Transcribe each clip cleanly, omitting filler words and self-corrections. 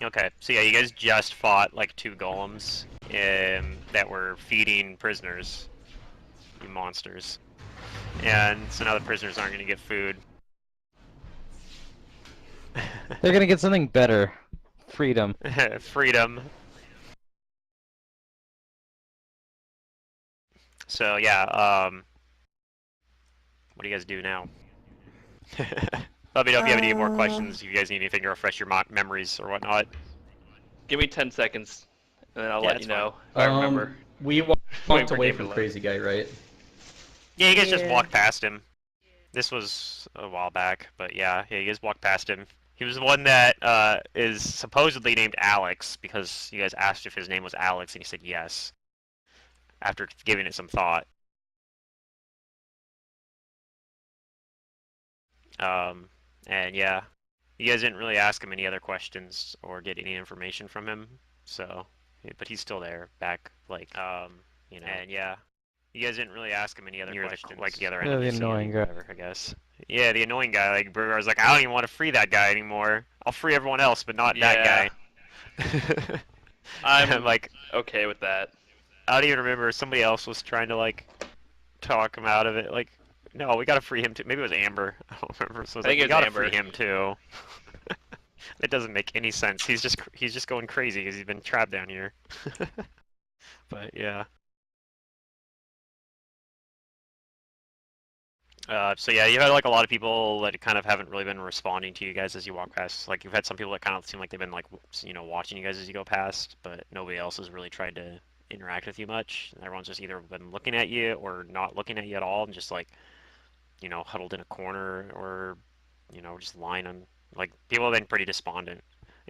Okay, so yeah, you guys just fought like two golems that were feeding prisoners, you monsters. And so now the prisoners aren't going to get food. They're gonna get something better. Freedom. Freedom. So yeah, what do you guys do now? Let me know if you have any more questions, if you guys need anything to refresh your memories or whatnot. Give me 10 seconds, and then I'll Yeah, let you it's fine. know if I remember. We Waiting walked for away David from to load. Crazy Guy, right? Yeah, you guys just Yeah. walked past him. This was a while back, but yeah, you guys walked past him. He was the one that is supposedly named Alex because you guys asked if his name was Alex, and he said yes after giving it some thought. Um, and yeah, you guys didn't really ask him any other questions or get any information from him, so, but he's still there, back, like, and yeah, you guys didn't really ask him any other questions, like the other Yeah, the NPC, annoying guy. whatever, I guess. Yeah, the annoying guy, like, Burgar's like, I don't even want to free that guy anymore. I'll free everyone else, but not that Yeah, guy. And, I'm like, okay with that. I don't even remember, somebody else was trying to, like, talk him out of it, like, no, we gotta free him too. Maybe it was Amber. I don't remember. So I was I like, think we it was gotta Amber. free him too. It doesn't make any sense. He's just going crazy because he's been trapped down here. But yeah. So yeah, you had like a lot of people that kind of haven't really been responding to you guys as you walk past. Like you've had some people that kind of seem like they've been like watching you guys as you go past, but nobody else has really tried to interact with you much. Everyone's just either been looking at you or not looking at you at all, and just like huddled in a corner or just lying on. Like people have been pretty despondent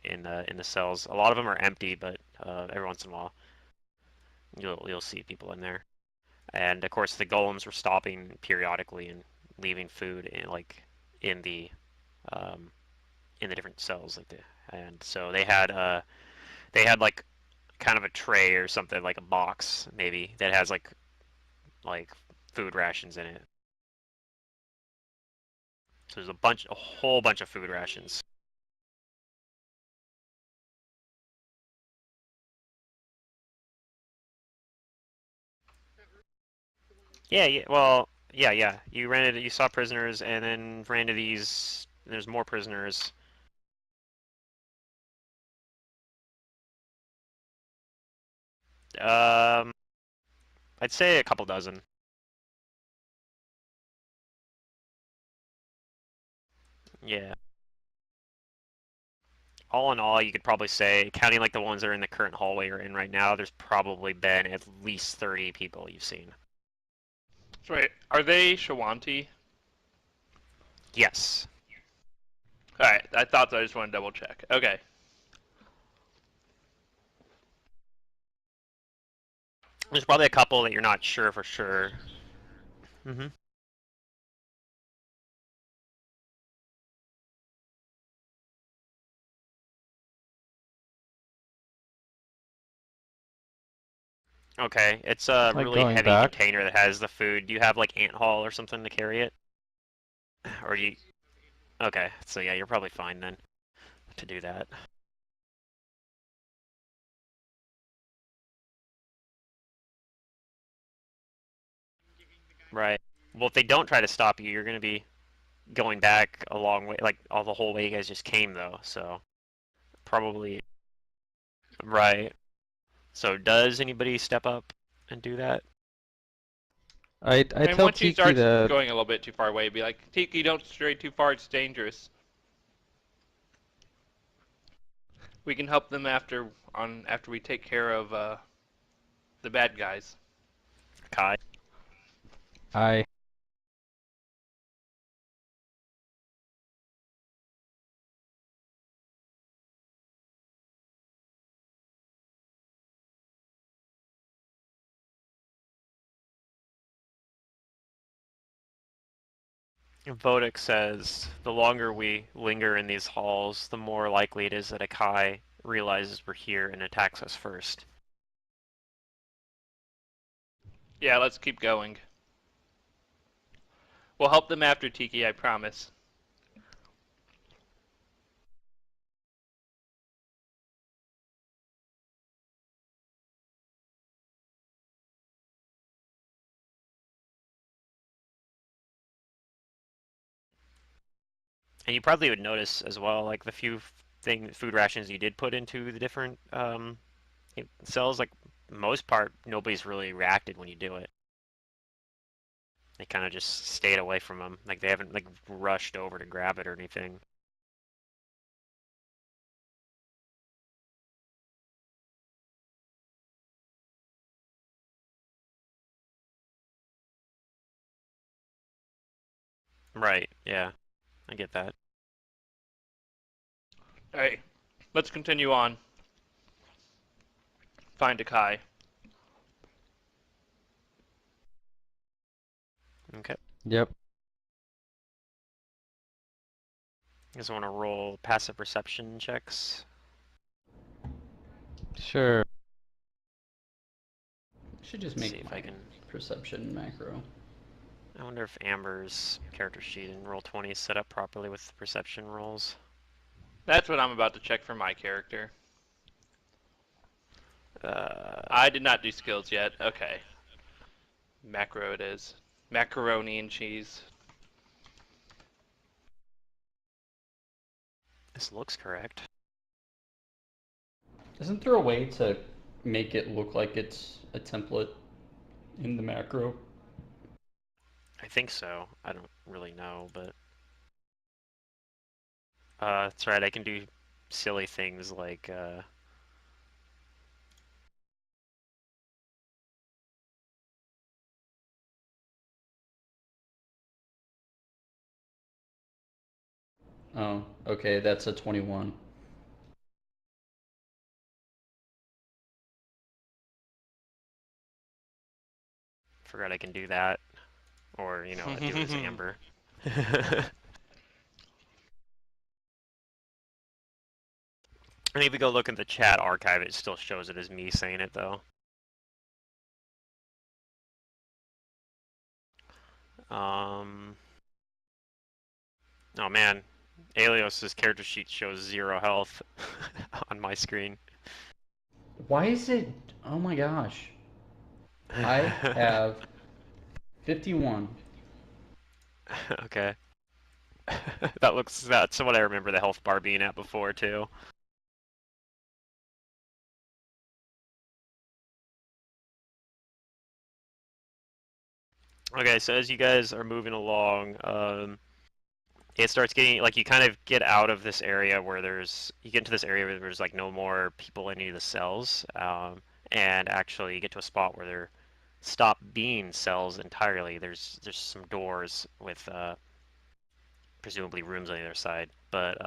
in the cells. A lot of them are empty, but every once in a while you'll see people in there. And of course the golems were stopping periodically and leaving food in the um, in the different cells and so they had like kind of a tray or something, like a box maybe, that has like food rations in it. So there's a whole bunch of food rations. Yeah, yeah. Well, yeah, yeah. You saw prisoners, and then ran to these. There's more prisoners. Um, I'd say a couple dozen. Yeah. All in all, you could probably say, counting like the ones that are in the current hallway you're in right now, there's probably been at least 30 people you've seen. Wait, are they Shawanti? Yes. Alright, I thought so. I just want to double check. Okay. There's probably a couple that you're not sure for sure. Mm-hmm. Okay, it's a Like really going heavy back. container that has the food. Do you have like ant haul or something to carry it? Or do you? Okay, so yeah, you're probably fine then to do that. Right. Well, if they don't try to stop you, you're gonna be going back a long way, like all the whole way you guys just came though. So probably right. So does anybody step up and do that? I I mean, tell once he Tiki starts to. going a little bit too far away, be like, Tiki, don't stray too far, it's dangerous. We can help them after we take care of the bad guys. Kai. I. Vodek says, the longer we linger in these halls, the more likely it is that Akai realizes we're here and attacks us first. Yeah, let's keep going. We'll help them after, Tiki, I promise. And you probably would notice as well, like the few food rations you did put into the different cells, like most part, nobody's really reacted when you do it. They kind of just stayed away from them. Like they haven't like rushed over to grab it or anything. Right, yeah, I get that. Hey, let's continue on. Find a Kai. Okay. Yep. You guys want to roll passive perception checks? Sure. Should just Let's see make if my I can. perception macro. I wonder if Amber's character sheet in roll 20 is set up properly with perception rolls. That's what I'm about to check for my character. Uh, I did not do skills yet. Okay. Macro it is. Macaroni and cheese. this looks correct. Isn't there a way to make it look like it's a template in the macro? I think so. I don't really know, but that's right. I can do silly things like Oh, okay, that's a 21. forgot I can do that, or you know, do as Amber. And if you go look in the chat archive, it still shows it as me saying it though. Um. Oh man, Alios's character sheet shows 0 health on my screen. Why is it? Oh my gosh. I have 51. Okay. That's what I remember the health bar being at before too. Okay, so as you guys are moving along, it starts getting like you kind of get out of this area where you get into this area where there's like no more people in any of the cells, and actually you get to a spot where there stop being cells entirely. There's some doors with presumably rooms on the other side, but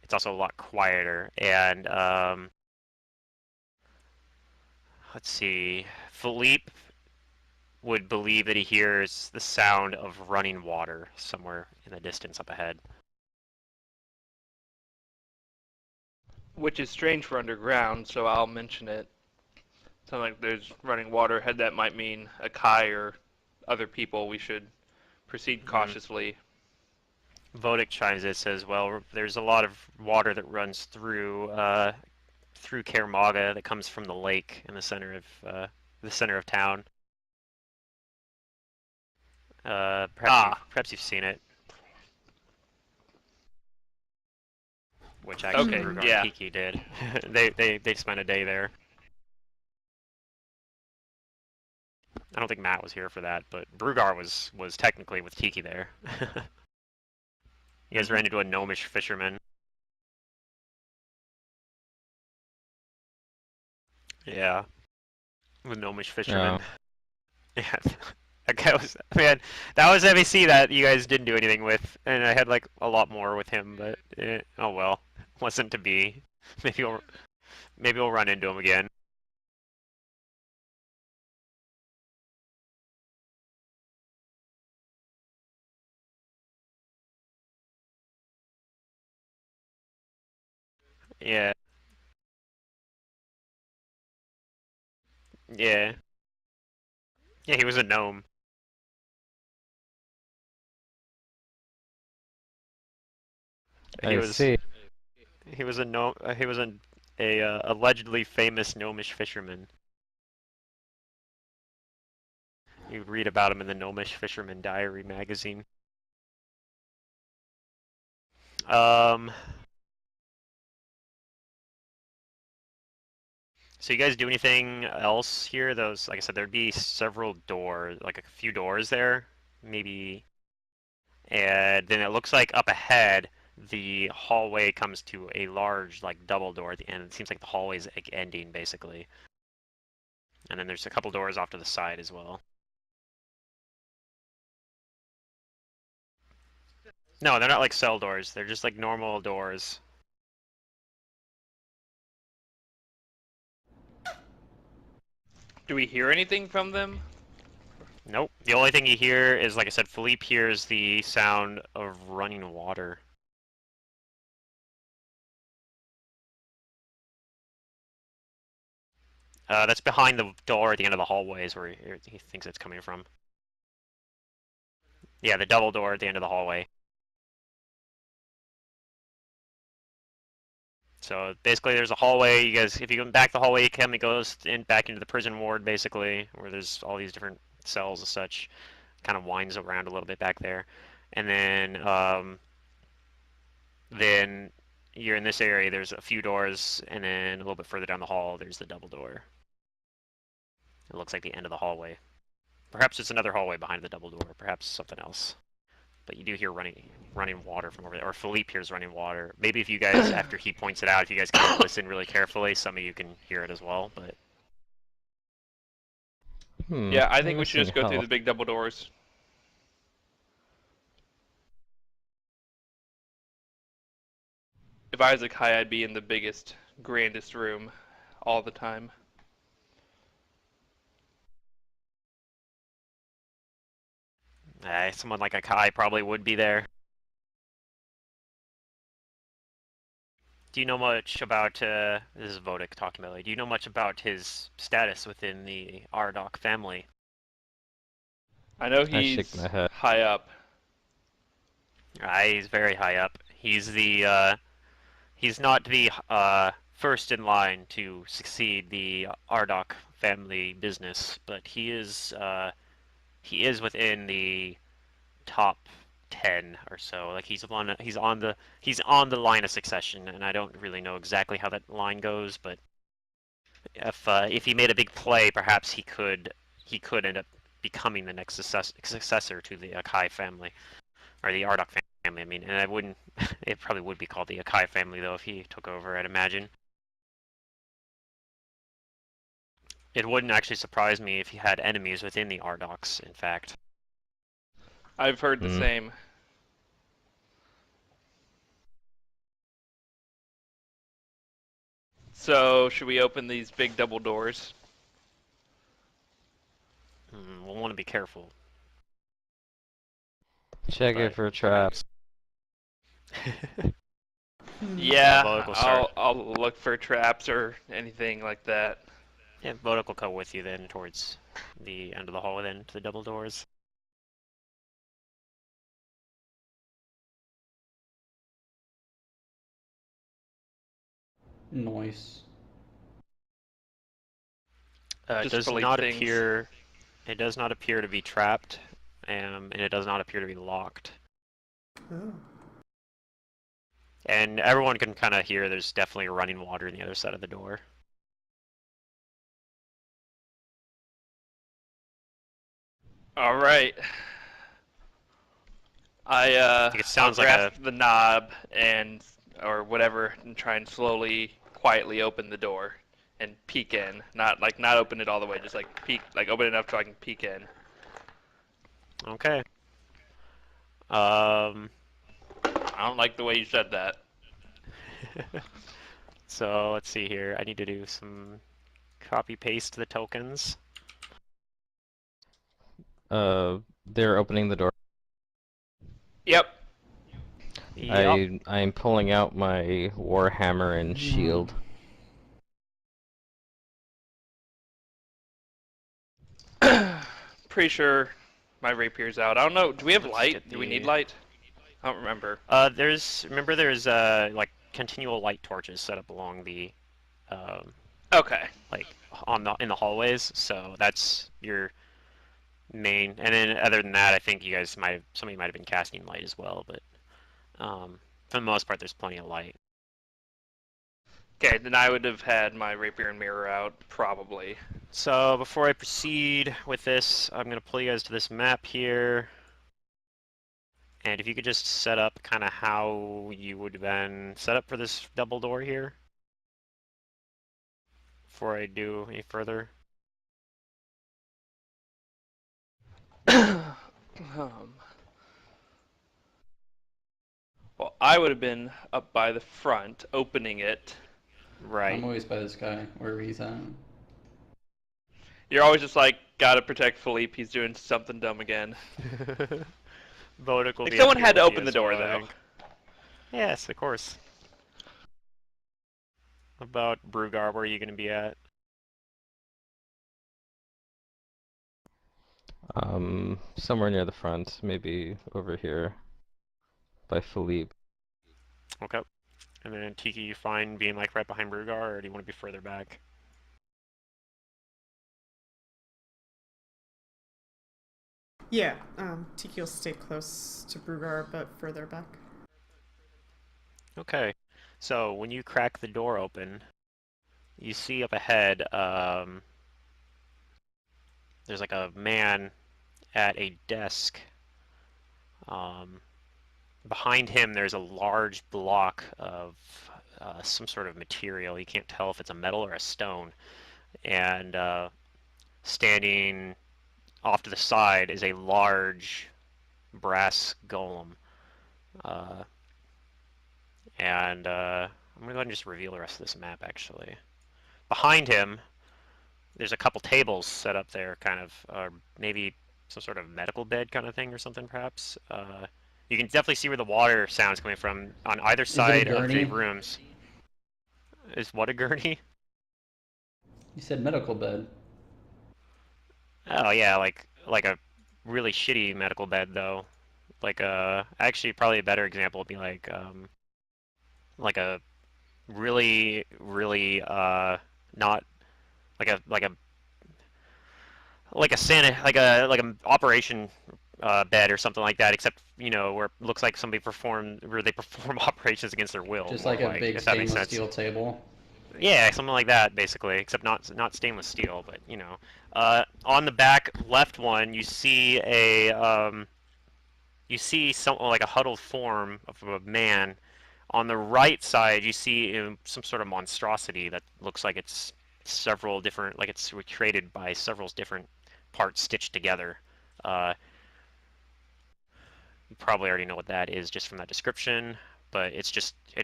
it's also a lot quieter. And let's see, Philippe would believe that he hears the sound of running water somewhere in the distance up ahead. Which is strange for underground, so I'll mention it. Sounds like there's running water ahead. That might mean a Kai or other people. We should proceed cautiously. Vodic chimes in, says, "Well, there's a lot of water that runs through Kaer Maga that comes from the lake in the center of town. Perhaps you've seen it." Which actually Okay, Brugar and yeah. Kiki did. they spent a day there. I don't think Matt was here for that, but Brugar was technically with Tiki there. You guys ran into a gnomish fisherman. Yeah, with gnomish fisherman. Oh. Yeah, that guy was, man. That was MAC that you guys didn't do anything with, and I had like a lot more with him, but oh well, wasn't to be. Maybe we'll run into him again. Yeah, yeah, yeah. He was a gnome. He I was see. he was a gnome. He was a allegedly famous gnomish fisherman. You read about him in the Gnomish Fisherman Diary magazine. Um. So you guys do anything else here? Those, like I said, there'd be several doors, like a few doors there, maybe. And then it looks like up ahead, the hallway comes to a large, like, double door at the end. It seems like the hallway's like ending, basically. And then there's a couple doors off to the side as well. No, they're not like cell doors. They're just like normal doors. Do we hear anything from them? Nope. The only thing you hear is, like I said, Philippe hears the sound of running water. That's behind the door at the end of the hallway is where he thinks it's coming from. Yeah, the double door at the end of the hallway. So basically, there's a hallway. You guys, if you go back the hallway, it goes back into the prison ward, basically, where there's all these different cells and such. Kind of winds around a little bit back there, and then you're in this area. There's a few doors, and then a little bit further down the hall, there's the double door. It looks like the end of the hallway. Perhaps it's another hallway behind the double door. Perhaps something else. But you do hear running water from over there, or Philippe hears running water. Maybe if you guys, after he points it out, if you guys kind of listen really carefully, some of you can hear it as well. But Yeah, I think we should interesting just go through how- the big double doors. If I was a Kai, I'd be in the biggest, grandest room all the time. someone like a Kai probably would be there. Do you know much about, this is Vodic talking about, do you know much about his status within the Ardok family? I know I shake he's my head. high up. He's very high up. He's not the, first in line to succeed the Ardok family business, but he is within the top 10 or so. Like he's on the line of succession, and I don't really know exactly how that line goes, but if he made a big play, perhaps he could end up becoming the next successor to the Akai family, or the Ardok family. I mean, and I wouldn't. It probably would be called the Akai family though if he took over, I'd imagine. It wouldn't actually surprise me if he had enemies within the Ardoks, in fact. I've heard the same. So, should we open these big double doors? We'll want to be careful. Check it But- for traps. Yeah, Vodic will start. I'll look for traps or anything like that. Yeah, Vodic will go with you then towards the end of the hallway, then to the double doors. Noise. It Just does Philippe not things. appear. It does not appear to be trapped, and it does not appear to be locked. And everyone can kind of hear there's definitely running water on the other side of the door. All right. I think it sounds I'll like grasp the knob or whatever and try and slowly, quietly open the door and peek in. Not open it all the way, just like peek, like open it enough so I can peek in. Okay. I don't like the way you said that. So let's see here. I need to do some copy paste the tokens. They're opening the door. Yep. Yep. I'm pulling out my warhammer and shield. Pretty sure my rapier's out. I don't know. Do we have Let's light? get Do we the- need light? I don't remember. Remember there's like continual light torches set up along the Okay. like in the hallways, so that's your main. And then other than that, I think some of you might have been casting light as well, but For the most part, there's plenty of light. Okay, then I would have had my rapier and mirror out, probably. So before I proceed with this, I'm going to pull you guys to this map here. And if you could just set up kind of how you would then set up for this double door here. Before I do any further. Well, I would have been up by the front, opening it. Right. I'm always by this guy, wherever he's at. You're always just like, gotta protect Philippe, he's doing something dumb again. Bodic will Like be someone up here had to with you open the as door, well, I though. think. Yes, of course. About Brugar, where are you going to be at? Somewhere near the front, maybe over here by Philippe. Okay. And then Tiki, you fine being like right behind Brugar, or do you want to be further back? Yeah, Tiki will stay close to Brugar, but further back. Okay. So when you crack the door open, you see up ahead, there's like a man at a desk. Behind him, there's a large block of some sort of material. You can't tell if it's a metal or a stone. And standing off to the side is a large brass golem. And I'm going to go ahead and just reveal the rest of this map, actually. Behind him, there's a couple tables set up there, kind of, maybe some sort of medical bed kind of thing or something, perhaps. You can definitely see where the water sound's coming from on either Is it a side of the gurney? rooms. Is what a gurney? You said medical bed. Oh yeah, like a really shitty medical bed though. Like actually probably a better example would be like a really not like a Santa like a operation bed or something like that, except you know where it looks like somebody performed where they perform operations against their will, Just more like a like big if that makes stainless sense. steel table. Yeah, something like that basically, except not stainless steel, but you know. On the back left one, you see something like a huddled form of a man. On the right side, you see some sort of monstrosity that looks like it's several different, like it's created by several different parts stitched together. Uh, you probably already know what that is just from that description, but it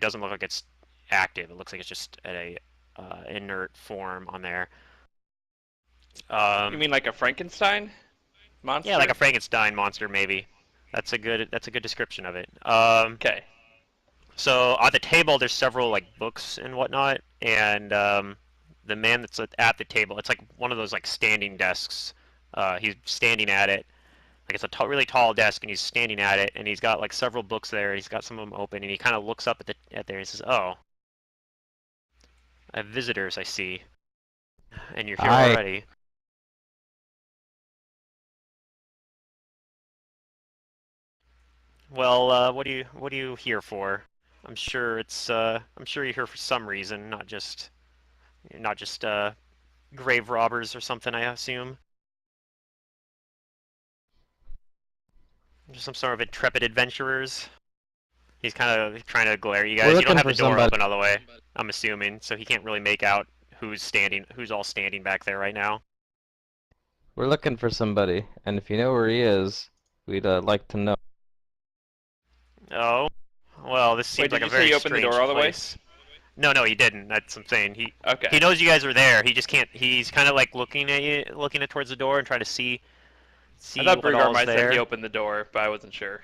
doesn't look like it's active. It looks like it's just a inert form on there. You mean like a Frankenstein monster? Yeah, like a Frankenstein monster, maybe. That's a good description of it. Okay. So at the table, there's several like books and whatnot, and the man that's at the table, it's like one of those like standing desks. He's standing at it, like it's a really tall desk, and he's standing at it, and he's got like several books there. He's got some of them open, and he kind of looks up at there and says, "Oh, I have visitors, I see, and you're here Hi. already." Well, what are you here for? I'm sure you're here for some reason, not just grave robbers or something, I assume. Just some sort of intrepid adventurers. He's kind of trying to glare at you We're guys. You don't looking have for the door somebody. open all the way, I'm assuming, so he can't really make out who's all standing back there right now. We're looking for somebody, and if you know where he is, we'd like to know. Oh, well, this Wait, seems did like a you say very you opened the strange door all the way? place. No, he didn't. That's what I'm saying. Okay. He knows you guys are there. He just can't. He's kind of like looking at you, looking at towards the door and trying to I see thought what Brugar all's might have said there. he opened the door, but I wasn't sure.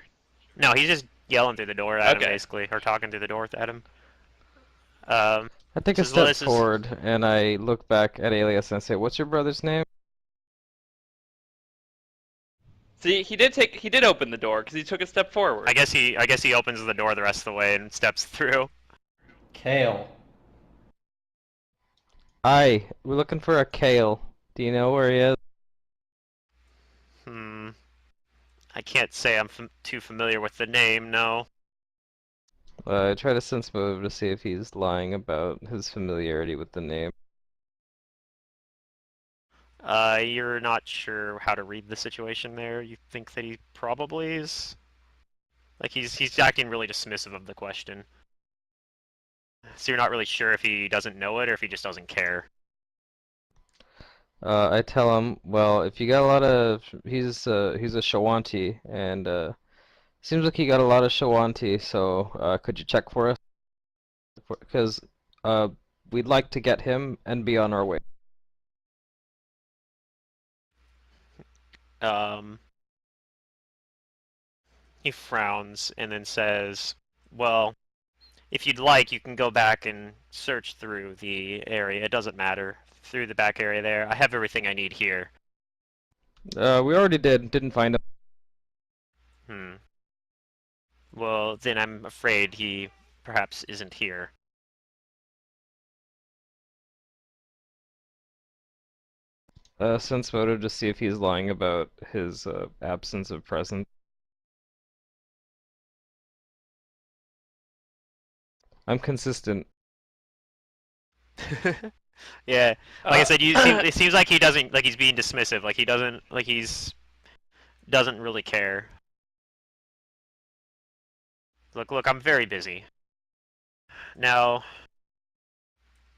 No, he's just yelling through the door at him Okay. basically, or talking through the door at him. I take a Says, well, step this is forward, and I look back at Alias and I say, "What's your brother's name?" See, he did open the door because he took a step forward. I guess he opens the door the rest of the way and steps through. Kale. Hi, we're looking for a Kale. Do you know where he is? I can't say I'm too familiar with the name, no. I try to sense motive to see if he's lying about his familiarity with the name. You're not sure how to read the situation there. You think that he probably is. Like he's acting really dismissive of the question. So you're not really sure if he doesn't know it or if he just doesn't care. I tell him, well, if you got a lot of, he's a Shawanti, and seems like he got a lot of Shawanti. So could you check for us? Because uh, we'd like to get him and be on our way. Um, he frowns and then says, "Well, if you'd like, you can go back and search through the area. It doesn't matter. Through the back area there. I have everything I need here." We already didn't find him. Hmm. Well, then I'm afraid he perhaps isn't here. Sense motive to see if he's lying about his absence of presence. I'm consistent. Yeah, like I said, it Uh, seems like he doesn't like he's being dismissive. Like he doesn't like he's doesn't really care. Look, I'm very busy. Now,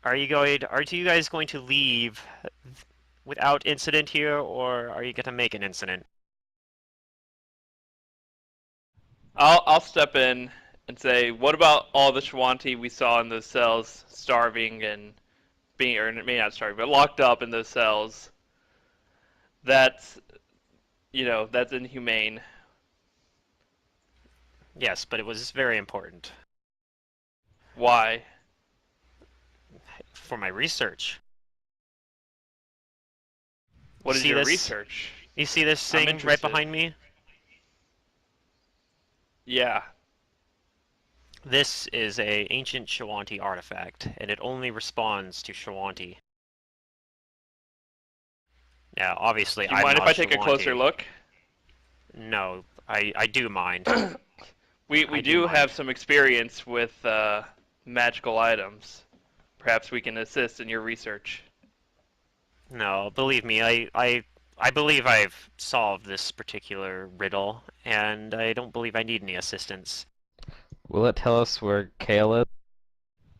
aren't you guys going to leave without incident here, or are you going to make an incident? I'll step in and say, what about all the Shwanti we saw in those cells, starving and being, or maybe not starving, but locked up in those cells? That's, that's inhumane. Yes, but it was very important Why? for my research. You What is see your this? research? You see this I'm thing right interested. behind me? Yeah. This is a ancient Shawanti artifact, and it only responds to Shawanti. Now, obviously, Do you I'm mind if not a I take a closer Shawanti. look? No, I do mind. We I do do have mind. some experience with magical items. Perhaps we can assist in your research. No, believe me, I believe I've solved this particular riddle, and I don't believe I need any assistance. Will it tell us where Kael is?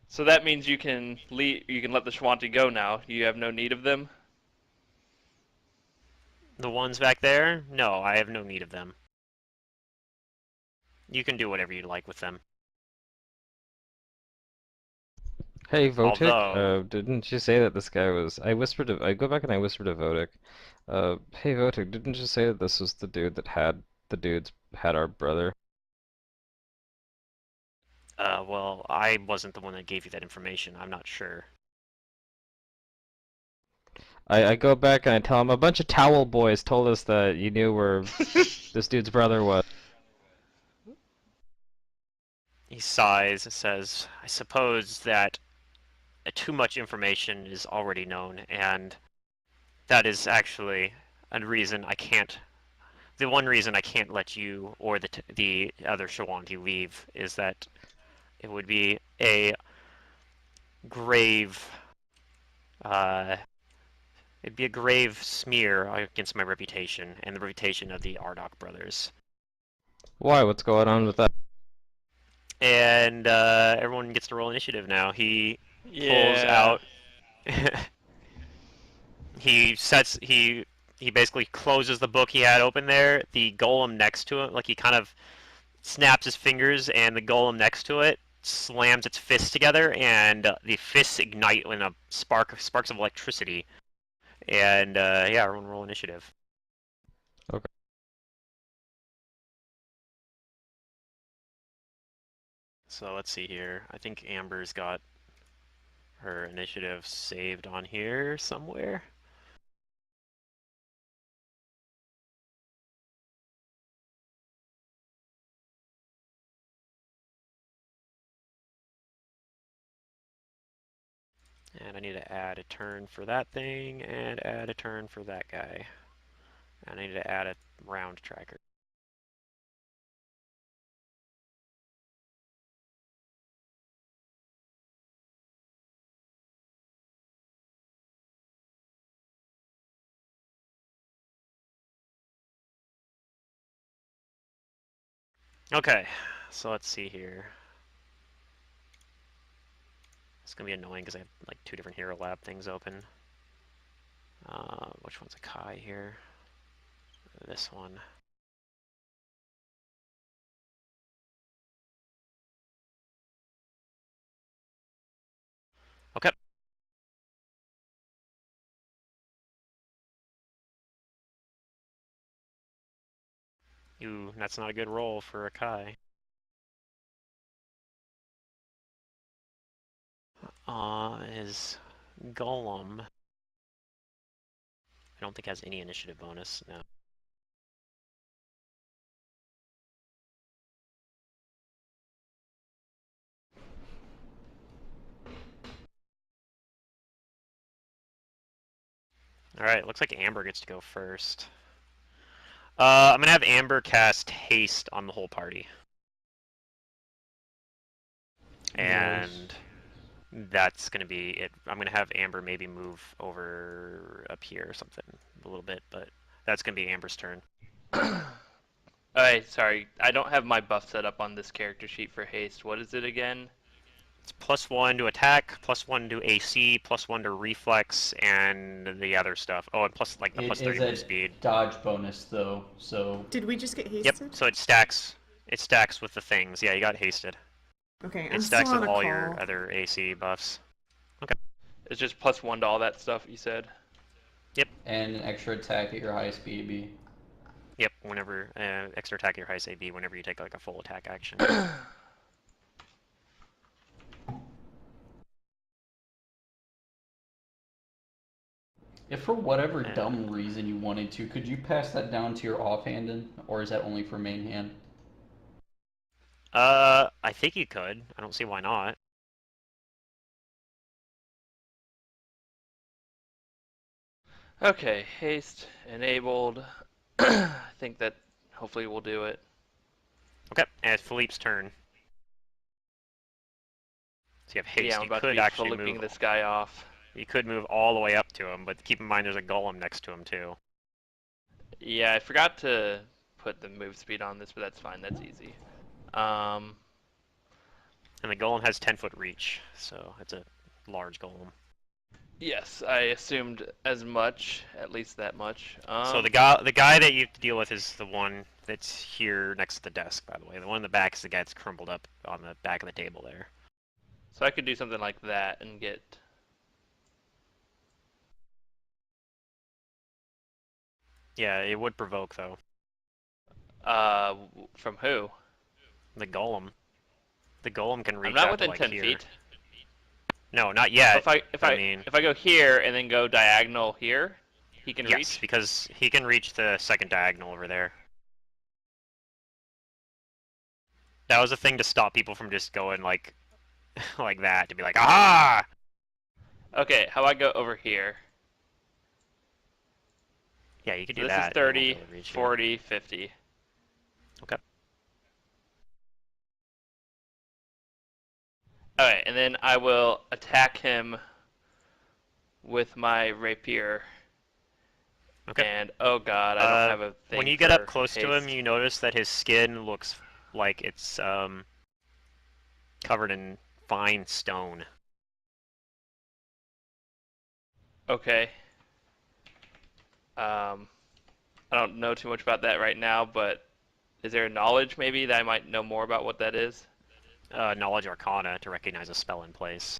So that means you can let the Shwanti go now. You have no need of them. The ones back there? No, I have no need of them. You can do whatever you like with them. Hey, Votik, Although, didn't you say that this guy was... I go back and I whisper to Votik, hey Votik, didn't you say that this was the dude that had our brother? well, I wasn't the one that gave you that information. I'm not sure. I go back and I tell him a bunch of towel boys told us that you knew where this dude's brother was. He sighs and says, I suppose that too much information is already known, and that is actually a reason I can't. The one reason I can't let you or the other Shawanti leave is that it would be a grave, uh, it'd be a grave smear against my reputation and the reputation of the Ardok brothers. Why? What's going on with that? And everyone gets to roll initiative now. He pulls Yeah. out. he sets he basically closes the book he had open there. The golem next to it, like he kind of snaps his fingers, and the golem next to it slams its fists together, and the fists ignite in a sparks of electricity. And yeah, everyone roll initiative. Okay. So let's see here. I think Amber's got her initiative saved on here somewhere. And I need to add a turn for that thing, and add a turn for that guy. And I need to add a round tracker. Okay, so let's see here. It's gonna be annoying because I have like 2 different Hero Lab things open. Which one's a Kai here? This one. Okay. Ooh, that's not a good roll for a Kai. Is Golem. I don't think has any initiative bonus, no. Alright, looks like Amber gets to go first. I'm gonna have Amber cast Haste on the whole party. And that's gonna be it. I'm gonna have Amber maybe move over up here or something a little bit, but that's gonna be Amber's turn. Alright, sorry. I don't have my buff set up on this character sheet for haste. What is it again? It's +1 to attack, +1 to AC, +1 to reflex, and the other stuff. Oh, and plus like the It +30 is move a speed. dodge bonus though, so Did we just get Yep. hasted? So it stacks. It stacks with the things. Yeah, you got hasted. Okay, I'm It still stacks on with a all call. your other AC buffs. It's just +1 to all that stuff you said. and an extra attack at your highest BAB. Yep. Whenever extra attack at your highest AB. Whenever you take like a full attack action. If for whatever dumb reason you wanted to, could you pass that down to your offhand, or is that only for main hand? I think you could. I don't see why not. Okay, haste enabled. I think that hopefully will do it. Okay, and it's Philippe's turn. So you have haste. Yeah, I'm You about to could be actually flipping move. this guy off. You could move all the way up to him, but keep in mind there's a golem next to him too. Yeah, I forgot to put the move speed on this, but that's fine. That's easy. And the golem has 10-foot reach, so it's a large golem. Yes, I assumed as much, at least that much. So the guy that you have to deal with is the one that's here next to the desk, by the way. The one in the back is the guy that's crumpled up on the back of the table there. So I could do something like that and get. Yeah, it would provoke though. From who? The golem. The golem can I'm reach not out to within like 10 here. feet. No, not yet. If I mean, I go here and then go diagonal here, he can yes, reach. because he can reach the second diagonal over there. That was a thing to stop people from just going like, like that, to be like, aha! Okay, how about I go over here? Yeah, you could So do this that. is 30, and reach 40, 50. Okay. Alright, and then I will attack him with my rapier. Okay. And oh god, I don't have a thing. When you get up for close to him, haste. you notice that his skin looks like it's covered in fine stone. Okay. I don't know too much about that right now, but is there knowledge maybe that I might know more about what that is? Knowledge Arcana to recognize a spell in place.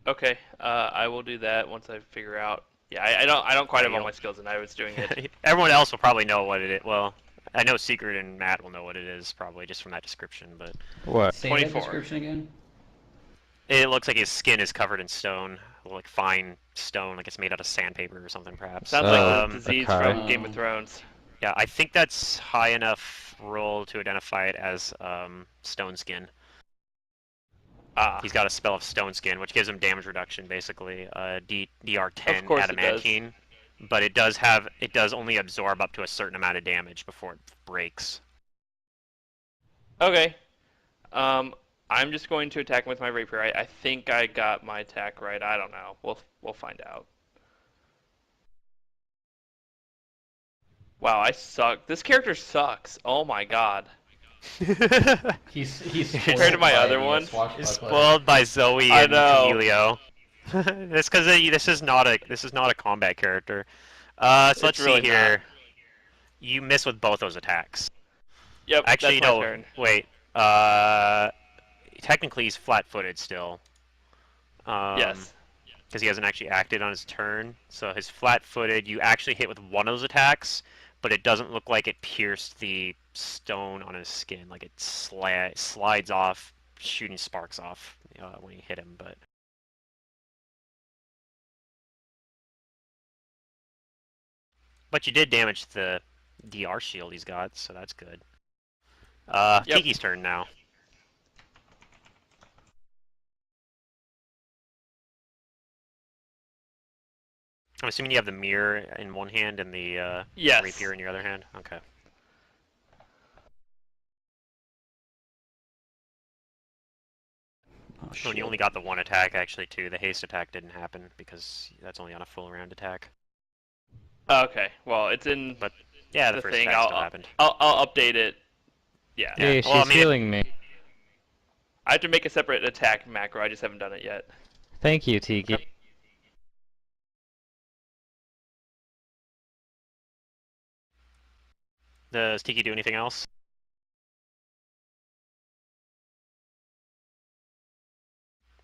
Okay, I will do that once I figure out. Yeah, I don't quite Yeah, have you all my don't- skills, and I was doing it. Everyone else will probably know what it is. Well, I know Secret and Matt will know what it is probably just from that description, but What? Say that 24. description again. it looks like his skin is covered in stone, like fine stone, like it's made out of sandpaper or something, perhaps. Sounds like the a disease Kaer. from Game of Thrones. Yeah, I think that's high enough roll to identify it as stone skin. Ah, He's got a spell of stone skin, which gives him damage reduction, basically. DR10 Of course it does. adamantine, but it does only absorb up to a certain amount of damage before it breaks. okay. I'm just going to attack him with my rapier. I think I got my attack right. I don't know. We'll find out. Wow, I suck. This character sucks. Oh my god. He's Compared to spoiled my by other the one? Is swashbuckler. spoiled by Zoe I and know. Elio. It's because this is not a combat character. So It's let's see really not. here. You miss with both those attacks. Yep, Actually, that's my no. turn. Wait. Uh, technically he's flat-footed still. Yes. Because he hasn't actually acted on his turn. So his flat-footed, you actually hit with one of those attacks, but it doesn't look like it pierced the stone on his skin. Like it slides off, shooting sparks off when you hit him. But you did damage the DR shield he's got, so that's good. Yep. Tiki's turn now. I'm assuming you have the mirror in one hand and the Yes. rapier in your other hand. Okay. Oh, When shit. you only got the one attack, actually, too. The haste attack didn't happen because that's only on a full round attack. Okay. Well, it's in But yeah, the the first thing. attack still happened. I'll update it. Yeah. Yeah. Hey, Well, I she's mean, healing me. I have to make a separate attack macro. I just haven't done it yet. Thank you, Tiki. Okay. Does Tiki do anything else?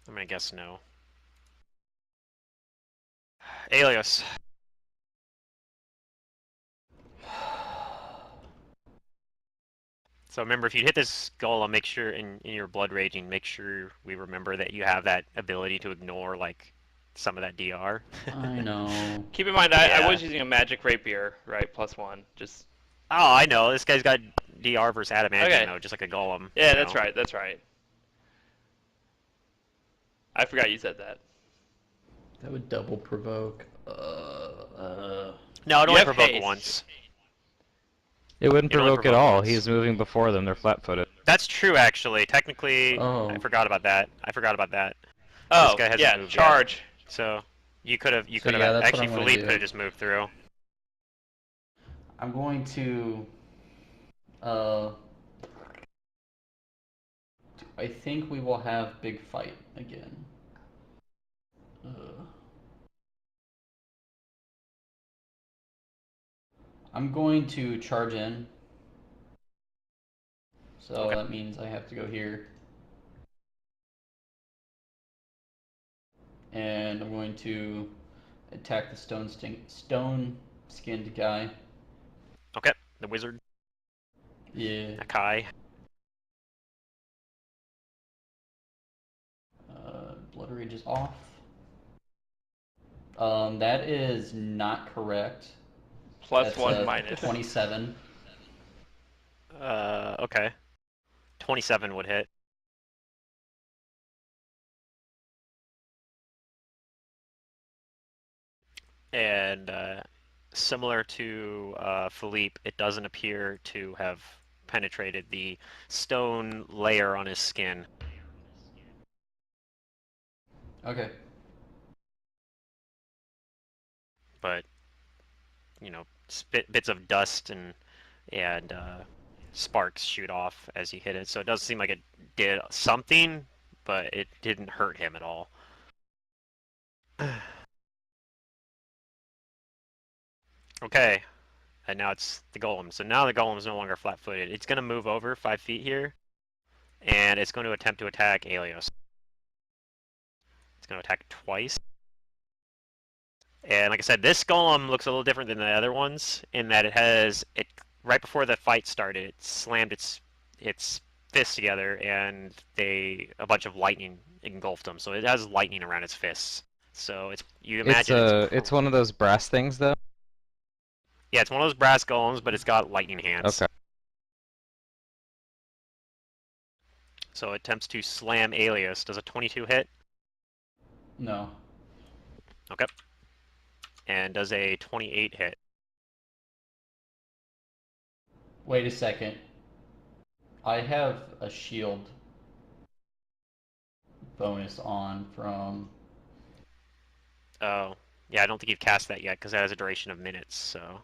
I'm gonna guess no. Alias. So remember, if you hit this golem, make sure in your blood raging, make sure we remember that you have that ability to ignore like some of that DR. I know. Keep in mind, I Yeah. was using a magic rapier, right? +1. Just. Oh, I know. This guy's got DR versus adamantium Okay. though, just like a golem. Yeah, you that's know? right. That's right. I forgot you said that. That would double provoke. No, it You only have provoke haste. once. It wouldn't It only provoke at provoke all. once. He's moving before them. They're flat-footed. That's true, actually. Technically, Oh. I forgot about that. This Oh, guy hasn't yeah, moved charge. yet. So you could have So, yeah, that's what actually I'm gonna Philippe do. could have just moved through. I'm going to. Uh, I think we will have big fight again. I'm going to charge in. So Okay. that means I have to go here. And I'm going to attack the stone-skinned guy. Okay, the wizard, Yeah. Kai. Blood Rage is off. That is not correct. That's +1 a minus. 27. Okay. 27 would hit. And similar to Philippe, it doesn't appear to have penetrated the stone layer on his skin. Okay. But you know, bits of dust and sparks shoot off as you hit it. So it does seem like it did something, but it didn't hurt him at all. Okay, and now it's the golem. So now the golem's no longer flat-footed. It's going to move over 5 feet here, and it's going to attempt to attack Aelios. It's going to attack twice. And like I said, this golem looks a little different than the other ones in that it right before the fight started, it slammed its fists together, and a bunch of lightning engulfed them. So it has lightning around its fists. So you imagine It's one of those brass things, though. Yeah, it's one of those brass golems, but it's got lightning hands. Okay. So it attempts to slam Aelios. Does a 22 hit? No. Okay. And does a 28 hit? Wait a second. I have a shield bonus on from. Oh, yeah. I don't think you've cast that yet because that has a duration of minutes. So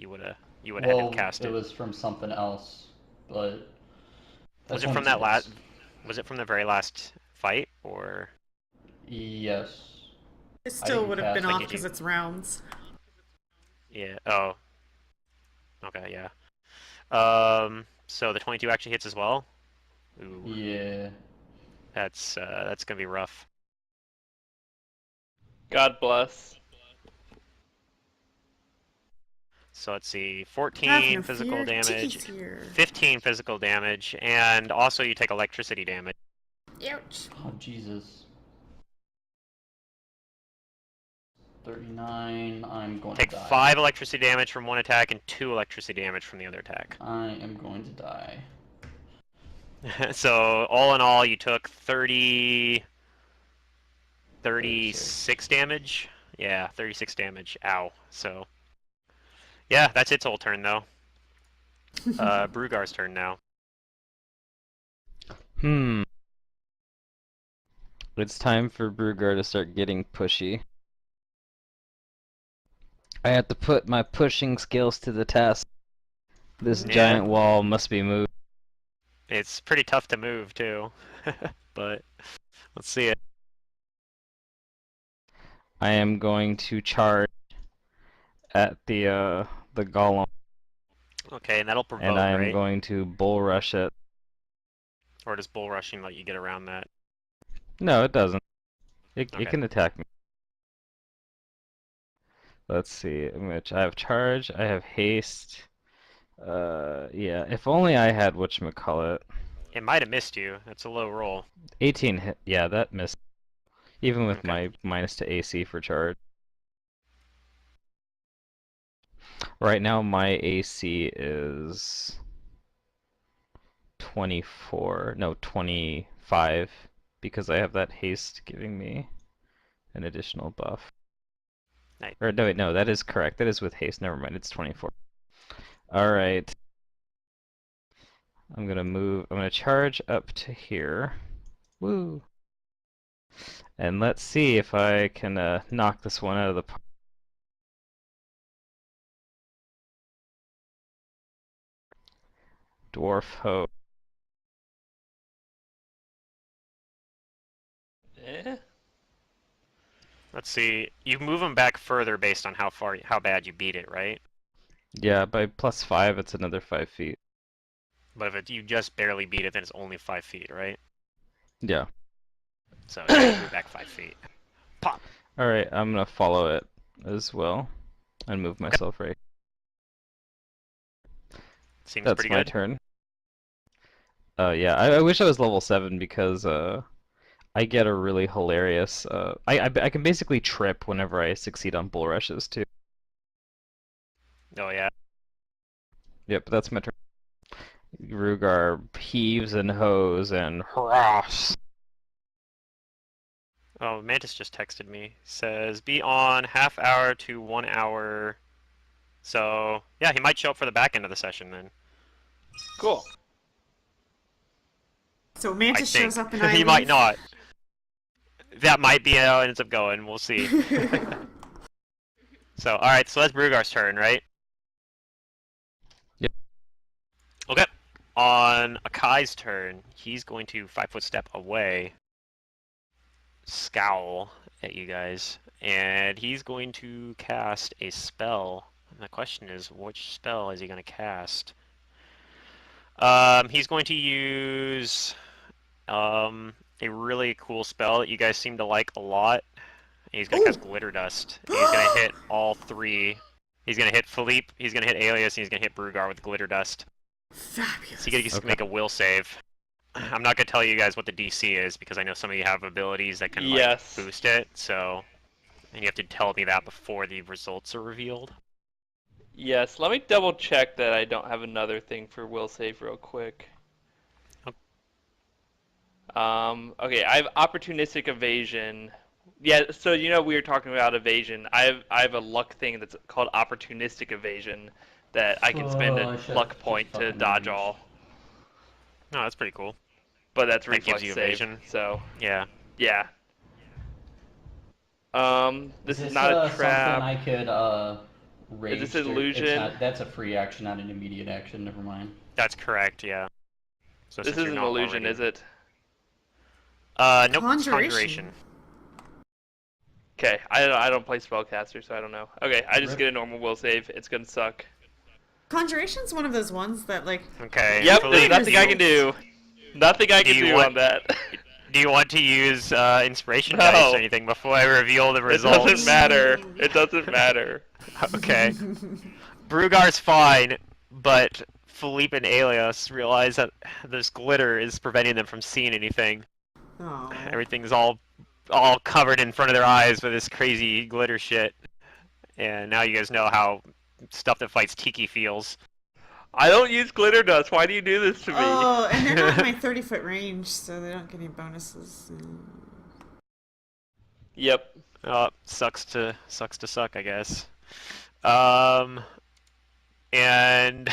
you would have had him Well, cast it it. was from something else, but Was that's it only from 2 that last? hits. Was it from the very last fight, or Yes. It I still didn't would have been cast like off did it. you? because it's rounds. Yeah. Oh. Okay. Yeah. So the 22 actually hits as well. Ooh, Yeah. that's gonna be rough. God bless. So let's see, Have no 14 physical fear, damage, Tiki's here. 15 physical damage, and also you take electricity damage. Ouch. Oh, Jesus. 39. I'm going to Take die. 5 electricity damage from one attack and 2 electricity damage from the other attack. I am going to die. So all in all, you took 36. 36 damage. Yeah, 36 damage. Ow. So yeah, that's its whole turn though. Brugar's turn now. Hmm. It's time for Brugar to start getting pushy. I have to put my pushing skills to the test. This Yeah. giant wall must be moved. It's pretty tough to move too, but let's see it. I am going to charge at the golem, Okay, and that'll and I provoke, am right? going to bull rush it. Or does bull rushing let you get around that? No, it doesn't. It Okay. can attack me. Let's see. Which I have charge. I have haste. Yeah. If only I had whatchamacallit. It might have missed you. That's a low roll. 18 hit. Yeah, that missed. Even with Okay. my minus to AC for charge. Right now my AC is 24. No, 25. Because I have that haste giving me an additional buff. Nice. Or no, wait, no, that is correct. That is with haste. Never mind. It's 24. All right. I'm gonna charge up to here. Woo! And let's see if I can knock this one out of the park. Dwarf hoe. Eh? Let's see. You move them back further based on how bad you beat it, right? Yeah, by +5, it's another 5 feet. But if you just barely beat it, then it's only 5 feet, right? Yeah. So yeah, you move back 5 feet. Pop. All right, I'm gonna follow it as well and move Okay. myself right. Seems That's pretty my good. turn. Yeah, I wish I was level 7 because I get a really hilarious I can basically trip whenever I succeed on bull rushes too. Oh yeah. Yep, that's my turn. Rugar heaves and hoes and hurrahs. Oh, Mantis just texted me. Says be on half hour to 1 hour. So yeah, he might show up for the back end of the session then. Cool. So I Mantis think shows up and I he leave. might not. That might be how it ends up going. We'll see. So all right, so that's Brugar's turn, right? Yep. Okay. On Akai's turn, he's going to 5-foot step away, scowl at you guys, and he's going to cast a spell. And the question is, which spell is he going to cast? He's going to use a really cool spell that you guys seem to like a lot. He's going to cast Glitter Dust. And he's going to hit all 3. He's going to hit Philippe, he's going to hit Alias, and he's going to hit Brugar with Glitter Dust. Fabulous. So he gets to make a will save. I'm not going to tell you guys what the DC is because I know some of you have abilities that can Yes. like boost it. So, and you have to tell me that before the results are revealed. Yes, let me double check that I don't have another thing for will save real quick. Okay, I have opportunistic evasion. Yeah, so we were talking about evasion. I have a luck thing that's called opportunistic evasion that I can spend Oh, a I should've luck just point to fucking dodge ranged. all. No, that's pretty cool. But that's That gives reflex you save. evasion. So Yeah. yeah. This is Is not a something trap. I could raged. this illusion? It's not, that's a free action, not an immediate action. Never mind. That's correct, yeah. So This since you're isn't not illusion, already... is it? Nope, it's Conjuration. conjuration. Okay, I don't play spellcaster, so I don't know. Okay, I just Rip. get a normal will save. It's gonna suck. Conjuration's one of those ones that, like, Okay, Yep, Philippe, there's nothing I can do. Nothing I can you do want- on that. do you want to use inspiration No. dice or anything before I reveal the It results? doesn't matter. It doesn't matter. Okay. Brugar's fine, but Philippe and Aelios realize that this glitter is preventing them from seeing anything. oh. Everything's all covered in front of their eyes with this crazy glitter shit. And now you guys know how stuff that fights Tiki feels. I don't use glitter dust. Why do you do this to me? Oh, and they're not in my 30-foot range, so they don't get any bonuses. Yep. Sucks to suck, I guess. And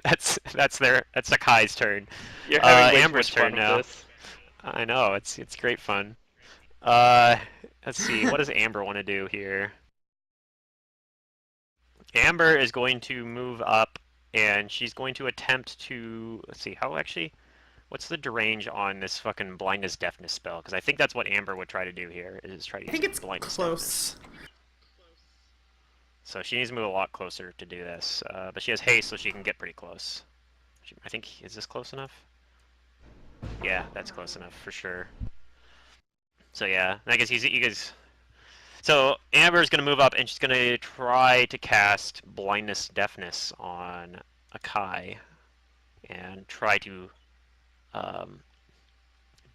that's Sakai's turn. You're having way too Amber's much fun turn now. with this. I know, it's great fun. Let's see, what does Amber want to do here? Amber is going to move up, and she's going to attempt to... Let's see, what's the derange on this fucking blindness deafness spell? Because I think that's what Amber would try to do here, is try to use I think it's blindness close. deafness. So she needs to move a lot closer to do this. But she has haste, so she can get pretty close. I think, is this close enough? Yeah, that's close enough, for sure. So yeah, I guess you guys... So Amber's going to move up, and she's going to try to cast blindness deafness on Akai. And try to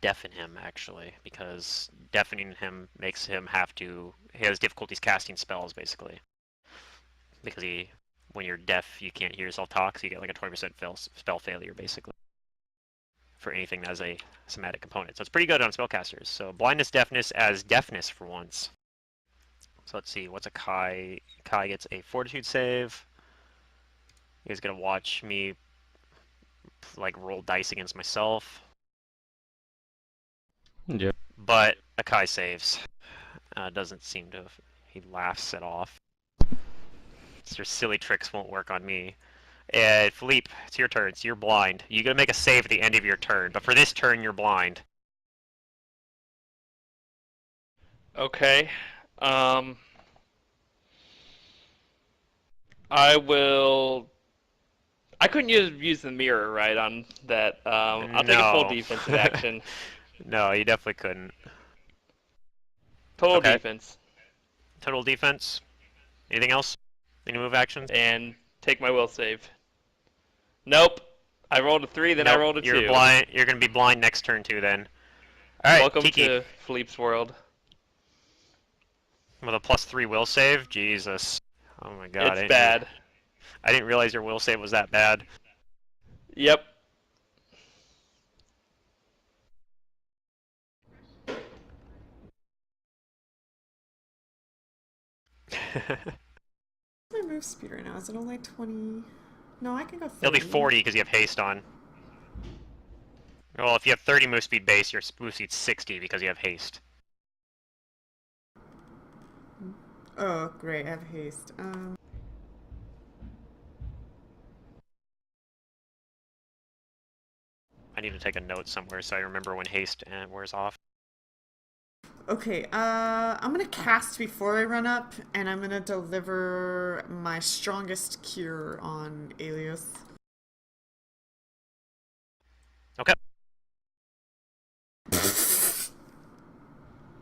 deafen him, actually. Because deafening him makes him he has difficulties casting spells, basically. Because when you're deaf, you can't hear yourself talk, so you get like a 20% spell failure, basically. For anything that has a somatic component. So it's pretty good on spellcasters. So blindness deafness as deafness for once. So let's see, what's a Kai? Kai gets a fortitude save. You guys gonna watch me like roll dice against myself. Yep. But Akai saves. Doesn't seem to. He laughs it off. Your silly tricks won't work on me. And Philippe, it's your turn. So you're blind. You gotta make a save at the end of your turn. But for this turn, you're blind. Okay. I will. I couldn't use the mirror, right, on that. I'll take a full No. defensive action. No, you definitely couldn't. Total Okay. defense. Total defense. Anything else? Any move actions? And take my will save. Nope. I rolled a 3, then I Nope, rolled a 2. You're blind. You're gonna be blind next turn too, then. All right, Welcome Tiki. to Philippe's world. With a +3 will save. Jesus. Oh my God. It's bad. I didn't realize your will save was that bad. Yep. My move speed right now, is it only 20? No, I can go 30. It'll be 40 because you have haste on. Well, if you have 30 move speed base, your move speed's 60 because you have haste. Oh, great, I have haste. I need to take a note somewhere so I remember when haste wears off. Okay, I'm gonna cast before I run up, and I'm gonna deliver my strongest cure on Aelios. Okay.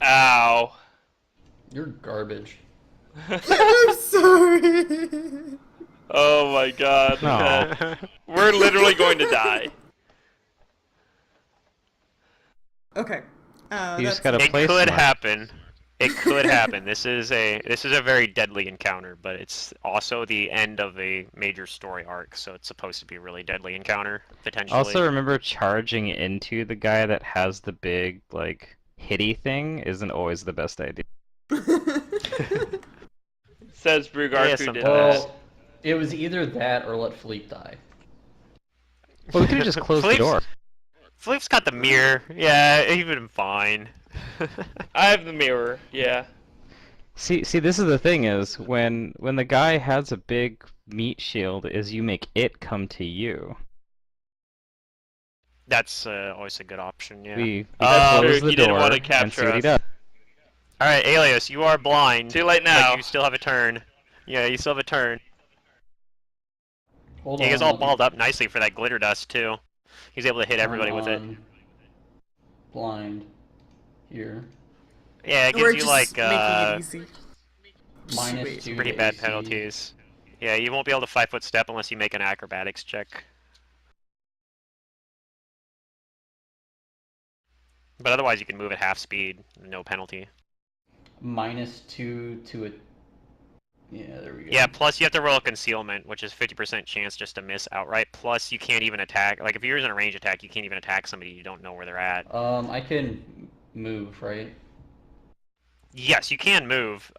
Ow. You're garbage. I'm sorry! Oh my God. No. We're literally going to die. Okay. You just that's- gotta It play could smart. happen. It could happen. This is a very deadly encounter, but it's also the end of a major story arc, so it's supposed to be a really deadly encounter potentially. Also, remember charging into the guy that has the big, like, hitty thing isn't always the best idea. Says Brugarth Yeah, who did sometimes. that. Well, it was either that or let Philippe die. Well, we could have just closed the Philippe's- door. Philippe's got the mirror. Yeah, he would have been fine. I have the mirror, yeah. See, this is the thing is when the guy has a big meat shield, is you make it come to you. That's always a good option. Yeah. We That's close true. the He didn't want door to and see capture what he us. does. All right, Alias, you are blind. Too late But now. you still have a turn. Yeah, you still have a turn. Hold Yeah, he gets on, all let me balled up nicely for that glitter dust too. He's able to hit turn everybody with it. on blind here. Yeah, it We're gives you just like making it easy. Minus Wait. 2 pretty to bad AC. penalties. Yeah, you won't be able to 5-foot step unless you make an acrobatics check. But otherwise, you can move at half speed, no penalty. Minus 2 to a... Yeah, there we go. Yeah, plus you have to roll a concealment, which is 50% chance just to miss outright. Plus you can't even attack. Like if you're using a range attack, you can't even attack somebody you don't know where they're at. I can move, right? Yes, you can move.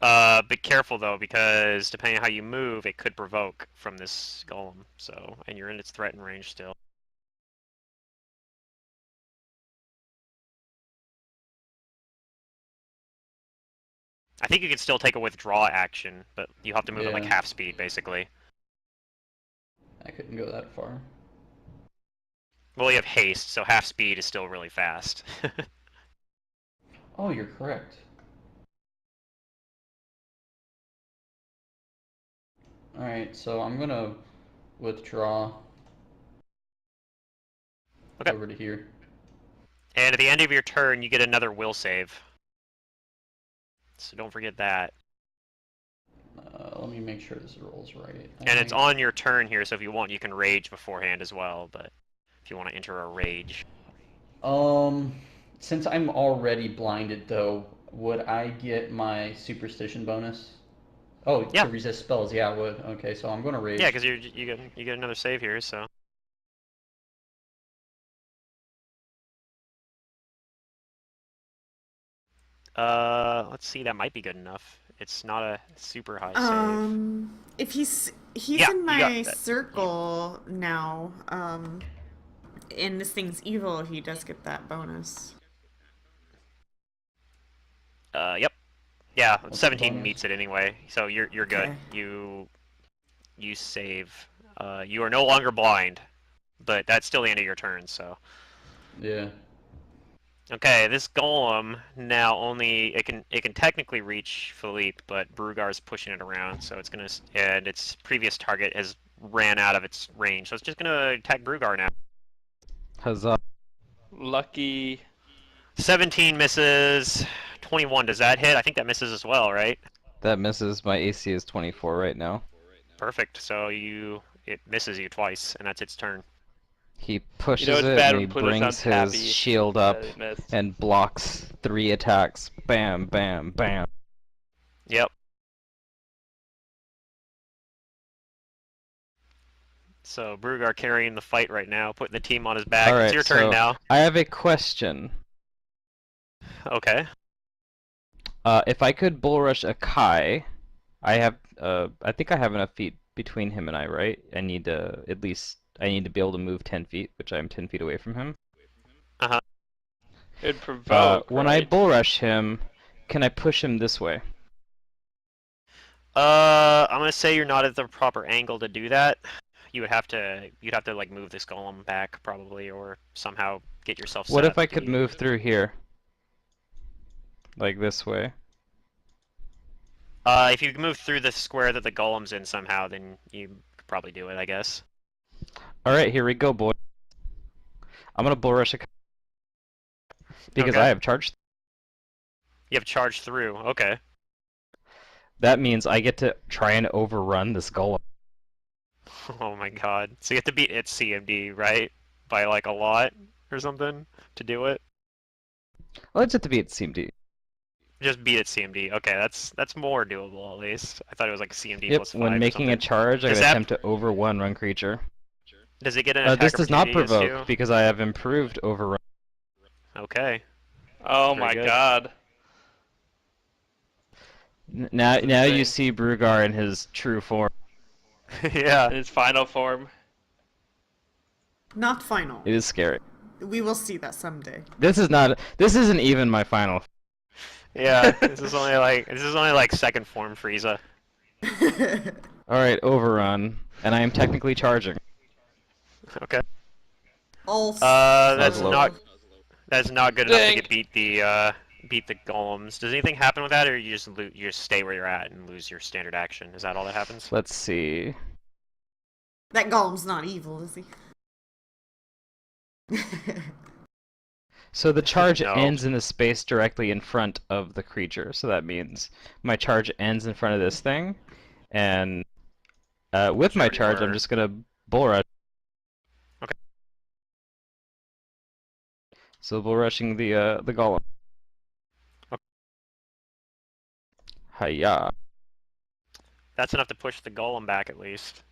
Be careful though, because depending on how you move, it could provoke from this golem. So, and you're in its threatened range still. I think you can still take a withdraw action, but you have to move at like Yeah. half speed, basically. I couldn't go that far. Well, you have haste, so half speed is still really fast. Oh, you're correct. Alright, so I'm gonna withdraw Okay. over to here. And at the end of your turn, you get another will save. So don't forget that. Let me make sure this rolls right. And it's on your turn here, so if you want, you can rage beforehand as well, but if you want to enter a rage. Since I'm already blinded though, would I get my superstition bonus? Oh, Yeah. to resist spells, yeah, I would. Okay, so I'm gonna rage. Yeah, because you get another save here, so. Let's see, that might be good enough. It's not a super high save. If he's Yeah, in you my got that. circle now, and this thing's evil, he does get that bonus. Yep. Yeah, What's the 17 bonus? meets it anyway, so you're good. Okay. You save. You are no longer blind, but that's still the end of your turn, so. Yeah. Okay, this golem now only it can technically reach Philippe, but Brugar's pushing it around, so it's gonna and its previous target has ran out of its range, so it's just gonna attack Brugar now. Huzzah. Lucky. 17 misses. 21, does that hit? I think that misses as well, right? That misses. My AC is 24 right now. Perfect. So it misses you twice, and that's its turn. He pushes it's it bad and when he Pluto sounds brings his happy shield up that it missed. and blocks 3 attacks. Bam, bam, bam. Yep. So Brugar carrying the fight right now, putting the team on his back. All It's right, your turn so now. I have a question. Okay. If I could bull rush a Kai, I think I have enough feet between him and I, right? I need to be able to move 10 feet, which I'm 10 feet away from him. Uh-huh. It'd provoke, When I right? bull rush him, can I push him this way? I'm gonna say you're not at the proper angle to do that. You'd have to like move this golem back probably, or somehow get yourself set What up if I to could do- move through here? Like this way? If you can move through the square that the golem's in somehow, then you could probably do it, I guess. Alright, here we go, boy. I'm gonna bull rush a Kai. Because Okay. I have charged. You have charged through. Okay. That means I get to try and overrun this golem. Oh my god. So you have to beat its CMD, right? By like a lot or something to do it? Well, it's just to be at CMD. Just beat its CMD. Okay, that's more doable at least. I thought it was like CMD Yep, plus 5 when or making a something. charge, I Does can that- attempt to overrun one creature. Does it get an attack This does not opportunity as provoke, too? because I have improved overrun. Okay. Oh Very my good. god. Now you insane. see Brugar in his true form. Yeah. In its final form. Not final. It is scary. We will see that someday. This isn't even my final. Yeah, this is only like second form Frieza. Alright, overrun. And I am technically charging. Okay. Also, That's Oslo. not good enough to Dang. get beat the golems. Does anything happen with that, or you just stay where you're at and lose your standard action? Is that all that happens? Let's see. that golem's not evil, is he? So the charge No. ends in the space directly in front of the creature. So that means my charge ends in front of this thing, and with my Sure, charge, I'm or- just gonna bull rush. Okay. So bull rushing the golem. Okay. Hiya. That's enough to push the golem back at least.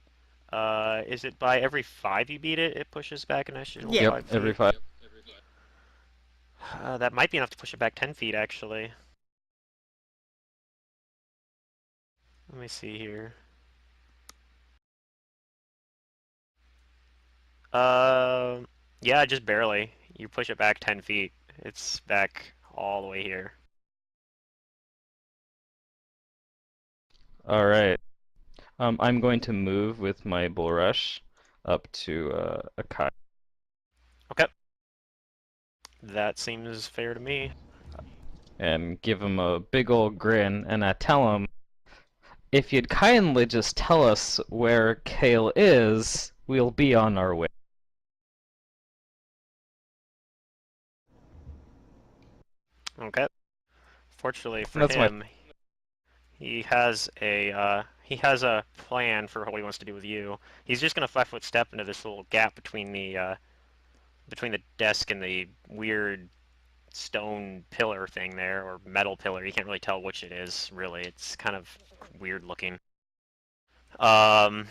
Is it by every 5 you beat it? It pushes back an additional Yeah. 5 Yep, feet. every 5. That might be enough to push it back 10 feet actually. Let me see here. Yeah, just barely. You push it back 10 feet. It's back all the way here. Alright. I'm going to move with my bull rush up to a Kaer. Okay. That seems fair to me. And give him a big old grin, and I tell him, if you'd kindly just tell us where Kael is, we'll be on our way. Okay. Fortunately for That's my- him, he has a plan for what he wants to do with you. He's just gonna 5-foot step into this little gap between the desk and the weird stone pillar thing there, or metal pillar. You can't really tell which it is, really. It's kind of weird looking. And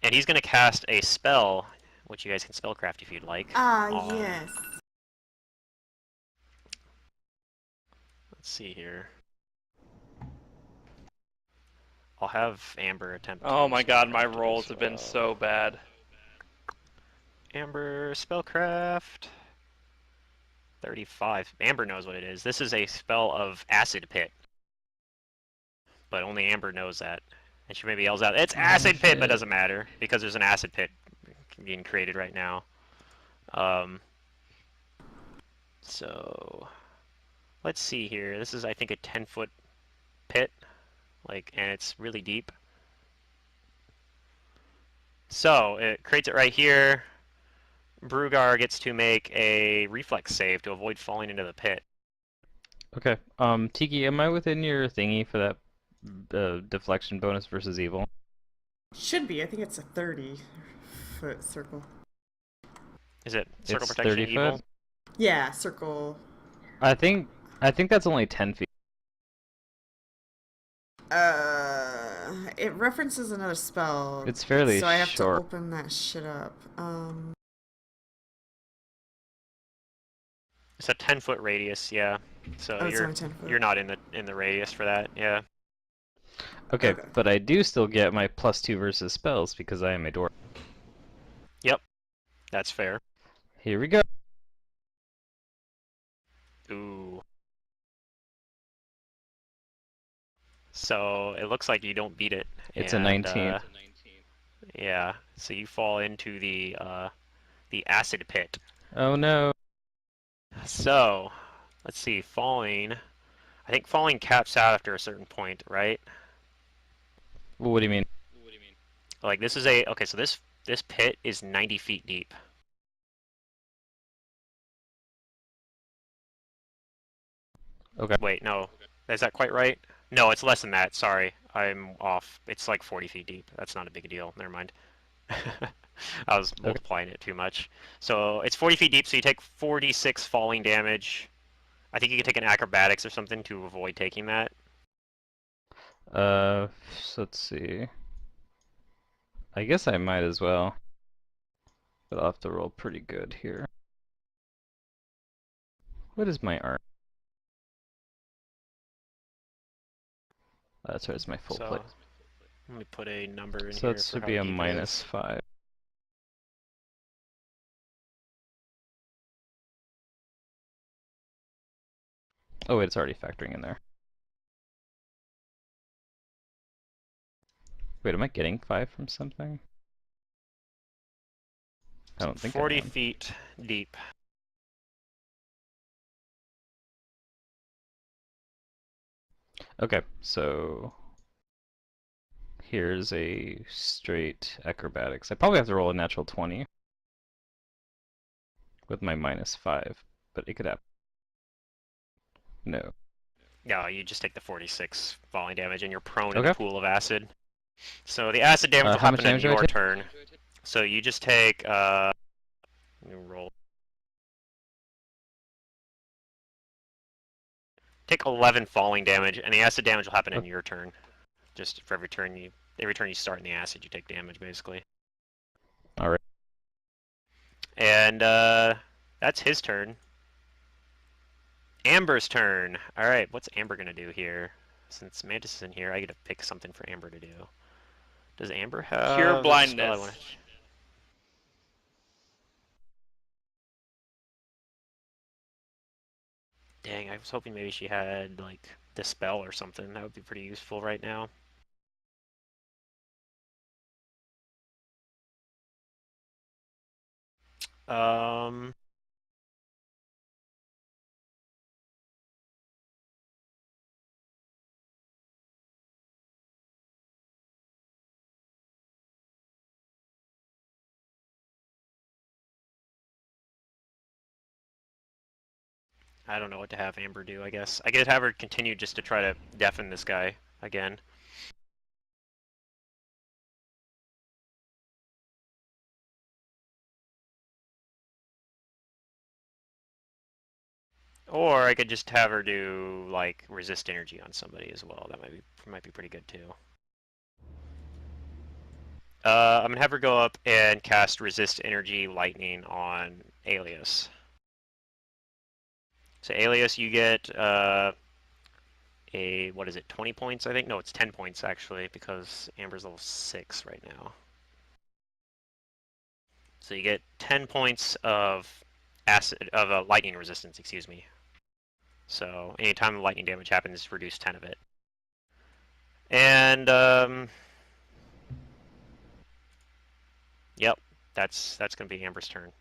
he's gonna cast a spell, which you guys can spellcraft if you'd like. Yes. Let's see here. I'll have Amber attempt. Oh to my god, my spellcraft it rolls as have been well. so bad. Amber spellcraft. 35. Amber knows what it is. This is a spell of Acid Pit. But only Amber knows that. And she maybe yells out, "It's Acid Pit!" But it doesn't matter, because there's an Acid Pit being created right now. So... let's see here. This is, I think, a 10-foot pit. And it's really deep. So, it creates it right here. Brugar gets to make a reflex save to avoid falling into the pit. Okay. Tiki, am I within your thingy for that deflection bonus versus evil? Should be. I think it's a 30-foot circle. Is it circle It's protection 30 evil? foot? Yeah, circle. I think that's only 10 feet. It references another spell. It's fairly so I have short. to open that shit up. It's a 10-foot radius, yeah. So Oh, it's only 10 foot. you're not in the radius for that, yeah. Okay, Okay. but I do still get my +2 versus spells because I am a dwarf. Yep, that's fair. Here we go. Ooh. So it looks like you don't beat it. It's a and, 19. Yeah, so you fall into the acid pit. Oh no. So, let's see, falling. I think falling caps out after a certain point, right? What do you mean? Like this is okay, so this pit is 90 feet deep. Okay. Wait, no. Is that quite right? No, it's less than that. Sorry. I'm off. It's like 40 feet deep. That's not a big deal. Never mind. I was multiplying it too much. So it's 40 feet deep, so you take 46 falling damage. I think you can take an acrobatics or something to avoid taking that. So let's see. I guess I might as well. But I'll have to roll pretty good here. What is my art? That's right, it's my full So plate. let me put a number in So here it for should how be a deep it is. -5. Oh wait, it's already factoring in there. Wait, am I getting 5 from something? I don't think I 40 am. feet deep. Okay, so here's a straight acrobatics. I probably have to roll a natural 20 with my -5, but it could happen. No. No, you just take the 46 falling damage, and you're prone in the Okay. pool of acid. So the acid damage will How much happen in damage do I your take? turn. So you just take, you roll. Take 11 falling damage, and the acid damage will happen in your turn. Just for every turn you start in the acid, you take damage, basically. Alright. And, that's his turn. Amber's turn. Alright, what's Amber gonna do here? Since Mantis is in here, I get to pick something for Amber to do. Does Amber have... Cure there's a spell I blindness. wanna... Dang, I was hoping maybe she had, like, Dispel or something. That would be pretty useful right now. Um... I don't know what to have Amber do, I guess. I could have her continue just to try to deafen this guy again. Or I could just have her do, like, resist energy on somebody as well. That might be pretty good, too. I'm gonna have her go up and cast resist energy lightning on Alias. So Alias, you get, what is it, 20 points, I think? No, it's 10 points, actually, because Amber's level 6 right now. So you get 10 points of lightning resistance, excuse me. So anytime the lightning damage happens, reduce 10 of it. And, yep, that's gonna be Amber's turn.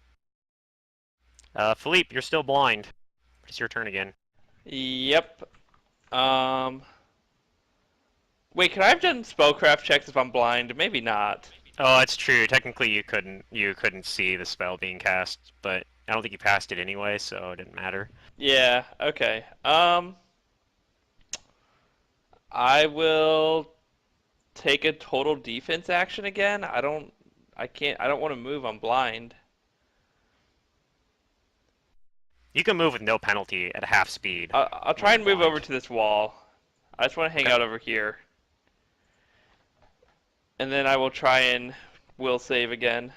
Philippe, you're still blind. It's your turn again. Yep. Wait, can I have done spellcraft checks if I'm blind? Maybe not. Oh, that's true. Technically, you couldn't see the spell being cast, but I don't think you passed it anyway, so it didn't matter. Yeah, okay. I will take a total defense action again. I don't want to move. I'm blind. You can move with no penalty at half speed. I'll when try you're and move blind. over to this wall. I just want to hang Okay. out over here. And then I will try and will save again.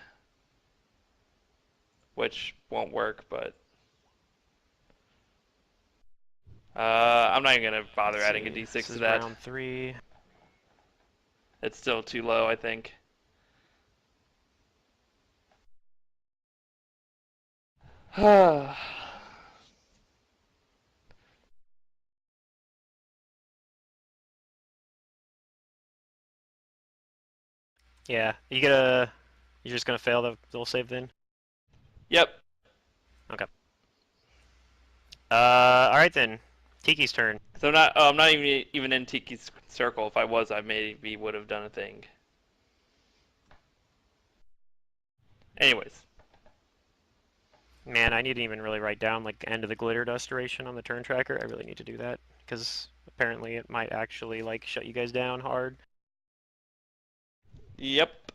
Which won't work, but... I'm not even going to bother Let's adding a see. d6 This to is that. round 3. It's still too low, I think. Yeah, you're just gonna fail the will save then. Yep. Okay. All right then. Tiki's turn. So I'm not even in Tiki's circle. If I was, I maybe would have done a thing. Anyways. Man, I need to even really write down like end of the glitter dust duration on the turn tracker. I really need to do that because apparently it might actually like shut you guys down hard. Yep.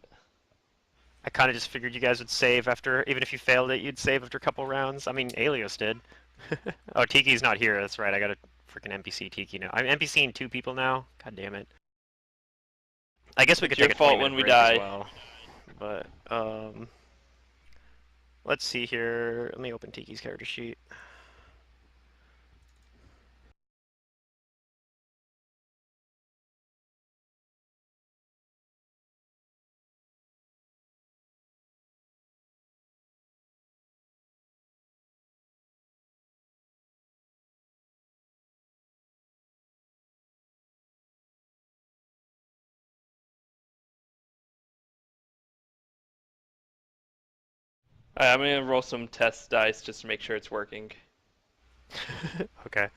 I kind of just figured you guys would save after, even if you failed it, you'd save after a couple rounds. I mean, Alios did. Oh, Tiki's not here. That's right. I got a freaking NPC Tiki now. I'm NPCing 2 people now. God damn it. I guess we It's could your take a fault 20-minute when we break as die. well. But, let's see here. Let me open Tiki's character sheet. Alright, I'm gonna roll some test dice just to make sure it's working. Okay.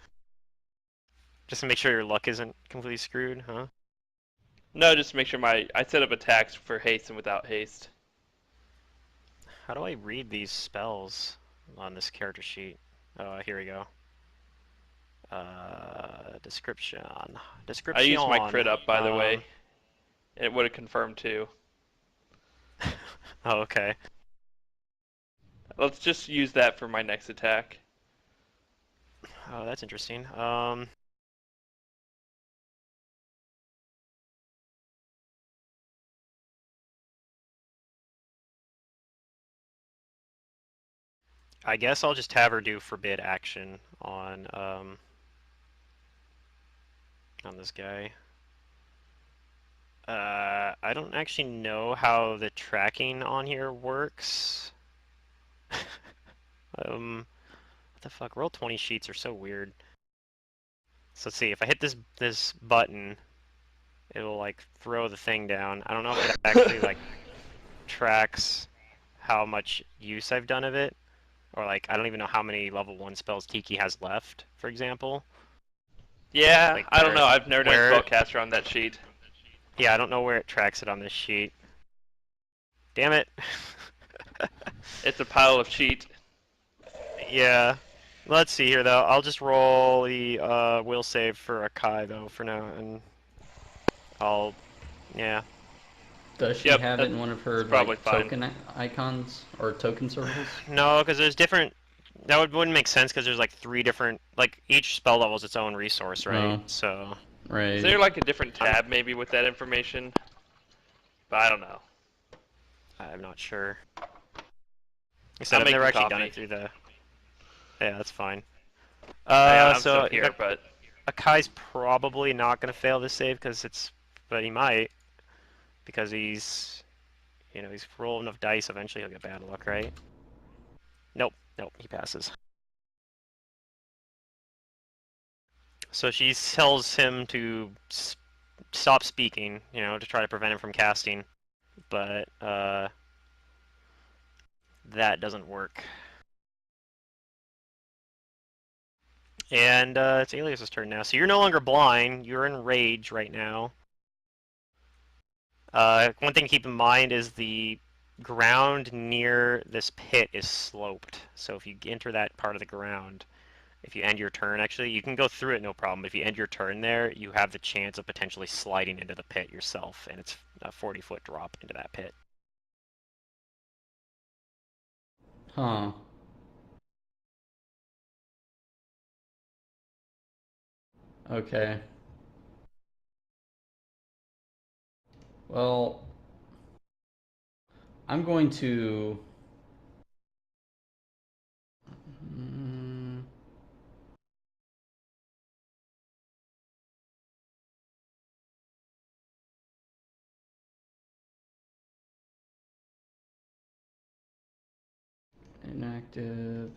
Just to make sure your luck isn't completely screwed, huh? No, just to make sure I set up attacks for haste and without haste. How do I read these spells on this character sheet? Oh, here we go. Description. I used my crit up, by the Um, way. It would have confirmed too. Oh, okay. Let's just use that for my next attack. Oh, that's interesting. I guess I'll just have her do forbid action on this guy. I don't actually know how the tracking on here works. What the fuck? Roll 20 sheets are so weird. So let's see. If I hit this button, it'll like throw the thing down. I don't know if it actually like tracks how much use I've done of it, or like I don't even know how many level 1 spells Tiki has left, for example. Yeah, Like I don't where- know. I've never done where- spellcaster on that sheet. Yeah, I don't know where it tracks it on this sheet. Damn it. It's a pile of sheet. Yeah. Let's see here though. I'll just roll the will save for a Kai though for now, and yeah. Does she Yep, have it in that's one of her probably like fine. token icons or token circles? No, because there's different. Wouldn't make sense because there's like 3 different. Like each spell level is its own resource, right? Oh. So Right. Is there like a different tab maybe with that information? But I don't know. I'm not sure. Like I said, I'm I've never making actually done coffee. it through the. Yeah, that's fine. I'm So still here, but Akai's probably not gonna fail this save but he might because he's rolled enough dice. Eventually, he'll get bad luck, right? Nope, he passes. So she tells him to stop speaking, to try to prevent him from casting, but that doesn't work. And it's Alias's turn now. So you're no longer blind. You're in rage right now. One thing to keep in mind is the ground near this pit is sloped. So if you enter that part of the ground, if you end your turn, actually, you can go through it no problem. But if you end your turn there, you have the chance of potentially sliding into the pit yourself, and it's a 40-foot drop into that pit. Huh. Okay. Well, I'm going to. Mm, inactive.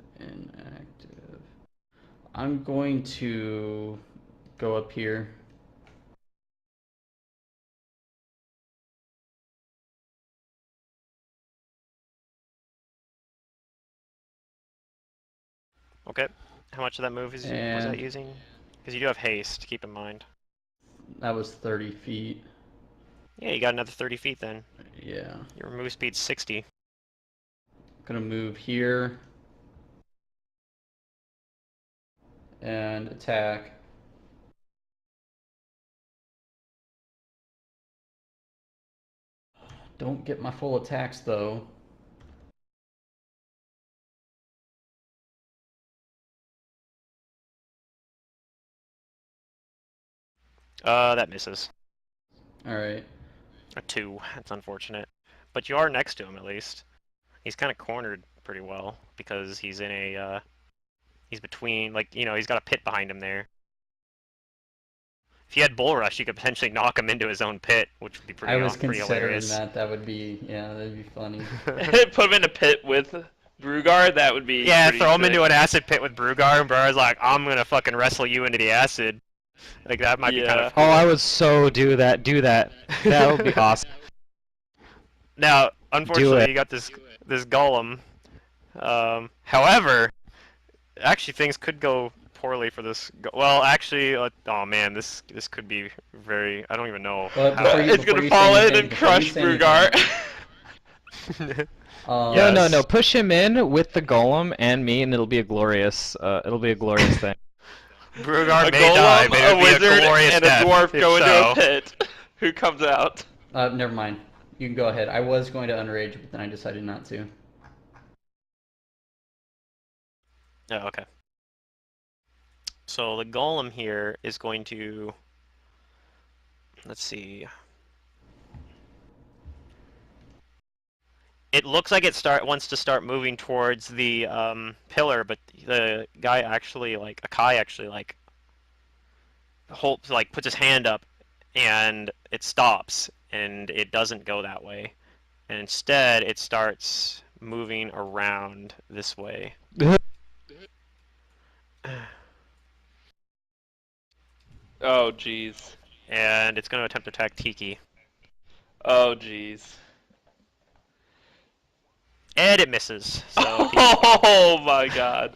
I'm going to go up here. Okay. How much of that move was that And using? Because you do have haste, keep in mind. that was 30 feet. Yeah, you got another 30 feet then. Yeah. Your move speed's 60. Gonna move here and attack. Don't get my full attacks though. That misses. Alright. A 2. That's unfortunate. But you are next to him at least. He's kind of cornered pretty well because he's in he's between, like, he's got a pit behind him there. If you had Bull Rush, you could potentially knock him into his own pit, which would be I was pretty considering hilarious. that. That would be, yeah, that'd be funny. put him in a pit with Brugar. That would be Yeah, pretty throw him sick. into an acid pit with Brugar, and Brugar's like, I'm gonna fucking wrestle you into the acid. Like, that might be kind of Oh, I would so do that. Do that. That would be awesome. Now, unfortunately, it. you got this golem However, actually things could go poorly for this. Well, actually, oh man, this could be very. I don't even know But how. It's gonna you say fall in anything, and before you crush say anything, Brugar. No, no, no. Yes. Push him in with the golem and me, and it'll be a glorious thing. Brugar A may die, golem, but it a would be a wizard, glorious and a death dwarf if go into a so. pit. Who comes out? never mind. You can go ahead. I was going to underage, but then I decided not to. Oh, okay. So the golem here is going to. Let's see. It looks like it wants to start moving towards the pillar, but the guy actually like Akai actually puts his hand up, and it stops, and it doesn't go that way, and instead it starts moving around this way. Oh, jeez. And it's going to attempt to attack Tiki. Oh, jeez. And it misses. So Oh my god.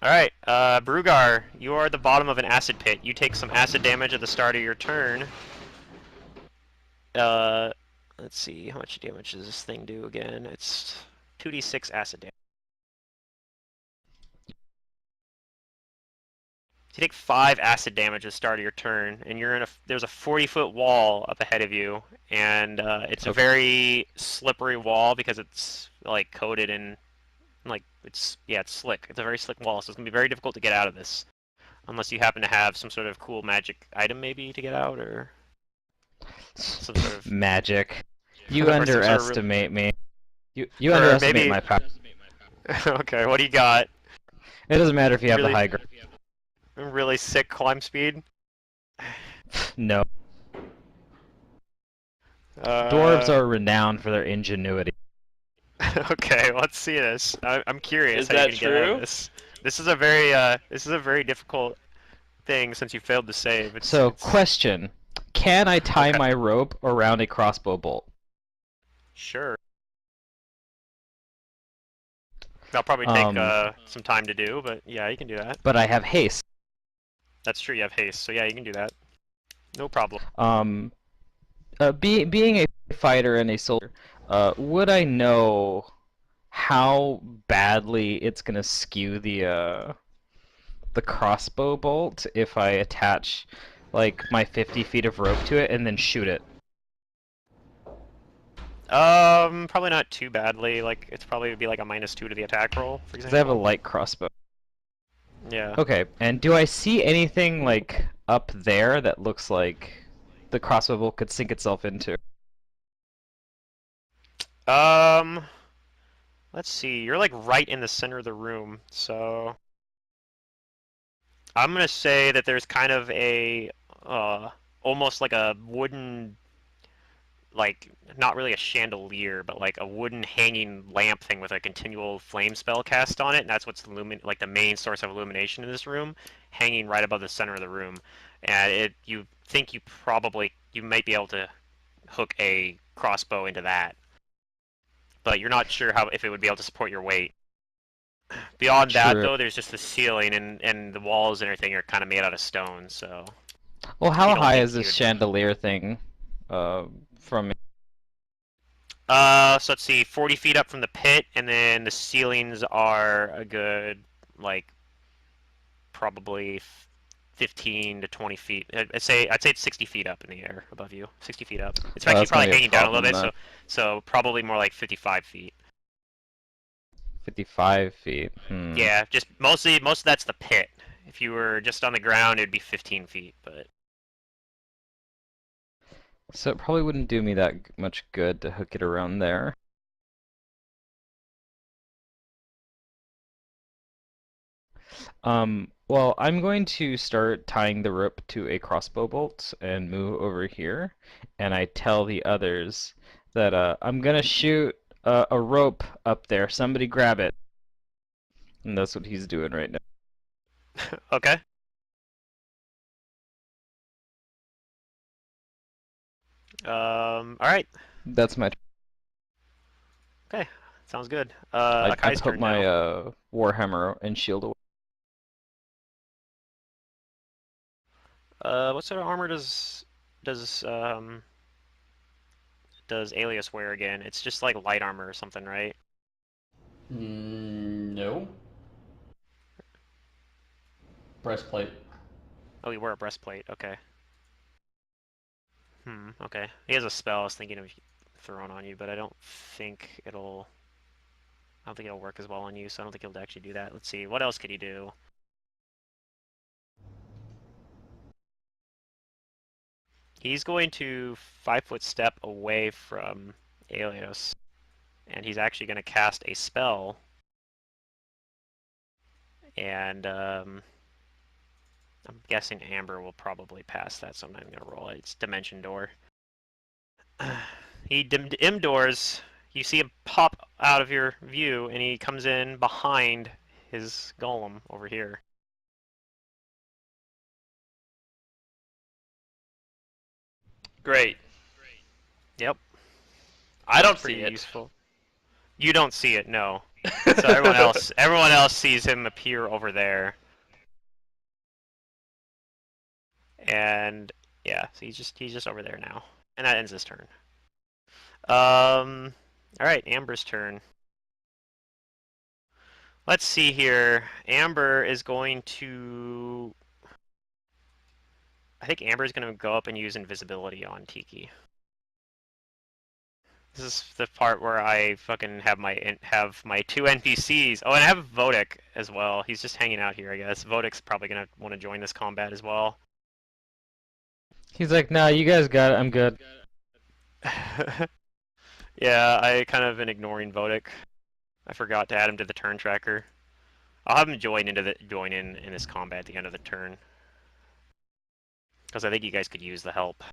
Alright, Brugar, you are at the bottom of an acid pit. You take some acid damage at the start of your turn. Let's see, how much damage does this thing do again? It's 2d6 acid damage. You take 5 acid damage at the start of your turn, and there's a 40-foot wall up ahead of you, and it's a very slippery wall because it's like coated in it's slick. It's a very slick wall, so it's gonna be very difficult to get out of this, unless you happen to have some sort of cool magic item maybe to get out, or some sort of magic. You or some sort of underestimate me. You Or underestimate maybe- my power. Okay, what do you got? It doesn't matter if you have Really- the high ground. Really sick climb speed. No. Uh, Dwarves are renowned for their ingenuity. Okay, let's see this. I'm curious Is how that you're gonna get out true? of this. This is a very difficult thing since you failed to save. So, question. Can I tie Okay. my rope around a crossbow bolt? Sure. That'll probably take some time to do, but yeah, you can do that. But I have haste. That's true, you have haste, so yeah, you can do that. No problem. Being a fighter and a soldier, would I know how badly it's gonna skew the crossbow bolt if I attach like my 50 feet of rope to it and then shoot it? Probably not too badly. Like, it's probably would be like a -2 to the attack roll, for Because I have a example. light crossbow. Yeah. Okay, and do I see anything like up there that looks like the crossbow bolt could sink itself into? Let's see. You're like right in the center of the room, so I'm gonna say that there's kind of a almost like a wooden, like not really a chandelier, but like a wooden hanging lamp thing with a continual flame spell cast on it, and that's what's like the main source of illumination in this room, hanging right above the center of the room. And you think you might be able to hook a crossbow into that, but you're not sure if it would be able to support your weight. Beyond that, True. though, there's just the ceiling, and the walls and everything are kind of made out of stone, so... Well, You how don't high think is this you'd- chandelier thing from me? So let's see, 40 feet up from the pit, and then the ceilings are a good, like, probably 15 to 20 feet. I'd say it's 60 feet up in the air above you. 60 feet up. It's Oh, actually that's gonna probably be a hanging down a little bit, problem, so probably more like 55 feet. 55 feet. Yeah, just most of that's the pit. If you were just on the ground, it'd be 15 feet, but... So it probably wouldn't do me that much good to hook it around there. Well, I'm going to start tying the rope to a crossbow bolt and move over here, and I tell the others that I'm gonna shoot a rope up there. Somebody grab it. And that's what he's doing right now. Okay. Alright. That's my Okay, sounds good. I Akai's put turn my now. Warhammer and shield away. What sort of armor does does Alias wear again? It's just like light armor or something, right? No. Breastplate. Oh, you wear a breastplate. Okay. Okay. He has a spell I was thinking of throwing on you, but I don't think it'll work as well on you, so I don't think he'll actually do that. Let's see. What else could he do? He's going to 5-foot step away from Alios, and he's actually going to cast a spell. And I'm guessing Amber will probably pass that, so I'm not even going to roll it. It's Dimension Door. He indoors. You see him pop out of your view, and he comes in behind his golem over here. Great. Yep, I don't pretty see it. useful. You don't see it, no. So everyone else sees him appear over there. And yeah, so he's just over there now. And that ends his turn. All right, Amber's turn. Let's see here. Amber is going to. I think Amber is going to go up and use invisibility on Tiki. This is the part where I fucking have my two NPCs. Oh, and I have Vodek as well. He's just hanging out here, I guess. Vodek's probably gonna want to join this combat as well. He's like, nah, you guys got it. I'm good. Yeah, I kind of been ignoring Vodek. I forgot to add him to the turn tracker. I'll have him join in this combat at the end of the turn, because I think you guys could use the help.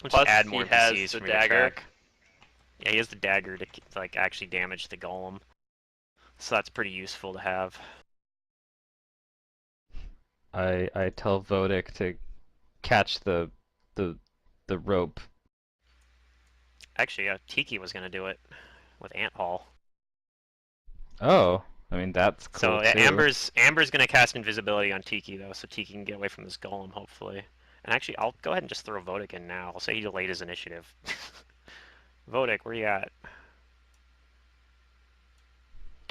We'll just Plus, add he more has NPCs the for me to dagger. track. Yeah, he has the dagger to like actually damage the golem, so that's pretty useful to have. I tell Vodic to catch the the rope. Actually, Tiki was gonna do it with Ant Hall. Oh, I mean that's cool So too. Amber's gonna cast invisibility on Tiki though, so Tiki can get away from this golem hopefully. And actually, I'll go ahead and just throw Vodek in now. I'll say he delayed his initiative. Vodek, where you at?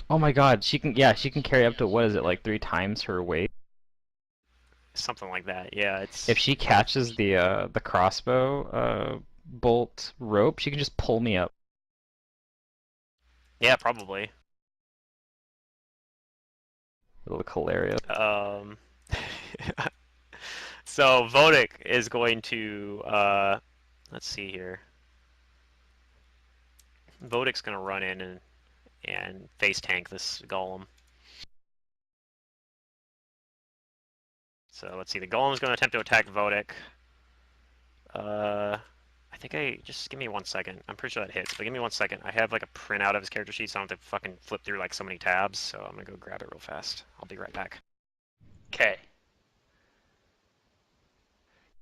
Oh my God, she can carry up to what is it like 3 times her weight? Something like that. Yeah, If it's she catches the crossbow bolt rope, she can just pull me up. yeah, probably. It'll look hilarious. So Vodek is going to let's see here. Vodek's gonna run in and face tank this golem. So let's see. The golem's gonna attempt to attack Vodek. I think just give me 1 second. I'm pretty sure that hits, but give me 1 second. I have like a printout of his character sheet, so I don't have to fucking flip through like so many tabs. So I'm gonna go grab it real fast. I'll be right back. Okay.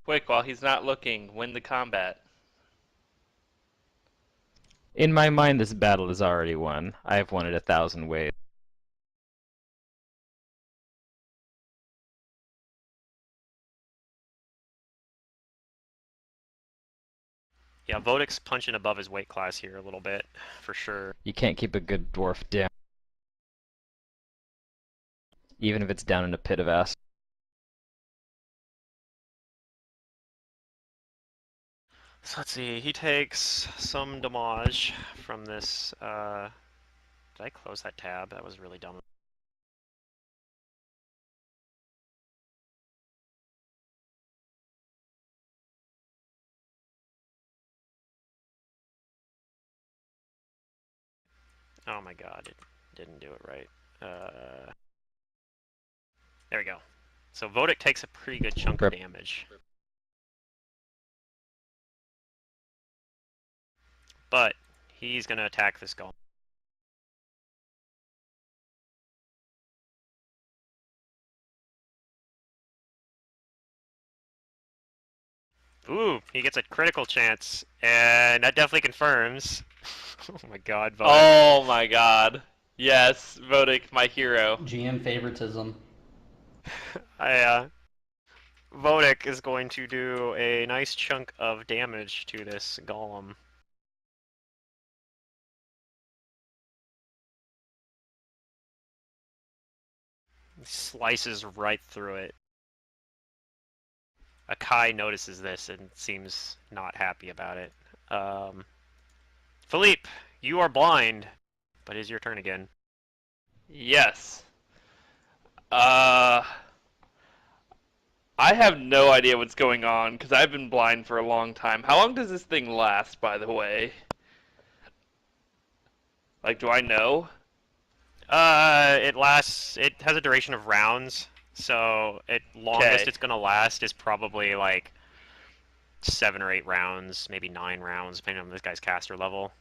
Quick, while he's not looking, win the combat. In my mind, this battle is already won. I've won it 1,000 ways. Yeah, Vodek's punching above his weight class here a little bit, for sure. You can't keep a good dwarf down, even if it's down in a pit of acid. So let's see. He takes some damage from this. Did I close that tab? That was really dumb. Oh my god, it didn't do it right. There we go. So Vodek takes a pretty good chunk of Rip. damage. But he's going to attack this golem. Ooh, he gets a critical chance, and that definitely confirms. Oh my god, Vodak. Oh my god. Yes, Vodic, my hero. GM favoritism. Vodak is going to do a nice chunk of damage to this golem. Slices right through it. Akai notices this and seems not happy about it. Philippe, you are blind, but it is your turn again. Yes. I have no idea what's going on because I've been blind for a long time. How long does this thing last, by the way? Like, do I know? It lasts. It has a duration of rounds, so longest Okay. it's gonna last is probably like 7 or 8 rounds, maybe 9 rounds, depending on this guy's caster level.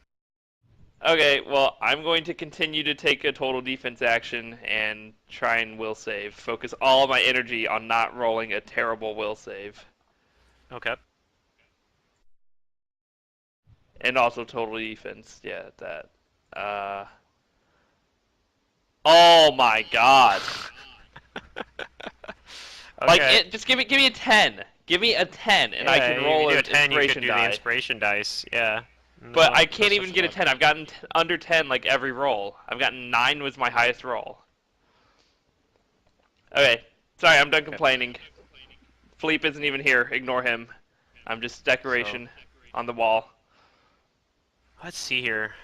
Okay, well, I'm going to continue to take a total defense action and try and will save. Focus all of my energy on not rolling a terrible will save. Okay. And also total defense. Yeah, that. Oh my god. Okay. Just give me a 10. Give me a 10 and I Yeah, can roll you an do a 10, you could inspiration do the die. inspiration dice. Yeah. But No, I can't that's even get a enough. 10. I've gotten under 10 like every roll. I've gotten 9 was my highest roll. Okay. Sorry, I'm done complaining. Philippe isn't even here. Ignore him. I'm just decoration on the wall. Let's see here.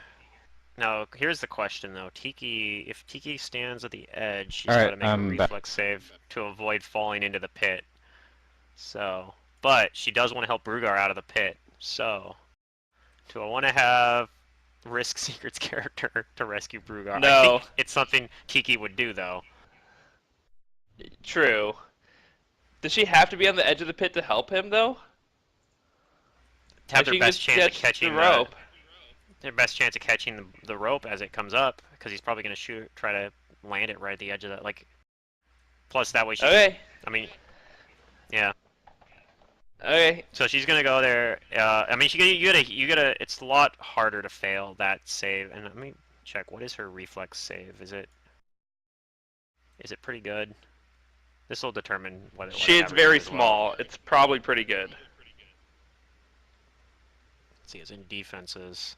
Now, here's the question though. If Tiki stands at the edge, she's got to Alright, make a I'm back. reflex save to avoid falling into the pit. So, but she does want to help Brugar out of the pit. So, do I want to have risk Secret's character to rescue Brugar? I No. think it's something Tiki would do though. True. Does she have to be on the edge of the pit to help him though? To have Like their she can best just chance of catch catching the rope. the rope as it comes up, because he's probably going to try to land it right at the edge of that. Like, plus that way she. Okay. I mean, yeah. Okay. So she's gonna go there. I mean, you gotta. It's a lot harder to fail that save. And let me check. What is her reflex save? Is it pretty good? This will determine what She is average very as well. small. It's probably pretty good. Let's see, it's in defenses,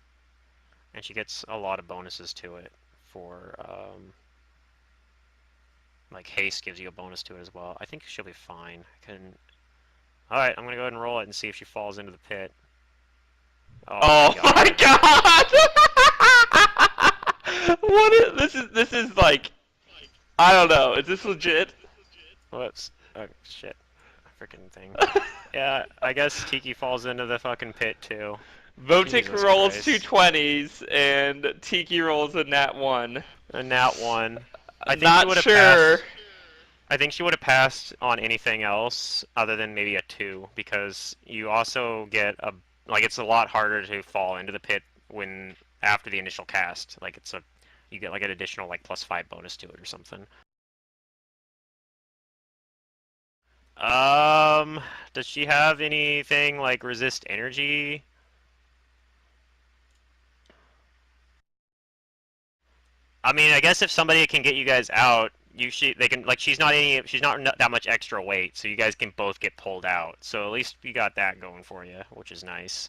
and she gets a lot of bonuses to it for like haste gives you a bonus to it as well. I think she'll be fine. All right, I'm gonna go ahead and roll it and see if she falls into the pit. Oh my god! What is this is like I don't know. Is this legit? Whoops. Oh, shit. Freaking thing. Yeah, I guess Tiki falls into the fucking pit too. Votic Jesus rolls Christ. 2 20s and Tiki rolls a nat 1. A nat 1. I think she Not would have sure. passed. I think she would have passed on anything else other than maybe a 2, because you also get it's a lot harder to fall into the pit when after the initial cast. Like you get like an additional like +5 bonus to it or something. Does she have anything like resist energy? I mean, I guess if somebody can get you guys out, they can like she's not that much extra weight, so you guys can both get pulled out. So at least you got that going for you, which is nice.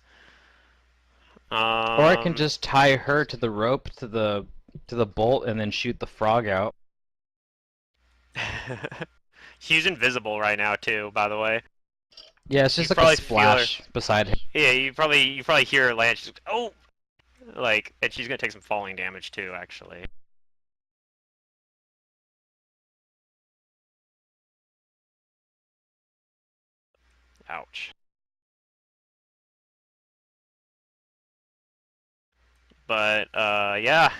Or I can just tie her to the rope to the bolt and then shoot the frog out. She's invisible right now too, by the way. Yeah, it's just You like probably a splash beside him. Yeah, you probably hear her land. She's like, oh, and she's gonna take some falling damage too, actually. Ouch. But yeah.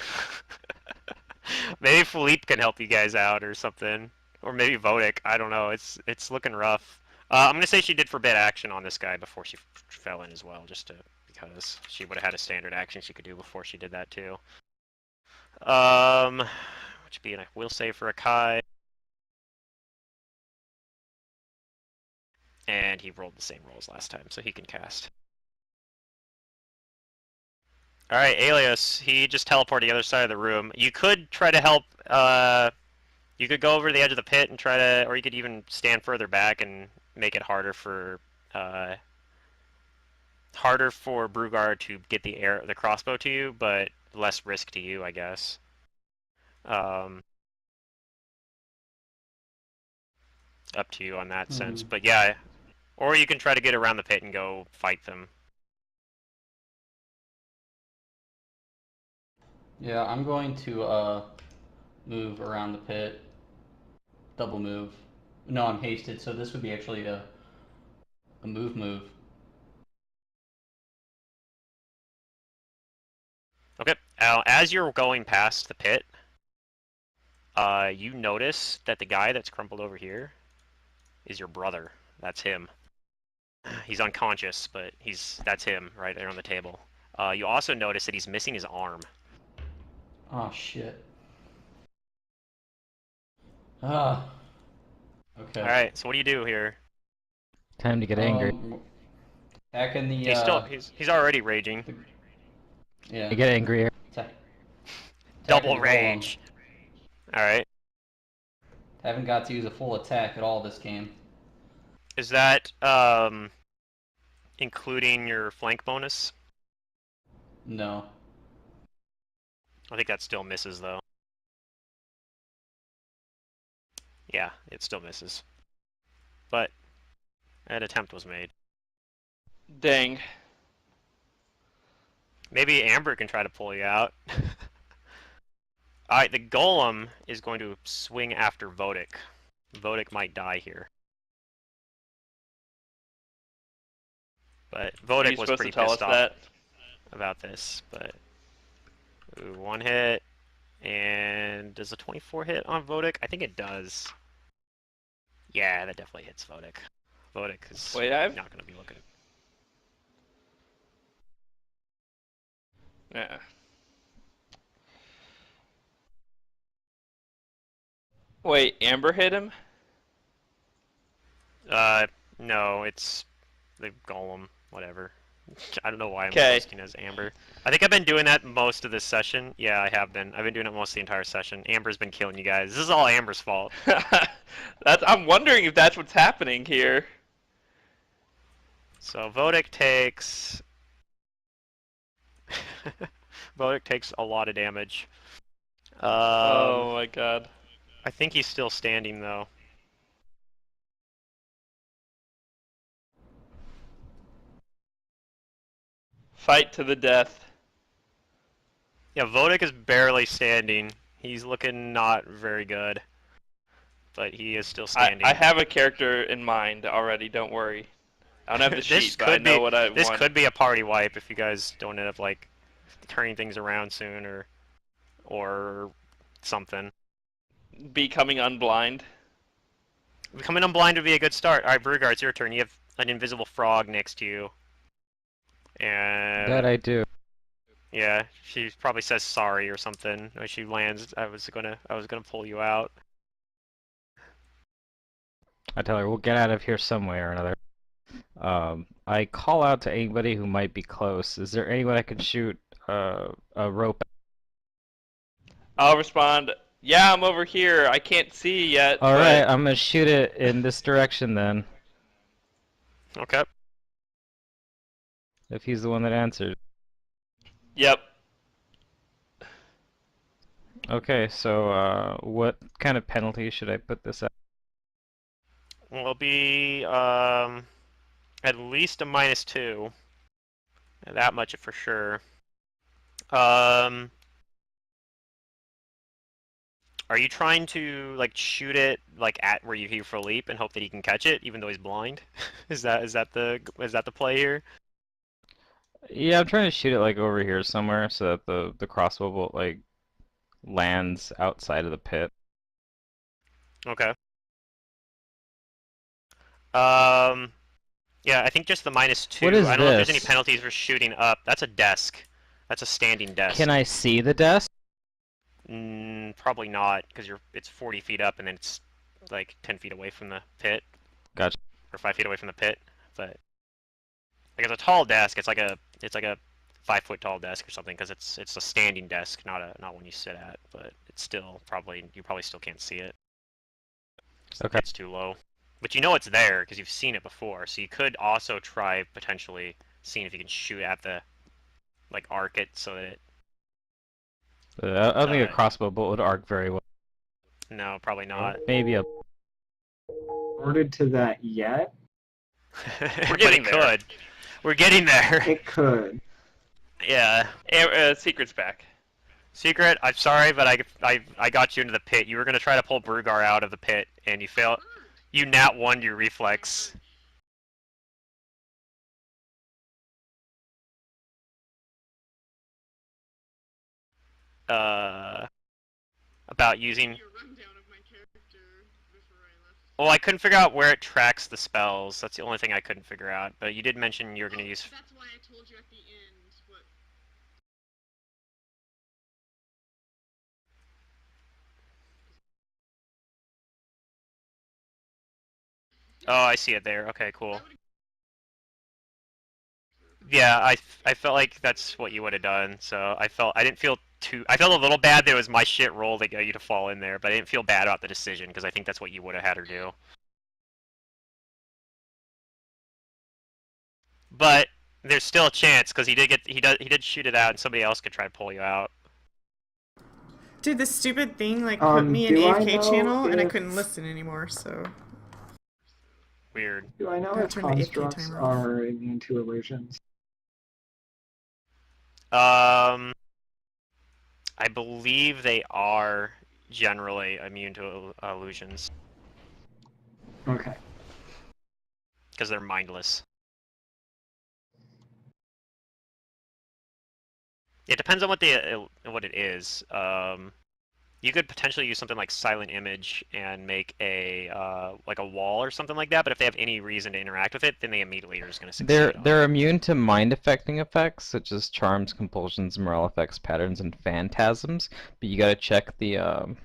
Maybe Philippe can help you guys out or something, or maybe Vodic. I don't know. It's looking rough. I'm gonna say she did forbid action on this guy before she fell in as well, because she would have had a standard action she could do before she did that too. Which would be a will save for Akai. And he rolled the same rolls last time, so he can cast. All right, Alias. He just teleported the other side of the room. You could try to help. You could go over to the edge of the pit and try to, or you could even stand further back and make it uh, harder for Brugard to get the crossbow to you, but less risk to you, I guess. Um, Up to you on that sense, but yeah, or you can try to get around the pit and go fight them. Yeah, I'm going to move around the pit. Double move. No, I'm hasted, so this would be actually a move. Okay. Now, as you're going past the pit, you notice that the guy that's crumpled over here is your brother. That's him. He's unconscious, but that's him right there on the table. You also notice that he's missing his arm. Oh shit. Ah. Okay. All right. So what do you do here? Time to get angry. Back in the He's already raging. yeah. I get angrier. Double rage. All right. Haven't got to use a full attack at all this game. Is that including your flank bonus? No. I think that still misses though. Yeah, it still misses. But an attempt was made. Dang. Maybe Amber can try to pull you out. Alright, the golem is going to swing after Vodic. Vodic might die here. But Vodic was pretty pissed off about this. But ooh, one hit. And does a 24 hit on Vodic? I think it does. Yeah, that definitely hits Vodic. Vodic is not going to be looking. Yeah. Wait, Amber hit him? No, it's the golem, whatever. I don't know why I'm Okay. listing as Amber. I think I've been doing that most of this session. Yeah, I have been. I've been doing it most of the entire session. Amber's been killing you guys. This is all Amber's fault. I'm wondering if that's what's happening here. So Vodic takes... Vodic takes a lot of damage. Oh my god. I think he's still standing, though. Fight to the death. Yeah, Vodic is barely standing. He's looking not very good. But he is still standing. I have a character in mind already, don't worry. I don't have the sheet, but I know what I want. This could be a party wipe if you guys don't end up, like, turning things around soon or something. Becoming unblind. Becoming unblind would be a good start. Alright, Brugard, it's your turn. You have an invisible frog next to you. And... That I do. Yeah, she probably says sorry or something when she lands. I was gonna pull you out. I tell her we'll get out of here some way or another. I call out to anybody who might be close. Is there anyone I can shoot a rope? I'll respond, yeah, I'm over here. I can't see yet. Alright, I'm gonna shoot it in this direction then. Okay. If he's the one that answered. Yep. Okay, so what kind of penalty should I put this at? Well, it'll be at least a -2. That much for sure. Are you trying to like shoot it like at where you hear for a leap and hope that he can catch it, even though he's blind? is that the play here? Yeah, I'm trying to shoot it like over here somewhere so that the crossbow bolt like lands outside of the pit. Okay. Yeah, I think just the -2. What is I don't know if there's any this? penalties for shooting up. That's a desk. That's a standing desk. Can I see the desk? Probably not, because it's 40 feet up and then it's like 10 feet away from the pit. Gotcha. Or 5 feet away from the pit. But like it's a tall desk. It's like a 5 foot tall desk or something, because it's a standing desk, not one you sit at, but it's still you probably still can't see it. Okay. It's too low. But you know it's there because you've seen it before, so you could also try potentially seeing if you can shoot at the arc it so that it. I don't think a crossbow bolt would arc very well. No, probably not. Maybe a. Ordered to that yet? But getting it there. could. We're getting there. It could. Yeah. Secret's back. Secret, I'm sorry, but I got you into the pit. You were gonna try to pull Brugar out of the pit, and you failed. You nat 1 your reflex. About using. Well, I couldn't figure out where it tracks the spells. That's the only thing I couldn't figure out. But you did mention you were gonna use. That's why I told you at the end what. Oh, I see it there. Okay, cool. Yeah, I felt like that's what you would have done. So I didn't feel too. I felt a little bad that it was my shit roll that got you to fall in there, but I didn't feel bad about the decision because I think that's what you would have had her do. But there's still a chance because he did shoot it out, and somebody else could try to pull you out. Dude, this stupid thing put me in do I AFK know channel and I if- couldn't listen anymore, so. Weird. Do I know I'll if turn the AFK constructs timer off. are immune to illusions? I believe they are generally immune to illusions Okay. because they're mindless. It depends on what it is. You could potentially use something like Silent Image and make a wall or something like that. But if they have any reason to interact with it, then they immediately are just going to succeed. They're immune to mind affecting effects such as charms, compulsions, morale effects, patterns, and phantasms. But you gotta check the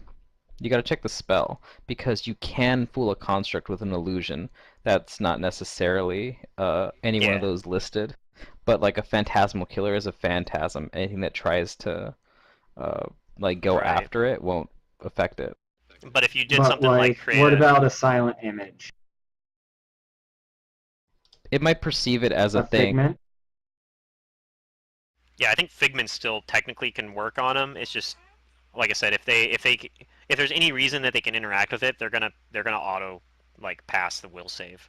spell because you can fool a construct with an illusion. That's not necessarily any one of Yeah. those listed. But like a phantasmal killer is a phantasm. Anything that tries to go Right. after it won't affect it. But if you did But something like create what about a silent image? It might perceive it as a thing. Figment? Yeah, I think Figment still technically can work on them. It's just like I said, if there's any reason that they can interact with it, they're gonna auto pass the will save.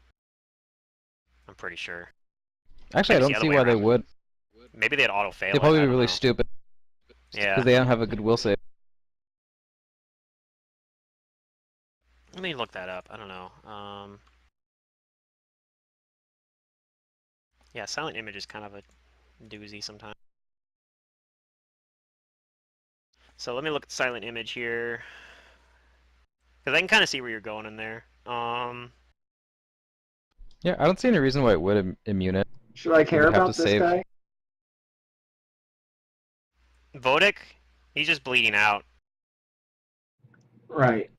I'm pretty sure. Actually, I Maybe it's don't the see other way why they around. would. Maybe they'd auto fail. They'd probably it, I be don't really know. stupid Yeah. because they don't have a good will save. Let me look that up. I don't know. Yeah, Silent Image is kind of a doozy sometimes. So let me look at Silent Image here. Because I can kind of see where you're going in there. Yeah, I don't see any reason why it would immune it. Should I care would have about to this save. guy? Vodic, he's just bleeding out. Right.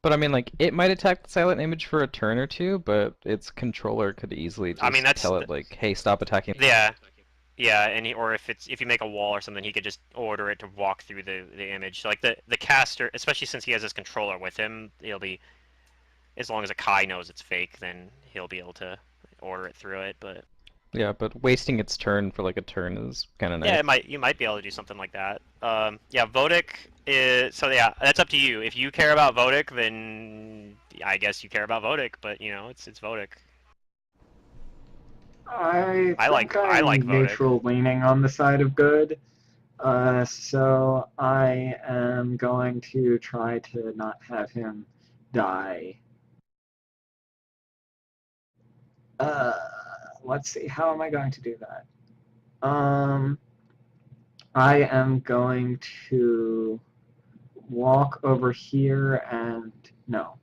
But I mean, it might attack the silent image for a turn or two, but its controller could easily just tell it hey, stop attacking. Yeah, yeah, and or if you make a wall or something, he could just order it to walk through the image. Like the caster, especially since he has his controller with him, he'll be, as long as a Kai knows it's fake, then he'll be able to order it through it. But yeah, but wasting its turn for a turn is kind of nice. yeah, you might be able to do something like that. Yeah, Vodic is yeah. That's up to you. If you care about Vodic, then I guess you care about Vodic. But it's Vodic. I like I'm Vodic. neutral leaning on the side of good. So I am going to try to not have him die. Let's see, how am I going to do that? I am going to walk over here and no.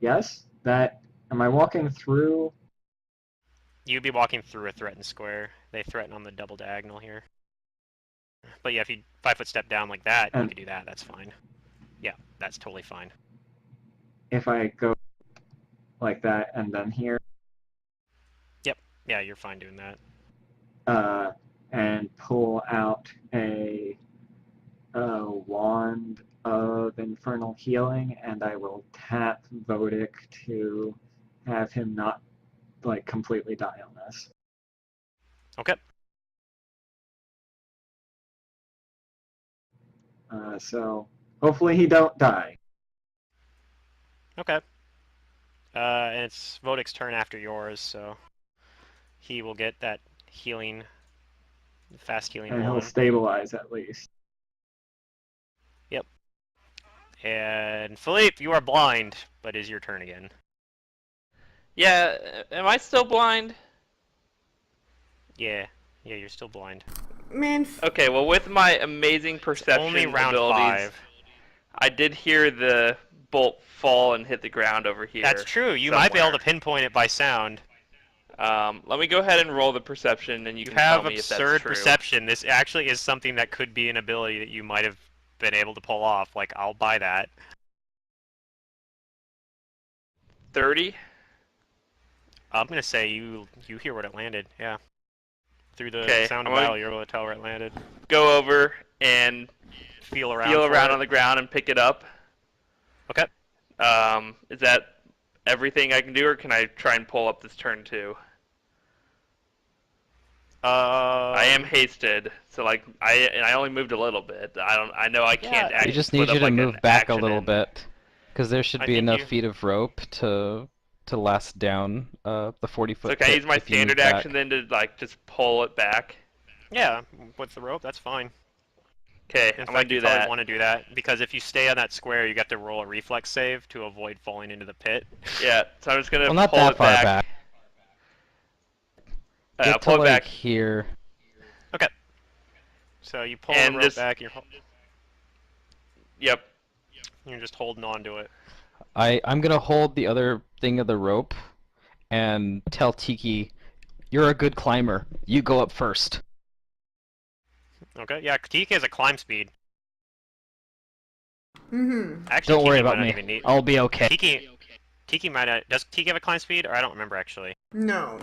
Yes? Am I walking through? You'd be walking through a threatened square. They threaten on the double diagonal here. But yeah, if you 5-foot step down like that, you could do that. That's fine. Yeah, that's totally fine. If I go like that and then here? Yep. Yeah, you're fine doing that. and pull out a wand of infernal healing, and I will tap Vodic to have him not like completely die on this. Okay. So hopefully he don't die. Okay. And it's Vodic's turn after yours, so he will get that healing, fast healing And he'll wand. stabilize at least. Yep. And Philippe, you are blind, but is your turn again. Yeah, am I still blind? Yeah, you're still blind. Man, Okay, well, with my amazing perception Only round abilities, 5. I did hear the bolt fall and hit the ground over here. That's true. You might be able to somewhere. pinpoint it by sound. Let me go ahead and roll the perception, and you You can tell have me if that's absurd true. perception. This actually is something that could be an ability that you might have been able to pull off. Like, I'll buy that. 30? I'm gonna say you hear where it landed. Yeah. Through the Okay, sound I'm of gonna battle, you're able to tell where it landed. go over and Feel around. feel for around it. on the ground and pick it up. Okay. Is that everything I can do, or can I try and pull up this turn too? I am hasted, so like I only moved a little bit. I know I can't Yeah, actually We just put need you up to like move an back a action little in. bit, because there should I be think enough you- feet of rope to last down the 40-foot So can I pit use my if you move standard back. action then to like just pull it back? Yeah, with the rope, that's fine. Okay, In I'm gonna fact, you do probably that. want to do that because if you stay on that square, you got to roll a reflex save to avoid falling into the pit. Yeah, so I'm just gonna Well, not pull that it far back. back. I'll Get to pull it like back, here. Okay. So you pull and the rope just back, yep. you're just holding on to it. I'm gonna hold the other thing of the rope and tell Tiki, "You're a good climber. You go up first." Okay. Yeah, TK has a climb speed. mm-hmm. Actually, Don't worry TK might about not me. even need. I'll be okay. Tiki might not. Does Tiki have a climb speed? Or I don't remember actually. No.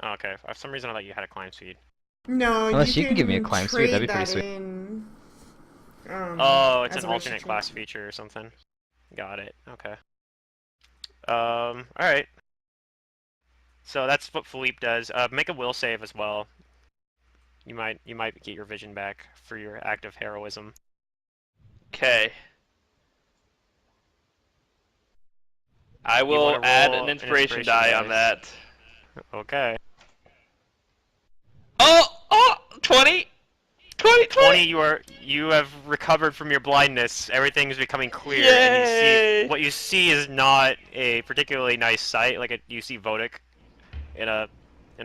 Oh, okay. For some reason, I thought you had a climb speed. No, Unless you you can give me a can climb speed, that'd be trade pretty that sweet. in. Oh, it's as an a racial alternate trait. class feature or something. Got it. Okay. All right. So that's what Philippe does. Make a will save as well. You might get your vision back for your act of heroism. Okay. I You will wanna add roll an an inspiration inspiration die on dice. that. Okay. Oh! 20! 20! 20. You have recovered from your blindness. Everything is becoming clear, and you Yay! see what you see is not a particularly nice sight. You see Vodic in a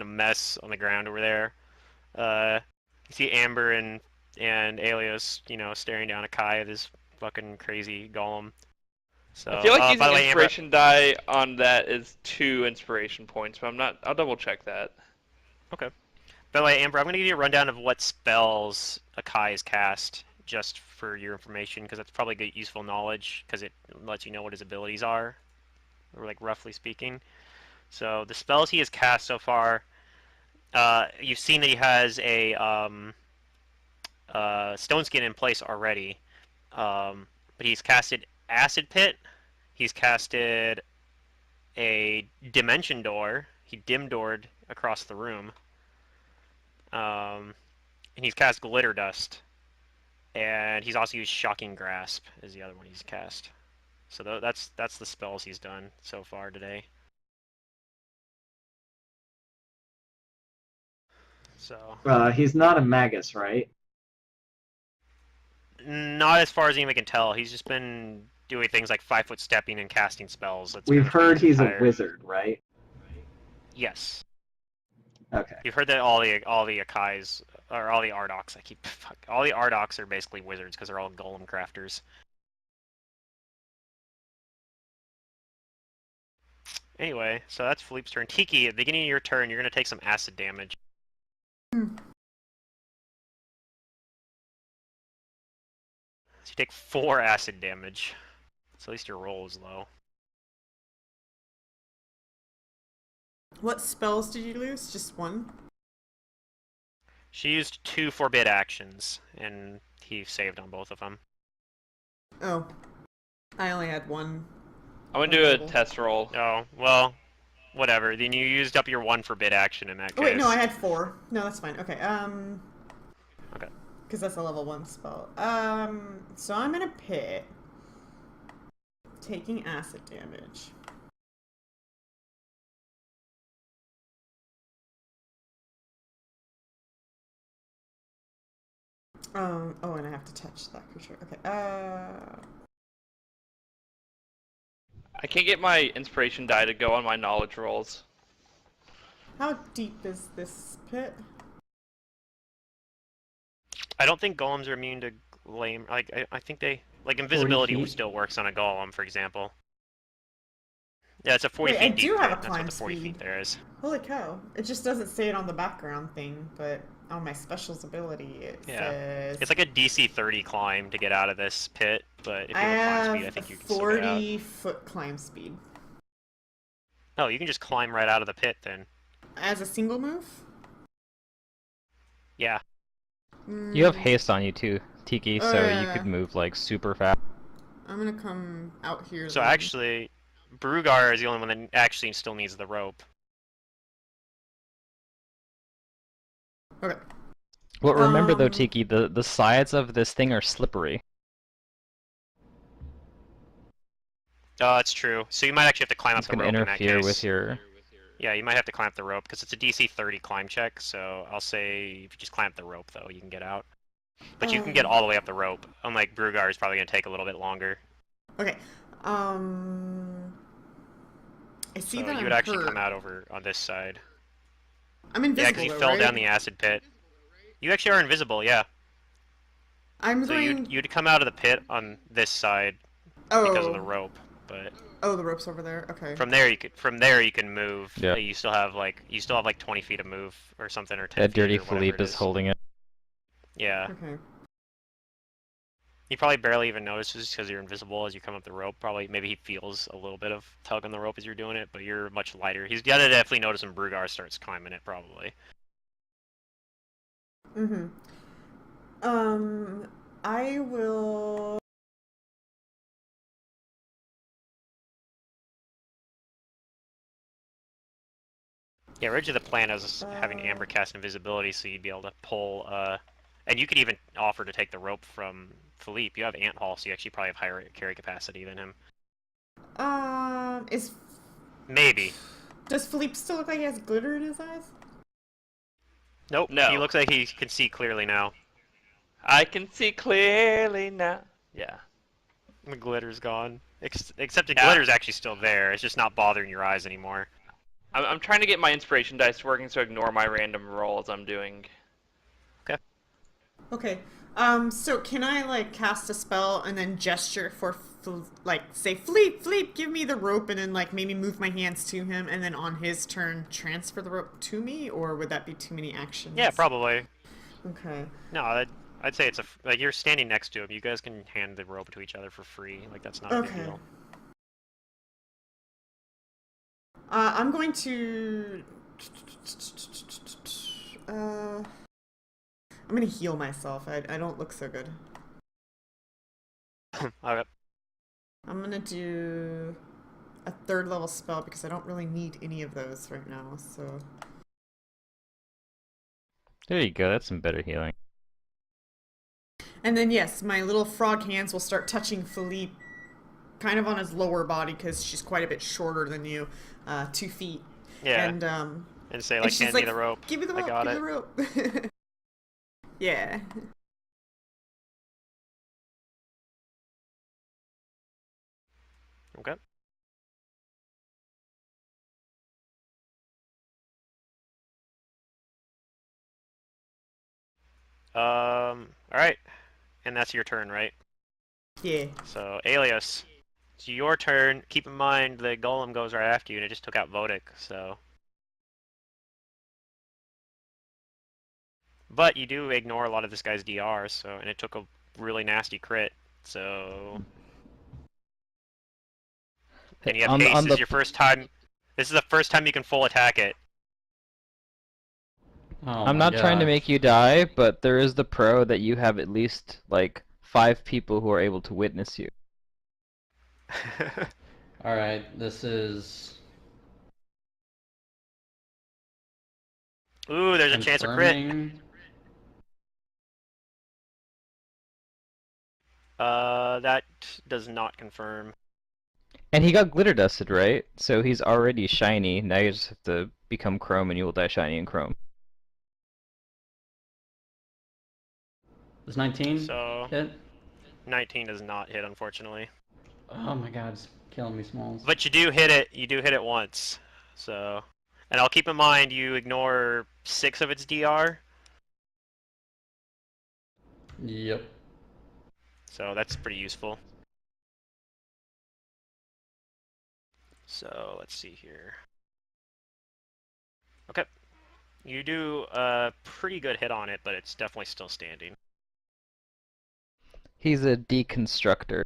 mess on the ground over there. You see Amber and Aelios, staring down at Kai with his fucking crazy golem. So, I feel like by using the way, Amber, inspiration die on that is 2 inspiration points, but I'm not. I'll double check that. okay. By the way, Amber, I'm gonna give you a rundown of what spells Akai has cast, just for your information, because that's probably good, useful knowledge, because it lets you know what his abilities are, or like roughly speaking. So the spells he has cast so far, you've seen that he has a stone skin in place already, but he's casted Acid Pit. He's casted a Dimension Door. He dim doored across the room. And he's cast Glitter Dust. And he's also used Shocking Grasp is the other one he's cast. So that's the spells he's done so far today. So He's not a magus, right? not as far as anyone can tell. He's just been doing things like 5-foot stepping and casting spells. That's We've pretty much what heard his he's a entire- wizard, right? Yes. Okay. You've heard that all the Akais or all the Ardocs. All the Ardocs are basically wizards because they're all golem crafters. Anyway, so that's Philippe's turn. Tiki, at the beginning of your turn, you're gonna take some acid damage. So you take 4 acid damage. So at least your roll is low. What spells did you lose? Just one? She used 2 forbid actions, and he saved on both of them. Oh. I only had one. I'm gonna do a Available. test roll. Oh, well, whatever. Then you used up your 1 forbid action in that case. Oh wait, no, I had 4. No, that's fine. Okay, Okay. because that's a level 1 spell. So I'm in a pit. Taking acid damage. Oh, and I have to touch that creature. Okay, I can't get my inspiration die to go on my knowledge rolls. how deep is this pit? I don't think golems are immune to flame. Like, I think they... Like, invisibility feet? still works on a golem, for example. Yeah, it's a 40 Wait, feet I deep do have a pit. That's climb what the 40 speed. feet there is. Holy cow. It just doesn't say it on the background thing, but on my specials ability it says... It's like a DC 30 climb to get out of this pit, but if you I have a climb have speed, I think a you can still get out. 40-foot climb speed. No, you can just climb right out of the pit then. As a single move? Yeah. You have haste on you too, Tiki, Oh, so yeah. you could move like super fast. I'm gonna come out here So then. actually, Brugar is the only one that actually still needs the rope. Okay. Well, remember though, Tiki, the sides of this thing are slippery. Oh, that's true. So you might actually have to climb up It's the gonna rope in that interfere case. with your. Yeah, you might have to climb up the rope because it's a DC 30 climb check. So I'll say if you just climb up the rope, though, you can get out. But you can get all the way up the rope. Unlike Brugar, is probably gonna take a little bit longer. Okay. I see So that you I'm would actually hurt. come out over on this side. I'm Yeah, invisible, because you though, fell right? down the acid pit. You actually are invisible, yeah. I'm So going... you'd come out of the pit on this side because of the rope, but Oh, the rope's over there. Okay. from there you can move. Yeah. You still have like 20 feet of move or something, or 10 That feet dirty or whatever Philippe it is holding it. Yeah. Okay. He probably barely even notices because you're invisible as you come up the rope. Probably, maybe he feels a little bit of tug on the rope as you're doing it, but you're much lighter. He's gotta definitely notice when Brugar starts climbing it, probably. Mm-hmm. I will... Yeah, originally the plan was having Amber cast invisibility so you'd be able to pull, and you could even offer to take the rope from Philippe. You have Ant Hall, so you actually probably have higher carry capacity than him. Is... Maybe. Does Philippe still look like he has glitter in his eyes? Nope. No. He looks like he can see clearly now. I can see clearly now. Yeah. The glitter's gone. Except the glitter's actually still there. It's just not bothering your eyes anymore. I'm trying to get my inspiration dice working, so ignore my random rolls I'm doing. Okay. So can I, like, cast a spell and then gesture for, like, say, Philippe, give me the rope, and then, like, maybe move my hands to him, and then on his turn transfer the rope to me? Or would that be too many actions? Yeah, probably. Okay. No, I'd say it's like you're standing next to him. You guys can hand the rope to each other for free. Like, that's not a big deal. I'm going to... I'm gonna heal myself. I don't look so good. Okay. I'm gonna do a 3rd level spell because I don't really need any of those right now, so... There you go. That's some better healing. And then, yes, my little frog hands will start touching Philippe kind of on his lower body because she's quite a bit shorter than you, 2 feet. Yeah. And say, like, she's hand me the rope. Give me the rope, I got give it. me the rope. Yeah. Okay. Alright. And that's your turn, right? Yeah. So, Alias. It's your turn. Keep in mind the golem goes right after you, and it just took out Vodic, so... But you do ignore a lot of this guy's DRs, so, and it took a really nasty crit, so... And you have haste. This is your first time... This is the first time you can full attack it. Oh I'm my not trying to gosh. make you die, but there is the pro that you have at least like 5 people who are able to witness you. Alright, this is Ooh, there's a chance of crit. confirming. That does not confirm. And he got glitter dusted, right? So he's already shiny. Now you just have to become chrome and you will die shiny in chrome. Does 19 So hit? 19 does not hit, unfortunately. Oh my god, it's killing me, Smalls. But you do hit it. You do hit it once. So, and I'll keep in mind you ignore 6 of its DR. Yep. So that's pretty useful. So let's see here. Okay. You do a pretty good hit on it, but it's definitely still standing. He's a deconstructor.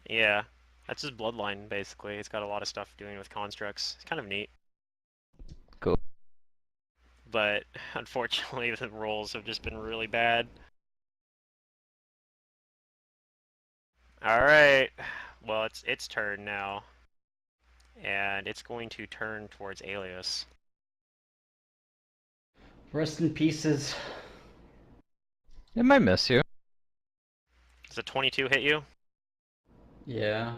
Yeah. That's his bloodline, basically. It's got a lot of stuff doing with constructs. It's kind of neat. Cool. But unfortunately, the rolls have just been really bad. Alright. Well, it's its turn now. And it's going to turn towards Alias. Rest in pieces. It might miss you. Does a 22 hit you? Yeah.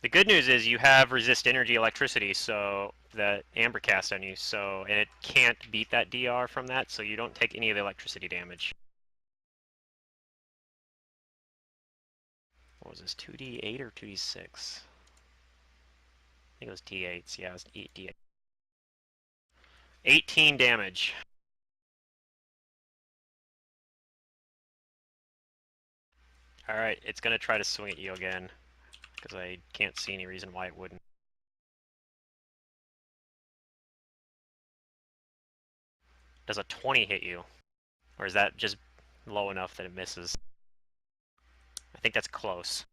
The good news is you have resist energy electricity, so that amber cast on you, so and it can't beat that DR from that, so you don't take any of the electricity damage. What was this, 2d8 or 2d6? I think it was d8s, yeah, it was 8d8. 18 damage. Alright, it's gonna try to swing at you again, because I can't see any reason why it wouldn't. Does a 20 hit you? Or is that just low enough that it misses? I think that's close.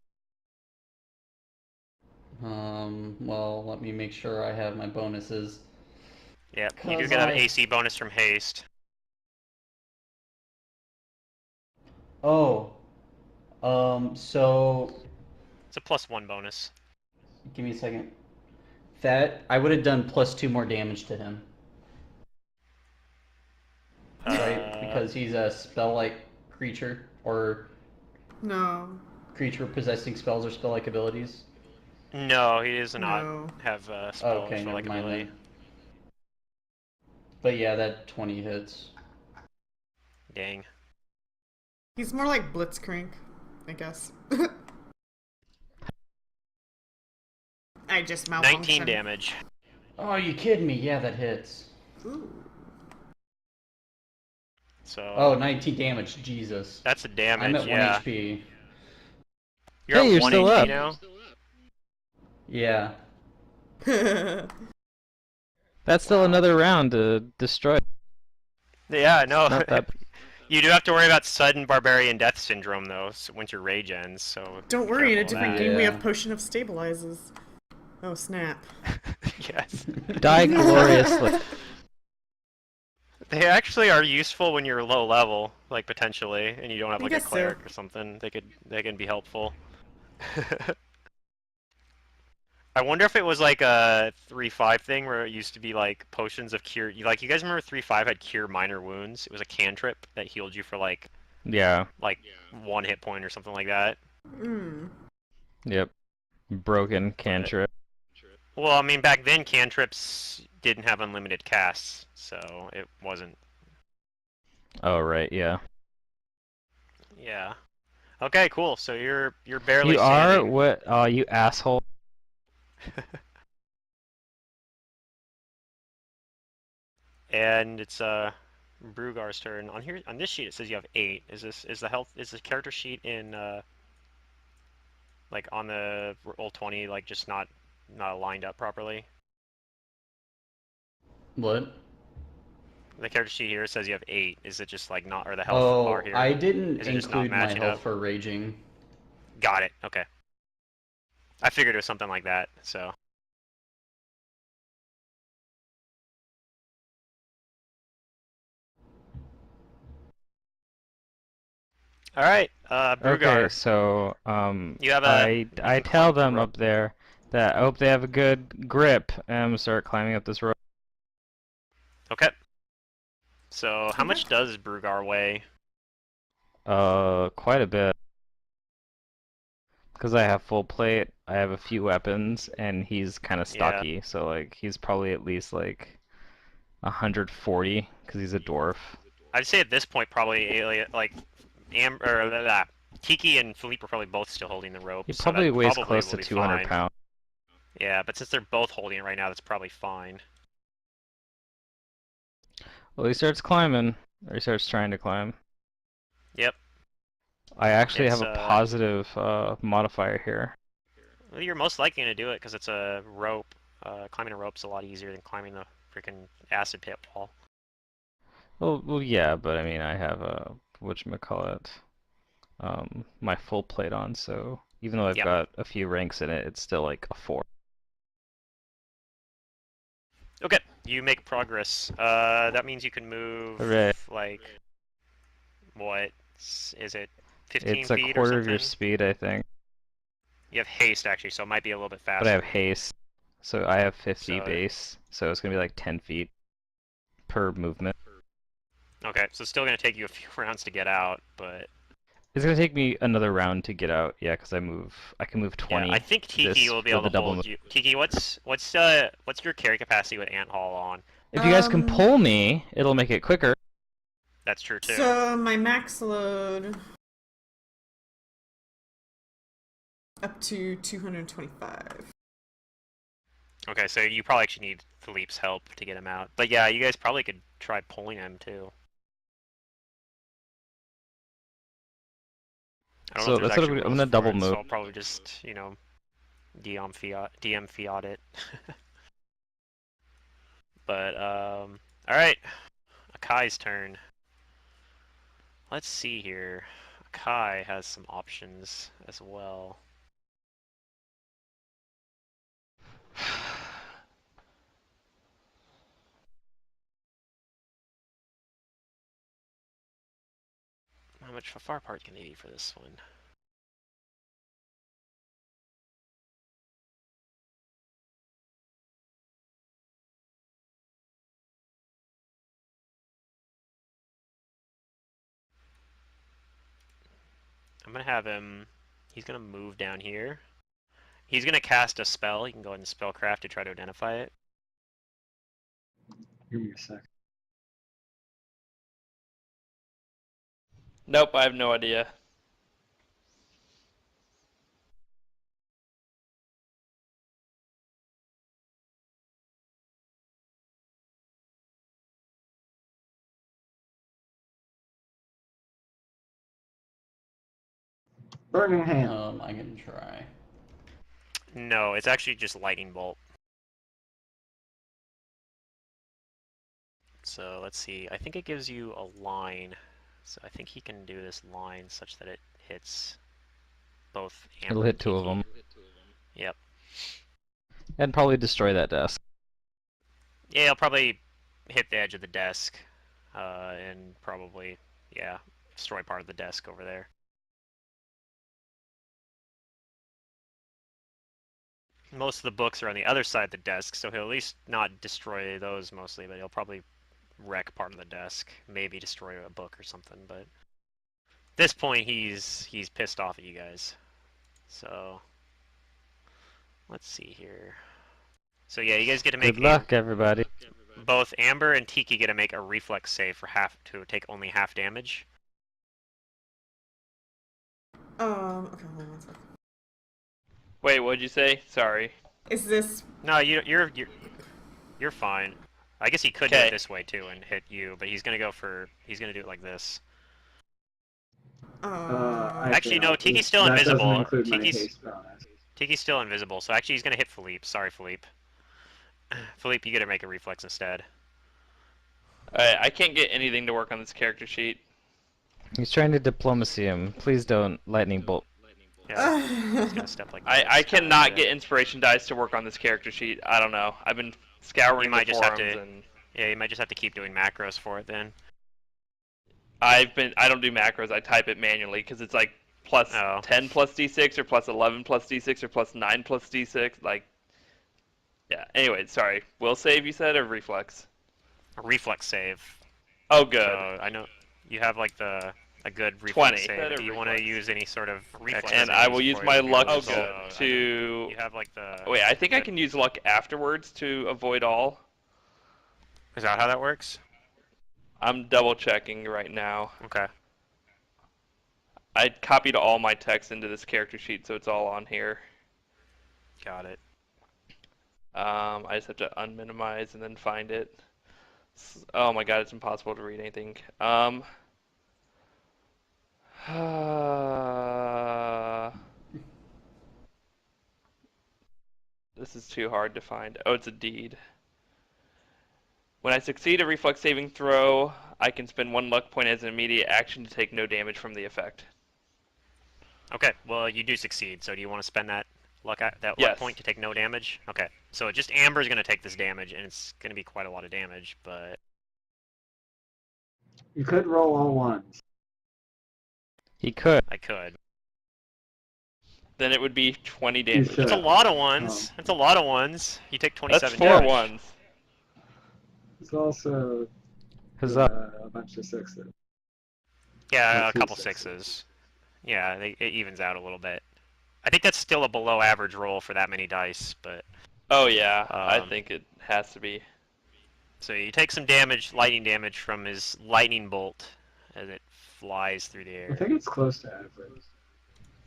Well, let me make sure I have my bonuses. Yep, you do 'Cause get an I- AC bonus from haste. Oh. So It's a +1 bonus. give me a second. That I would have done +2 more damage to him. Right? Because he's a spell-like creature, or No. creature possessing spells or spell-like abilities. No, he does not No. have Oh, spell okay, for never like mind ability. then. But yeah, that 20 hits. Dang. He's more like Blitzcrank, I guess. I just 19 malfunctioned. damage. Oh, you kidding me? Yeah, that hits. Ooh. So. Oh, 19 damage. Jesus. That's the damage. I'm at 1 yeah. HP. You're Hey, at you're 1 still HP up. now. Yeah. That's still Wow. another round to destroy. Yeah, no. Not that. You do have to worry about sudden barbarian death syndrome though, once your rage ends. So. Don't be worry, in a careful of different that. game we Yeah. have Potion of Stabilizes. Oh, snap. Yes. Die gloriously. They actually are useful when you're low level, like potentially, and you don't have I like a guess so. cleric or something. They can be helpful. I wonder if it was like a 3-5 thing where it used to be like potions of cure. You guys remember 3-5 had cure minor wounds? It was a cantrip that healed you for like Yeah. 1 hit point or something like that. Mm. Yep. Broken But, cantrip. well, I mean back then cantrips didn't have unlimited casts, so it wasn't. Oh right, yeah. Yeah. Okay, cool. So you're barely You are standing. what? Oh, you asshole. And it's Brugar's turn. On here on this sheet it says you have 8. Is the character sheet in like on the roll 20 like just not lined up properly? What? The character sheet here says you have 8. Is it just like not, or the health bar Oh, here? I didn't Is it just not include my matching health up? for raging. Got it. Okay. I figured it was something like that. So All right, Brugar. Okay, so You have a. I You I can climb tell up the them rope. up there that I hope they have a good grip and start climbing up this rope. Okay. So how Okay. much does Brugar weigh? Quite a bit. Because I have full plate, I have a few weapons, and he's kind of Yeah. stocky, so like he's probably at least like 140 because he's a dwarf. I'd say at this point probably like Tiki and Philippe are probably both still holding the rope, He so that probably weighs probably close will to be 200 fine. pounds. Yeah, but since they're both holding it right now, that's probably fine. Well, he starts climbing, or he starts trying to climb. Yep. I actually have It's a positive modifier here. well, you're most likely gonna do it because it's a rope. Climbing a rope's a lot easier than climbing the freaking acid pit wall. Well, yeah, but I mean, I have a whatchamacallit, my full plate on, so even though I've Yep. got a few ranks in it, it's still like a 4. Okay, you make progress. That means you can move Hooray. like what is it, 15 It's a feet or quarter of your something? speed, I think, You have haste actually, so it might be a little bit but I have faster. haste, so I have 50 So base, so it's gonna be like 10 feet per movement. okay, so it's still gonna take you a few rounds to get out, but It's gonna take me another round to get out, yeah, because I can move yeah, I 20 think Tiki this will be with able the to double hold move. you. Tiki, what's your carry capacity with Ant Hall on? If you guys can pull me, it'll make it quicker. That's true too. So my max load up to 225. Okay, so you probably actually need Philippe's help to get him out. But yeah, you guys probably could try pulling him too. I don't know if So there's that's what actually I'm rules gonna for double it, so move. I'll probably just, DM fiat it. But all right, Akai's turn. Let's see here. Akai has some options as well. How much far apart can they be for this one? I'm gonna have him. He's gonna move down here. He's gonna cast a spell. You can go ahead and spellcraft to try to identify it. Give me a sec. Nope, I have no idea. Burning hand. I can try. No, it's actually just lightning bolt. So let's see. I think it gives you a line. So I think he can do this line such that it hits both Amber It'll and hit 2 of Tiki. them. Yep. And probably destroy that desk. Yeah, he'll probably hit the edge of the desk, and probably, yeah, destroy part of the desk over there. Most of the books are on the other side of the desk, so he'll at least not destroy those mostly, but he'll probably wreck part of the desk, maybe destroy a book or something. But at this point, he's pissed off at you guys. So let's see here. So yeah, you guys get to make Good luck, everybody. both Amber and Tiki get to make a reflex save for to take only half damage. Okay, hold on one second. Wait, what'd you say? Sorry. Is this No, you're fine. I guess he could do Okay. it this way too and hit you, but he's gonna do it like this. I Actually, no, failed. Tiki's still That invisible. doesn't include my Tiki's haste bonus. Tiki's still invisible, so actually he's gonna hit Philippe. Sorry, Philippe. Philippe, you gotta make a reflex instead. Alright, I can't get anything to work on this character sheet. He's trying to diplomacy him. Please don't lightning bolt. Yeah, he's gonna step like this. I cannot get inspiration dice to work on this character sheet. I don't know. I've been scouring You might the just have forums to- and Yeah, you might just have to keep doing macros for it then. I don't do macros. I type it manually because it's like plus Oh. 10 plus d6 or plus 11 plus d6 or plus 9 plus d6. Like, yeah. Anyway, sorry. Will save you said or reflex? A reflex save. Oh, good. So I know you have like a good 20. reflex save. Said a Do you want to reflex. use any sort of reflex And saves I will use before my you luck result? to. You have like the. Wait, I think I good- can use luck afterwards to avoid all. Is that how that works? I'm double checking right now. Okay. I copied all my text into this character sheet, so it's all on here. Got it. I just have to unminimize and then find it. Oh my god, it's impossible to read anything. This is too hard to find. Oh, it's a deed. When I succeed a reflex saving throw, I can spend 1 luck point as an immediate action to take no damage from the effect. Okay. Well, you do succeed. So do you want to spend that luck Yes. luck point to take no damage? Okay. So just Amber's gonna take this damage, and it's gonna be quite a lot of damage, but You could roll all ones. He could. I could. Then it would be 20 You damage. should. That's a lot of ones. That's a lot of ones. You take 27 That's 4 damage. ones. There's also Huzzah. a bunch of sixes. Yeah, Or a two couple sixes. sixes. Yeah, it evens out a little bit. I think that's still a below average roll for that many dice, but Oh yeah, I Um, think it has to be. so you take some damage, lightning damage from his lightning bolt as it flies through the I air. think it's close to average.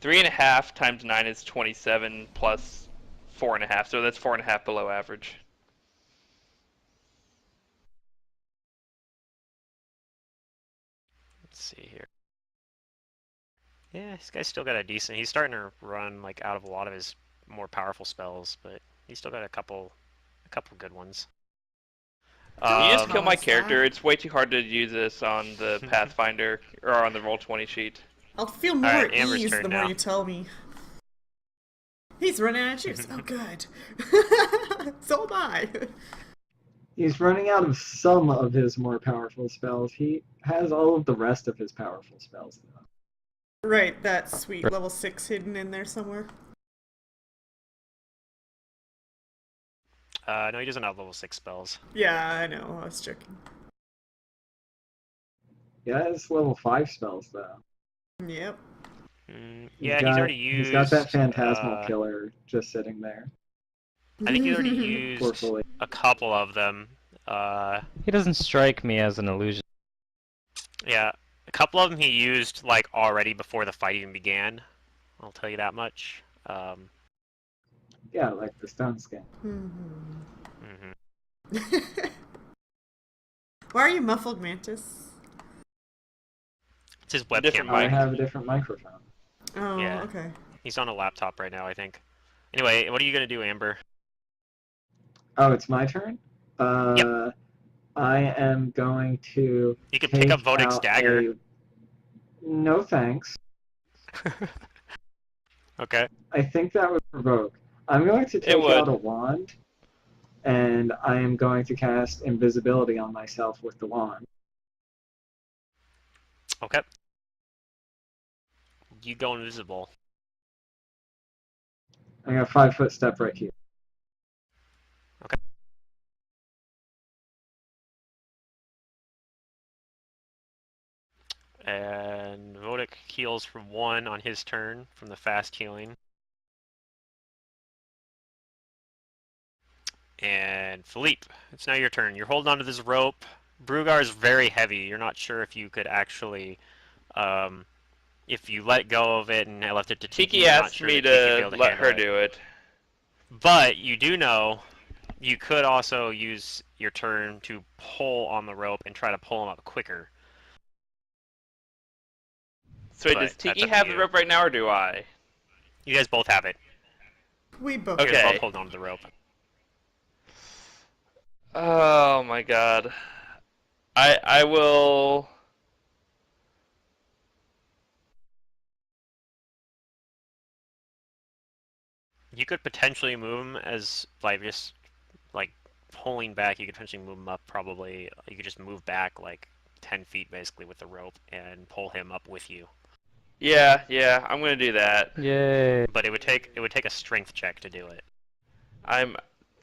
3.5 times 9 is 27 plus 4.5, so that's 4.5 below average. Let's see here. Yeah, this guy's still got a decent. He's starting to run like out of a lot of his more powerful spells, but he's still got a couple good ones. Can you just kill How my is character? that? It's way too hard to use this on the Pathfinder or on the Roll20 sheet. I'll feel more Alright, at Amber's ease turn the more now. you tell me. He's running out of juice. Oh, good. So am I. He's running out of some of his more powerful spells. He has all of the rest of his powerful spells, though. Right, that sweet level 6 hidden in there somewhere. No, he doesn't have level 6 spells. Yeah, I know. I was joking. He has level 5 spells, though. Yep. Yeah, he's already He's used. got that phantasmal uh, killer just sitting there. I think he's already used Forcefully. a couple of them. He doesn't strike me as an illusion. Yeah, a couple of them he used like already before the fight even began. I'll tell you that much. Yeah, like the stone skin. Mhm. Why are you muffled, Mantis? It's his webcam. Different I mic. have a different microphone. Oh, Yeah. okay. He's on a laptop right now, I think. Anyway, what are you gonna do, Amber? Oh, it's my turn? I am going to You can pick up take Vodic's out dagger. a- No thanks. Okay. I think that would provoke. I'm going to take would. out a wand, and I am going to cast invisibility on myself with the wand. Okay. You go invisible. I got a 5-foot step right here. And Vodic heals from 1 on his turn from the fast healing. And Philippe, it's now your turn. You're holding onto this rope. Brugar is very heavy. You're not sure if you could actually, if you let go of it and left it to Tiki. Tiki you're not asked sure me that Tiki would be to able to let handle her it. do it. But you do know you could also use your turn to pull on the rope and try to pull him up quicker. So wait, But does that's Tiki up to have the you. rope right now, or do I? You guys both have it. We both. You guys Okay. both hold onto the rope. Oh my god. I will. You could potentially move him as like just like pulling back. You could potentially move him up. Probably you could just move back like 10 feet basically with the rope and pull him up with you. Yeah, I'm gonna do that. Yay. But it would take a strength check to do it. I'm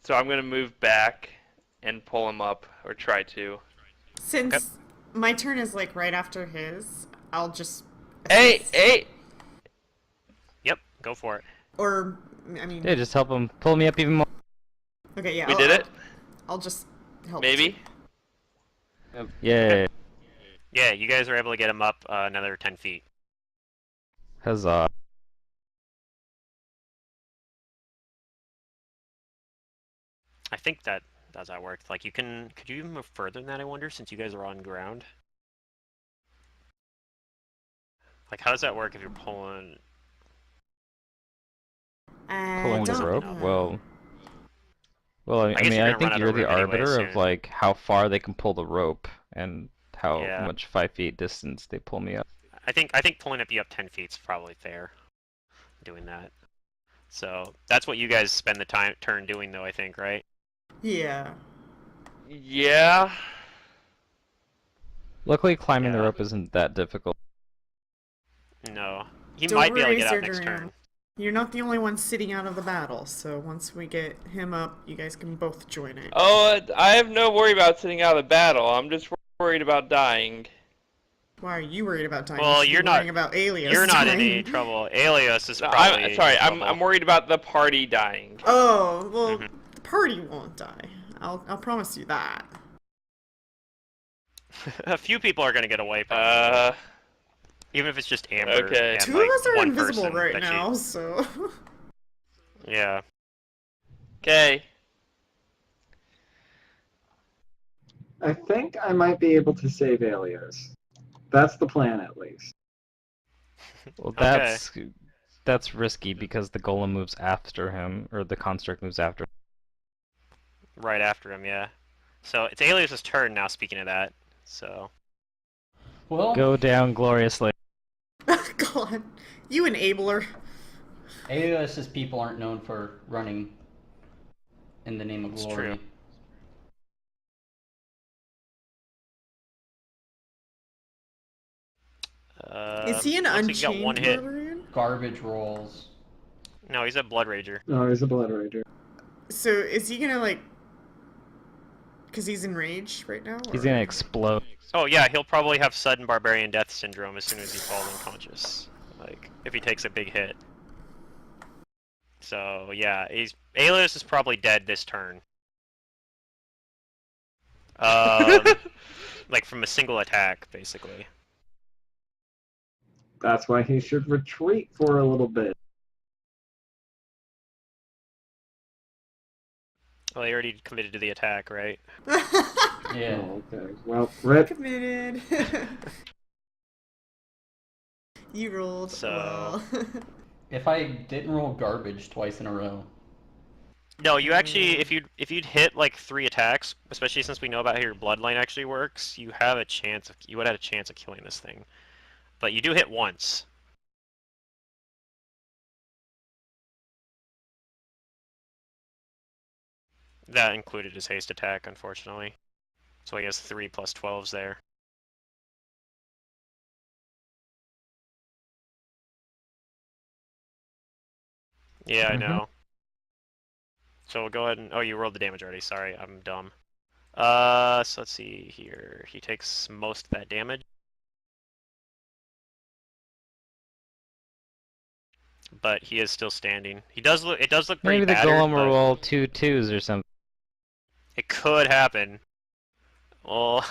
gonna move back and pull him up, or try to. Since my turn is like right after his, I'll just. Hey! Yep, go for it. Or, I mean. Yeah, just help him pull me up even more. Okay, yeah. We did it? I'll just help. Maybe? Yay. Yeah, you guys are able to get him up another 10 feet. Huzzah. I think that does that work. Like could you even move further than that, I wonder, since you guys are on ground? Like how does that work if you're pulling Pulling the don't rope? know. Well, I guess mean, you're I gonna think run out you're of the room anyway arbiter of soon. like how far they can pull the rope and how Yeah. much 5 feet distance they pull me up. I think pulling up you up 10 feet is probably fair. Doing that. So that's what you guys spend the turn doing though, I think, right? Yeah. Yeah. Luckily, climbing the Yeah. rope isn't that difficult. No. He Don't might be able to worry, get out next Zerdaram. turn. You're not the only one sitting out of the battle, so once we get him up, you guys can both join it. Oh, I have no worry about sitting out of the battle. I'm just worried about dying. Why are you worried about dying? Well, You should be you're not- worrying about Alias You're not in dying. any trouble. Alias is No, probably I'm sorry. in trouble. I'm worried about the party dying. Oh, well, Mhm. the party won't die. I'll promise you that. A few people are gonna get away probably. Even if it's just Amber Okay. and Two like of us are one invisible person right that now, so. Yeah. Okay. I think I might be able to save Alios. That's the plan, at least. Well, Okay. that's risky because the golem moves after him, or the construct moves after him. Right after him, yeah. So it's Alias's turn now, speaking of that. So Well, Go down gloriously. God, you enabler. AOS's people aren't known for running in the name of It's glory. true. Is he an looks like he got unchained one hit. barbarian? Garbage rolls. No, he's a Blood Rager. Oh, he's a Blood Rager. So is he gonna like? Because he's enraged right now. He's or- gonna explode. Oh yeah, he'll probably have sudden barbarian death syndrome as soon as he falls unconscious. Like if he takes a big hit. So yeah, Alias is probably dead this turn. Like from a single attack, basically. That's why he should retreat for a little bit. Well, he already committed to the attack, right? Yeah. Oh, okay. Well, rip. Committed. You rolled So- well. If I didn't roll garbage twice in a row. No, you actually, if you'd hit like 3 attacks, especially since we know about how your bloodline actually works, you would have a chance of killing this thing. But you do hit once. That included his haste attack, unfortunately. So he has 3 plus 12s there. Yeah, I Mhm. know. So we'll go ahead and... Oh, you rolled the damage already. Sorry, I'm dumb. So let's see here. He takes most of that damage. But he is still standing. It does look pretty Maybe the battered, golem will but roll 2 2s or something. it could happen. Well,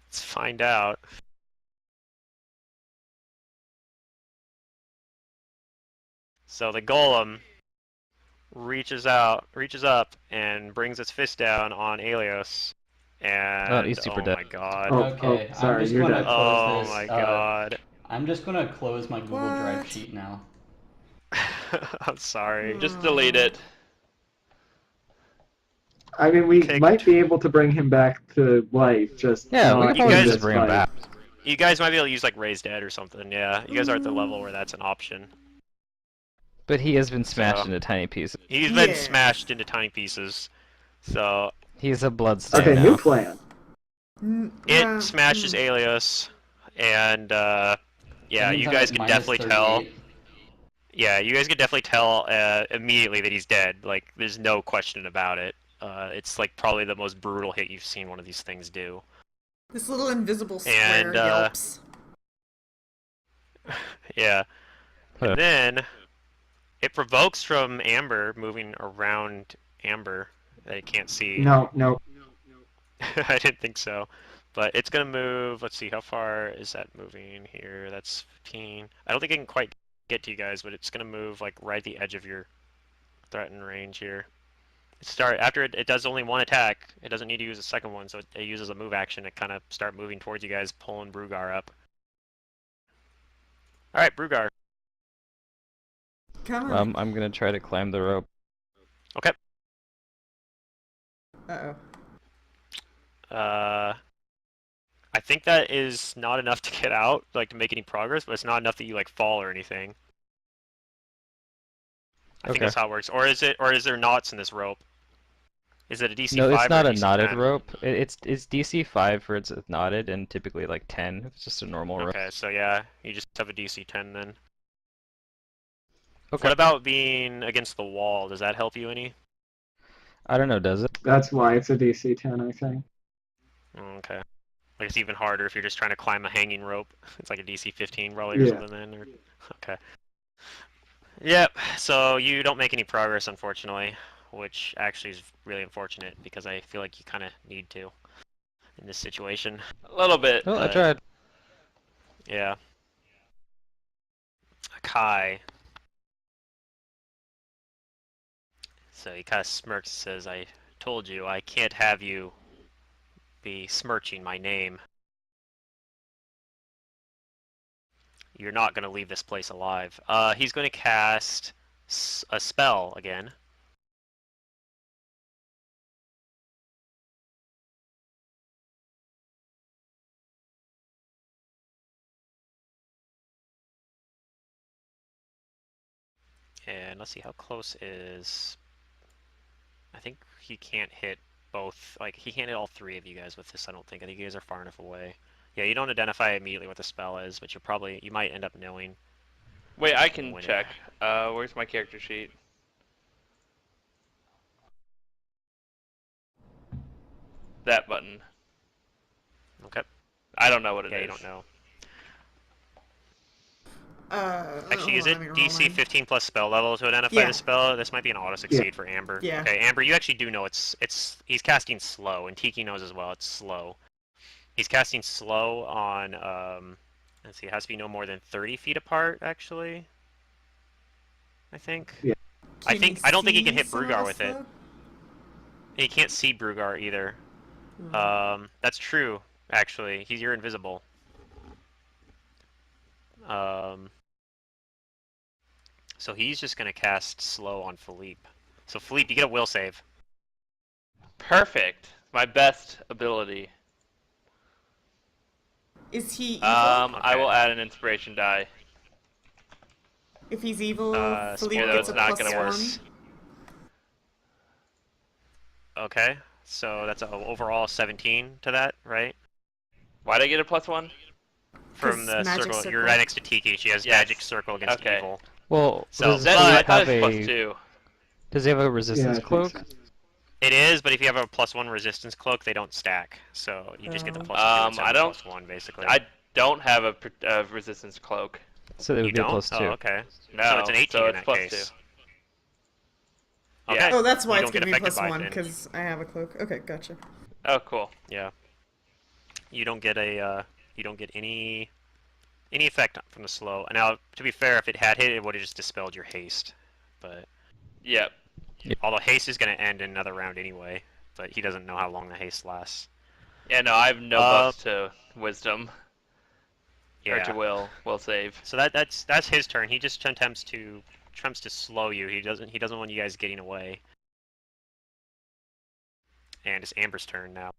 let's find out. So the golem reaches up, and brings its fist down on Alios. And he's super oh dead. my god. Oh, Okay, sorry, I'm just you're gonna dead. close Oh this. my god. I'm just gonna close my Google Drive What? sheet now. I'm sorry. Just delete it. I mean, we Okay. might be able to bring him back to life, just Yeah, not we can You probably guys- in just this bring him fight. back. You guys might be able to use like Raise Dead or something, yeah. You guys are at the level where that's an option. But he has been smashed So- into tiny pieces. He's been Yeah. smashed into tiny pieces. So He's a bloodstain Okay, now. new plan. It smashes Alias, and That yeah, means you I'm guys at can minus definitely tell. 38. Yeah, you guys can definitely tell immediately that he's dead. Like, there's no question about it. It's like probably the most brutal hit you've seen one of these things do. This little invisible And square yelps. yeah, Huh. and then it provokes from Amber moving around Amber that it can't see. No, no. I didn't think so. But it's gonna move. Let's see, how far is that moving here? That's 15. I don't think it can quite get to you guys, but it's gonna move like right at the edge of your threatened range here. Start after it does only one attack. It doesn't need to use a second one, so it uses a move action to kind of start moving towards you guys, pulling Brugar up. All right, Brugar. Come on. I'm gonna try to climb the rope. Okay. Uh-oh. I think that is not enough to get out, like to make any progress, but it's not enough that you like fall or anything. I think Okay. that's how it works. Or is it? Or is there knots in this rope? Is it a DC No, it's 5 or a not a DC knotted 10? rope. It's DC 5 for it's knotted, and typically like 10 if it's just a normal rope. Okay, so yeah, you just have a DC 10 then. Okay. What about being against the wall? Does that help you any? I don't know, does it? That's why it's a DC 10, I think. Okay. Like it's even harder if you're just trying to climb a hanging rope. It's like a DC 15 probably or Yeah. something then. Or... Okay. Yep. So you don't make any progress, unfortunately, which actually is really unfortunate because I feel like you kind of need to in this situation. A little bit. Well, I But tried. yeah. Kai. So he kind of smirks and says, I told you I can't have you be smirching my name. You're not going to leave this place alive. He's going to cast a spell again. And let's see how close is... I think he can't hit both, like, he can't hit all three of you guys with this, I don't think. I think you guys are far enough away. Yeah, you don't identify immediately what the spell is, but you might end up knowing. Wait, I can When it- check. Where's my character sheet? That button. Okay. I don't know what it is. Yeah, you don't know. Actually, hold is on, it let me roll DC mine. 15 plus spell level to identify Yeah. the spell? This might be an auto succeed for Amber. Yeah. Okay, Amber, you actually do know he's casting slow, and Tiki knows as well. It's slow. He's casting slow on let's see, it has to be no more than 30 feet apart. Actually, I think. Yeah. I don't think he can hit some of Brugar us, with it. though? He can't see Brugar either. That's true. Actually, you're invisible. So he's just gonna cast slow on Philippe. So Philippe, you get a will save. Perfect. My best ability. Is he evil? I will add an inspiration die. If he's evil, Philippe spoiler gets it's a not plus gonna one. work. Okay, so that's a overall 17 to that, right? Why'd I get a +1? From 'Cause the magic circle. circle. You're right next to Tiki. She has Yes. magic circle against Okay. evil. Well, So, does That, Philippe I thought have it was a +2. does he have a Yeah, resistance I think cloak? so. It is, but if you have a +1 resistance cloak, they don't stack. So you just get the +2 instead I of don't- +1, basically. I don't have a resistance cloak. So it You would be a don't? plus 2. Oh, okay. No, So it's an 18 so in it's that +2. case. Yeah. Okay. Oh, that's why You it's don't get giving me affected plus by it one, then. because I have a cloak. Okay, gotcha. Oh, cool. Yeah. You don't get any effect from the slow. Now, to be fair, if it had hit, it would have just dispelled your haste. But Yep. although haste is going to end in another round anyway, but he doesn't know how long the haste lasts. Yeah, no, I have no buffs to wisdom or to Yeah. will save. So that's his turn. He just attempts to slow you. He doesn't want you guys getting away. And it's Amber's turn now.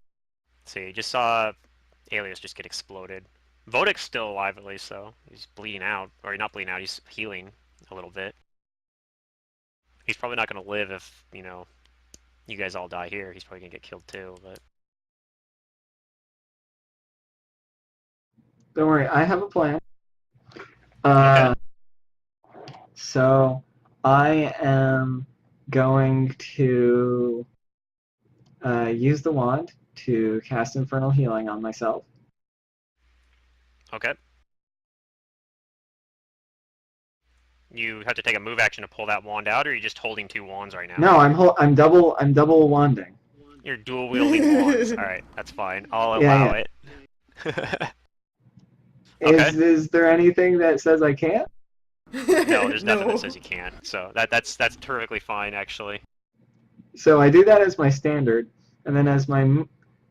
Let's see, you just saw Alias just get exploded. Vodic's still alive at least, though. He's bleeding out, or not bleeding out. He's healing a little bit. He's probably not going to live if you guys all die here. He's probably going to get killed too. But Don't worry, I have a plan. Okay. So I am going to use the wand to cast Infernal Healing on myself. Okay. You have to take a move action to pull that wand out, or are you just holding two wands right now? No, I'm double wanding. You're dual wielding wands. All right, that's fine. I'll Yeah, allow yeah. it. Okay. Is there anything that says I can't? No, there's nothing No. that says you can't. So that's perfectly fine, actually. So I do that as my standard, and then as my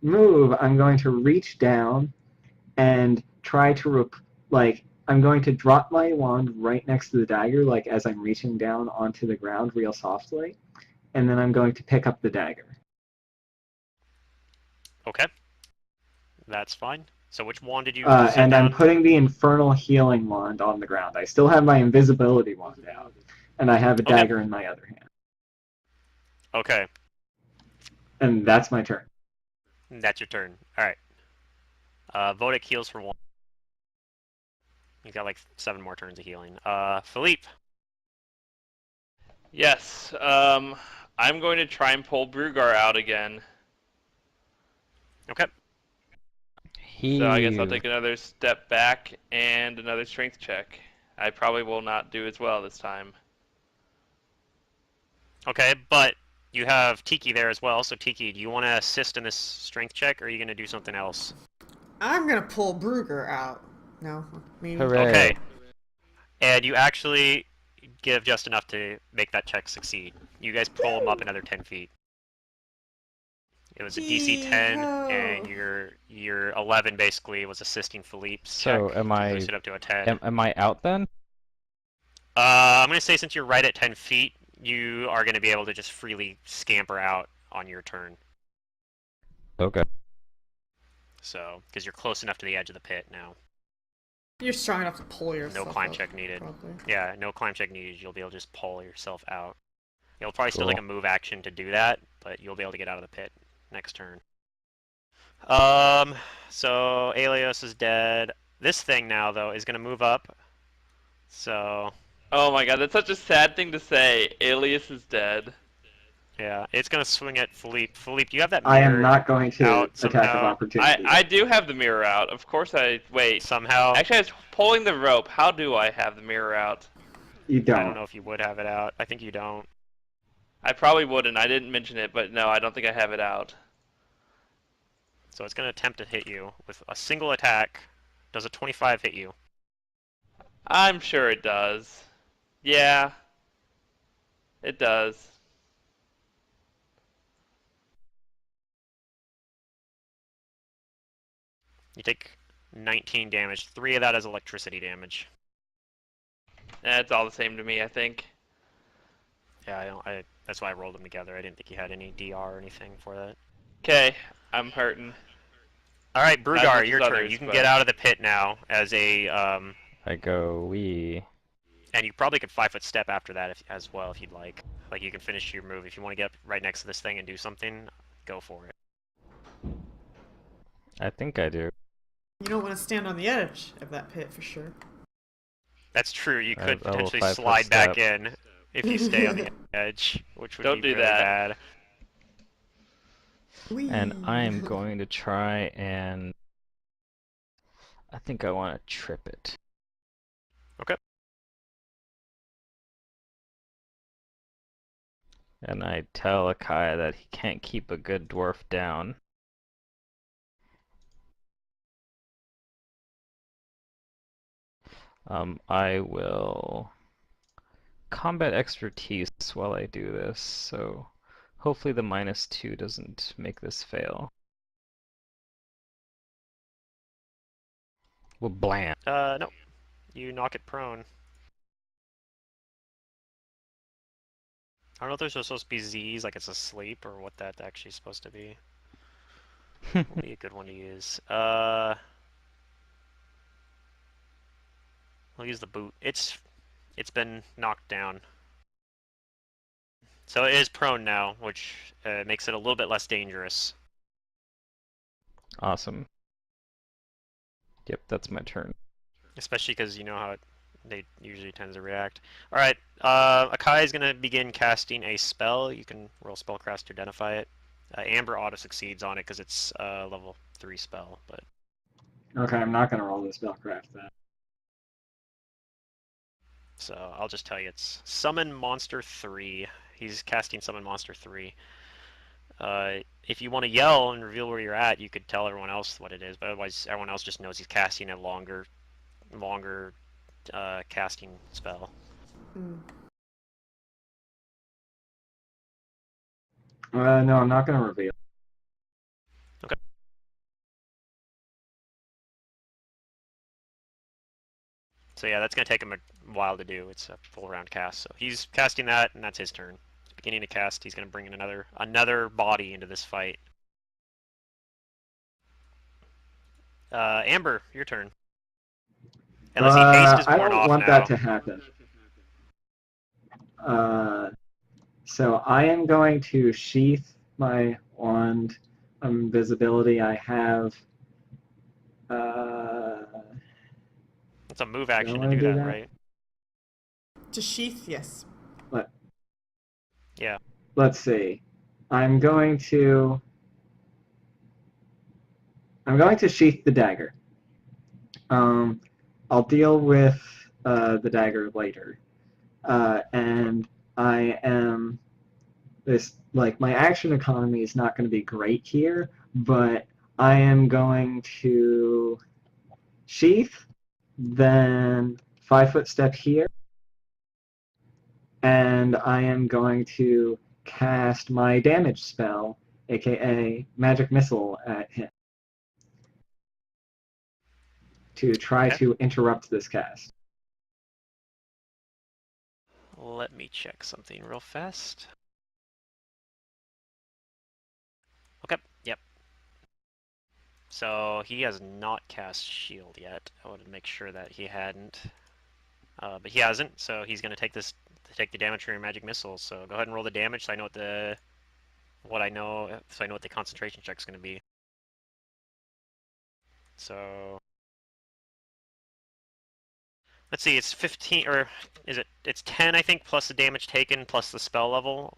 move, I'm going to reach down and try to I'm going to drop my wand right next to the dagger, like as I'm reaching down onto the ground real softly, and then I'm going to pick up the dagger. Okay. That's fine. So which wand did you set And down? I'm putting the Infernal Healing wand on the ground. I still have my invisibility wand out, and I have a Okay. dagger in my other hand. Okay. And that's my turn. That's your turn. All right. Vodek heals for 1. He's got like 7 more turns of healing. Philippe. Yes. I'm going to try and pull Brugar out again. Okay. So I guess I'll take another step back and another strength check. I probably will not do as well this time. Okay, but you have Tiki there as well. So Tiki, do you want to assist in this strength check, or are you going to do something else? I'm gonna pull Bruger out. No, maybe. Hooray. Okay. And you actually give just enough to make that check succeed. You guys pull him up another 10 feet. It was a DC 10, and your 11 basically was assisting Philippe's So check am to I boost it up to a 10. am I out then? I'm going to say since you're right at 10 feet, you are going to be able to just freely scamper out on your turn. Okay. So, because you're close enough to the edge of the pit now. You're strong enough to pull yourself. No climb up, check needed. probably. Yeah, no climb check needed. You'll be able to just pull yourself out. You'll probably still Cool. take a move action to do that, but you'll be able to get out of the pit next turn. So Aelios is dead. This thing now, though, is going to move up. So, Oh my god, that's such a sad thing to say. Alias is dead. yeah, it's going to swing at Philippe. Philippe, do you have that I mirror am not going to out attack of somehow? opportunity. I do have the mirror out. Of course I... Wait. Somehow? Actually, I was pulling the rope. How do I have the mirror out? You don't. I don't know if you would have it out. I think you don't. I probably wouldn't. I didn't mention it, but no, I don't think I have it out. So it's going to attempt to hit you with a single attack. Does a 25 hit you? I'm sure it does. Yeah. It does. You take 19 damage. 3 of that is electricity damage. It's all the same to me, I think. Yeah, that's why I rolled them together. I didn't think you had any DR or anything for that. Okay, I'm hurting. All right, Not Brugar, as your much as turn. others, You can but- get out of the pit now as a, I go wee. and you probably could 5-foot step after that as well if you'd like. Like you can finish your move if you want to get up right next to this thing and do something. Go for it. I think I do. You don't want to stand on the edge of that pit for sure. That's true. You could I will potentially 5-foot slide back step. in if you stay on the edge, which would Don't be do really that. bad. Whee! And I'm going to try and... I think I want to trip it. Okay. And I tell Kaer that he can't keep a good dwarf down. I will combat expertise while I do this, so hopefully the -2 doesn't make this fail. Well, blam. No. You knock it prone. I don't know if there's supposed to be Z's, like it's asleep, or what that's actually supposed to be. Would be a good one to use. I'll use the boot. It's been knocked down. So it is prone now, which makes it a little bit less dangerous. Awesome. Yep, that's my turn. Especially because you know how they usually tend to react. All right, Akai is gonna begin casting a spell. You can roll spellcraft to identify it. Amber auto succeeds on it because it's a level 3 spell, but Okay, I'm not gonna roll the spellcraft then. so I'll just tell you it's Summon Monster 3. He's casting Summon Monster 3. If you want to yell and reveal where you're at, you could tell everyone else what it is, but otherwise everyone else just knows he's casting a longer casting spell. Mm. No, I'm not gonna reveal. Okay. So yeah, that's gonna take him a while to do. It's a full round cast. So he's casting that, and that's his turn. He's beginning to cast. He's gonna bring in another body into this fight. Amber, your turn. Unless haste is I worn don't off want now. that to happen. So I am going to sheath my wand invisibility. I have. It's a move action to want to do do that, that? right? To sheath, yes. Yeah. Let's see. I'm going to sheath the dagger. I'll deal with the dagger later. And I am my action economy is not going to be great here, but I am going to sheath, then 5-foot step here, and I am going to cast my damage spell, aka magic missile, at him to try Okay. to interrupt this cast. Let me check something real fast. Okay. Yep. So he has not cast shield yet. I wanted to make sure that he hadn't. But he hasn't, so he's gonna take the damage from your magic missile. So go ahead and roll the damage so I know what the concentration check's gonna be. So let's see, it's 15 or is it it's 10 I think plus the damage taken plus the spell level.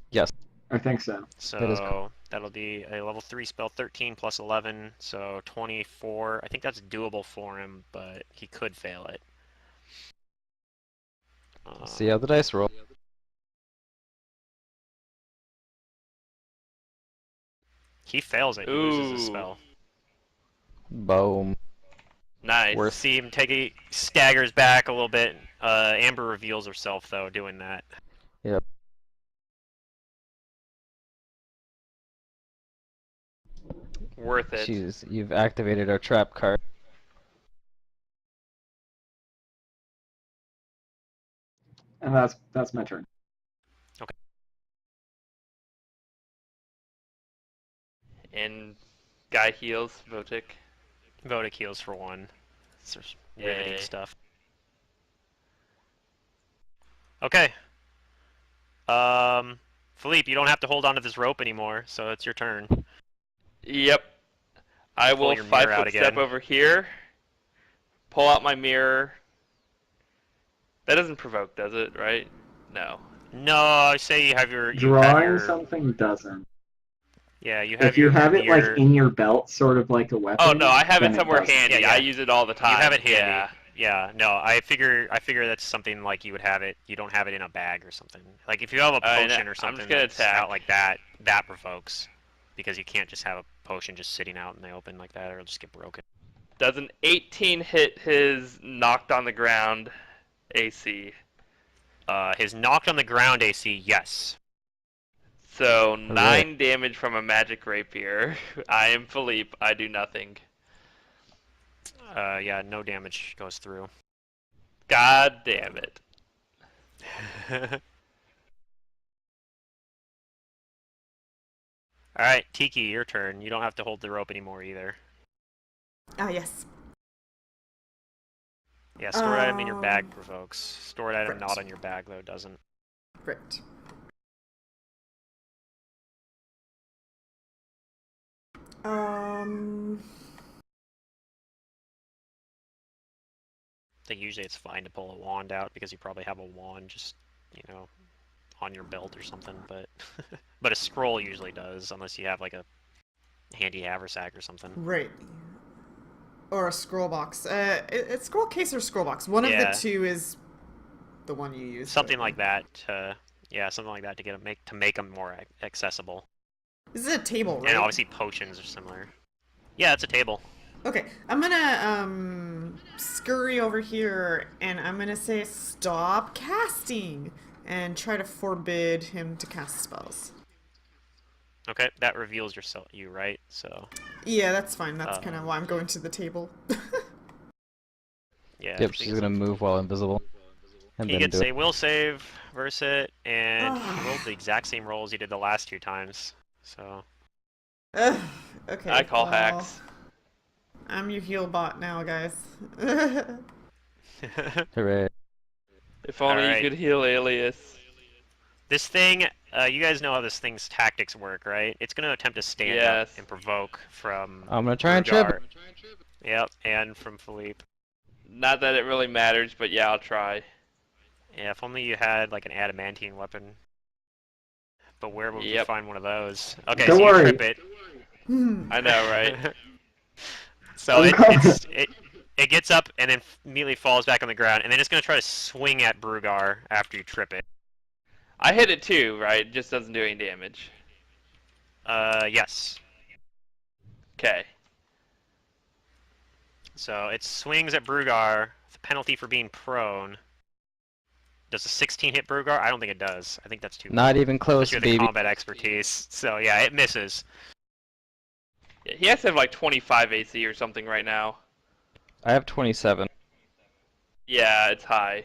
Yes, I think so. that is So that'll be a level 3 spell, 13 plus 11, so 24. I think that's doable for him, but he could fail it. See how the dice roll. He fails it, he loses his spell. Boom. Nice. Worth. See him staggers back a little bit. Amber reveals herself though, doing that. Yep. Worth it. You've activated our trap card. And that's my turn. And guy heals, Votic. Votic heals for 1. It's just riveting Yay. stuff. Okay. Philippe, you don't have to hold on to this rope anymore, so it's your turn. Yep. I Pull will your mirror out 5-foot step again. over here. Pull out my mirror. That doesn't provoke, does it? Right? No. No, I say you have your Drawing something doesn't. Yeah, you have If you your have it like mirror. in your belt, sort of like a weapon. Oh no, I have then it somewhere doesn't. handy. Yeah, I yeah. use it all the time. You have it handy. Yeah. Yeah, no, I figure that's something like you would have it. You don't have it in a bag or something. Like if you have a potion or I'm something just gonna that's attack. out like that, that provokes, because you can't just have a potion just sitting out in the open like that, or it'll just get broken. Does an 18 hit his knocked on the ground AC? His knocked on the ground AC, yes. So 9 damage from a magic rapier. I am Philippe. I do nothing. Yeah, no damage goes through. God damn it. All right, Tiki, your turn. You don't have to hold the rope anymore either. Ah, yes. Yeah, stored item in your bag provokes. Stored item Right. not on your bag though doesn't. Great. Um. think usually it's fine to pull a wand out because you probably have a wand just, you know, on your belt or something. But but a scroll usually does, unless you have like a handy haversack or something. Right. Or a scroll box. It's scroll case or scroll box. One of the Yeah. two is the one you use. Something like that. Yeah, something like that to make them more accessible. This is a table, right? And obviously potions are similar. Yeah, it's a table. Okay, I'm gonna scurry over here and I'm gonna say stop casting and try to forbid him to cast spells. Okay, that reveals you, right? So. Yeah, that's fine. That's kind of why I'm going to the table. Yeah. Yep, she's gonna move while invisible. And He then gets do a will save versus it, and he rolled the exact same rolls he did the last 2 times. So. Ugh, okay. I call well, hacks. I'm your heal bot now, guys. Hooray. If only Alright. you could heal Alias. This thing, you guys know how this thing's tactics work, right? It's going to attempt to stand up Yes. and provoke from I'm gonna try and trip Brugar. Yep, and from Philippe. Not that it really matters, but yeah, I'll try. Yeah, if only you had like an adamantine weapon. But where would you Yep. find one of those? Okay, Don't so worry. you trip I know, right? it. So I'm coming. it gets up and then immediately falls back on the ground, and then it's going to try to swing at Brugar after you trip it. I hit it too, right? It just doesn't do any damage. Yes. Okay. So it swings at Brugar. The penalty for being prone. Does a 16 hit Brugar? I don't think it does. I think that's too Not low. even close, Unless you have the baby. combat expertise. So yeah, it misses. Yeah, he has to have like 25 AC or something right now. I have 27. Yeah, it's high.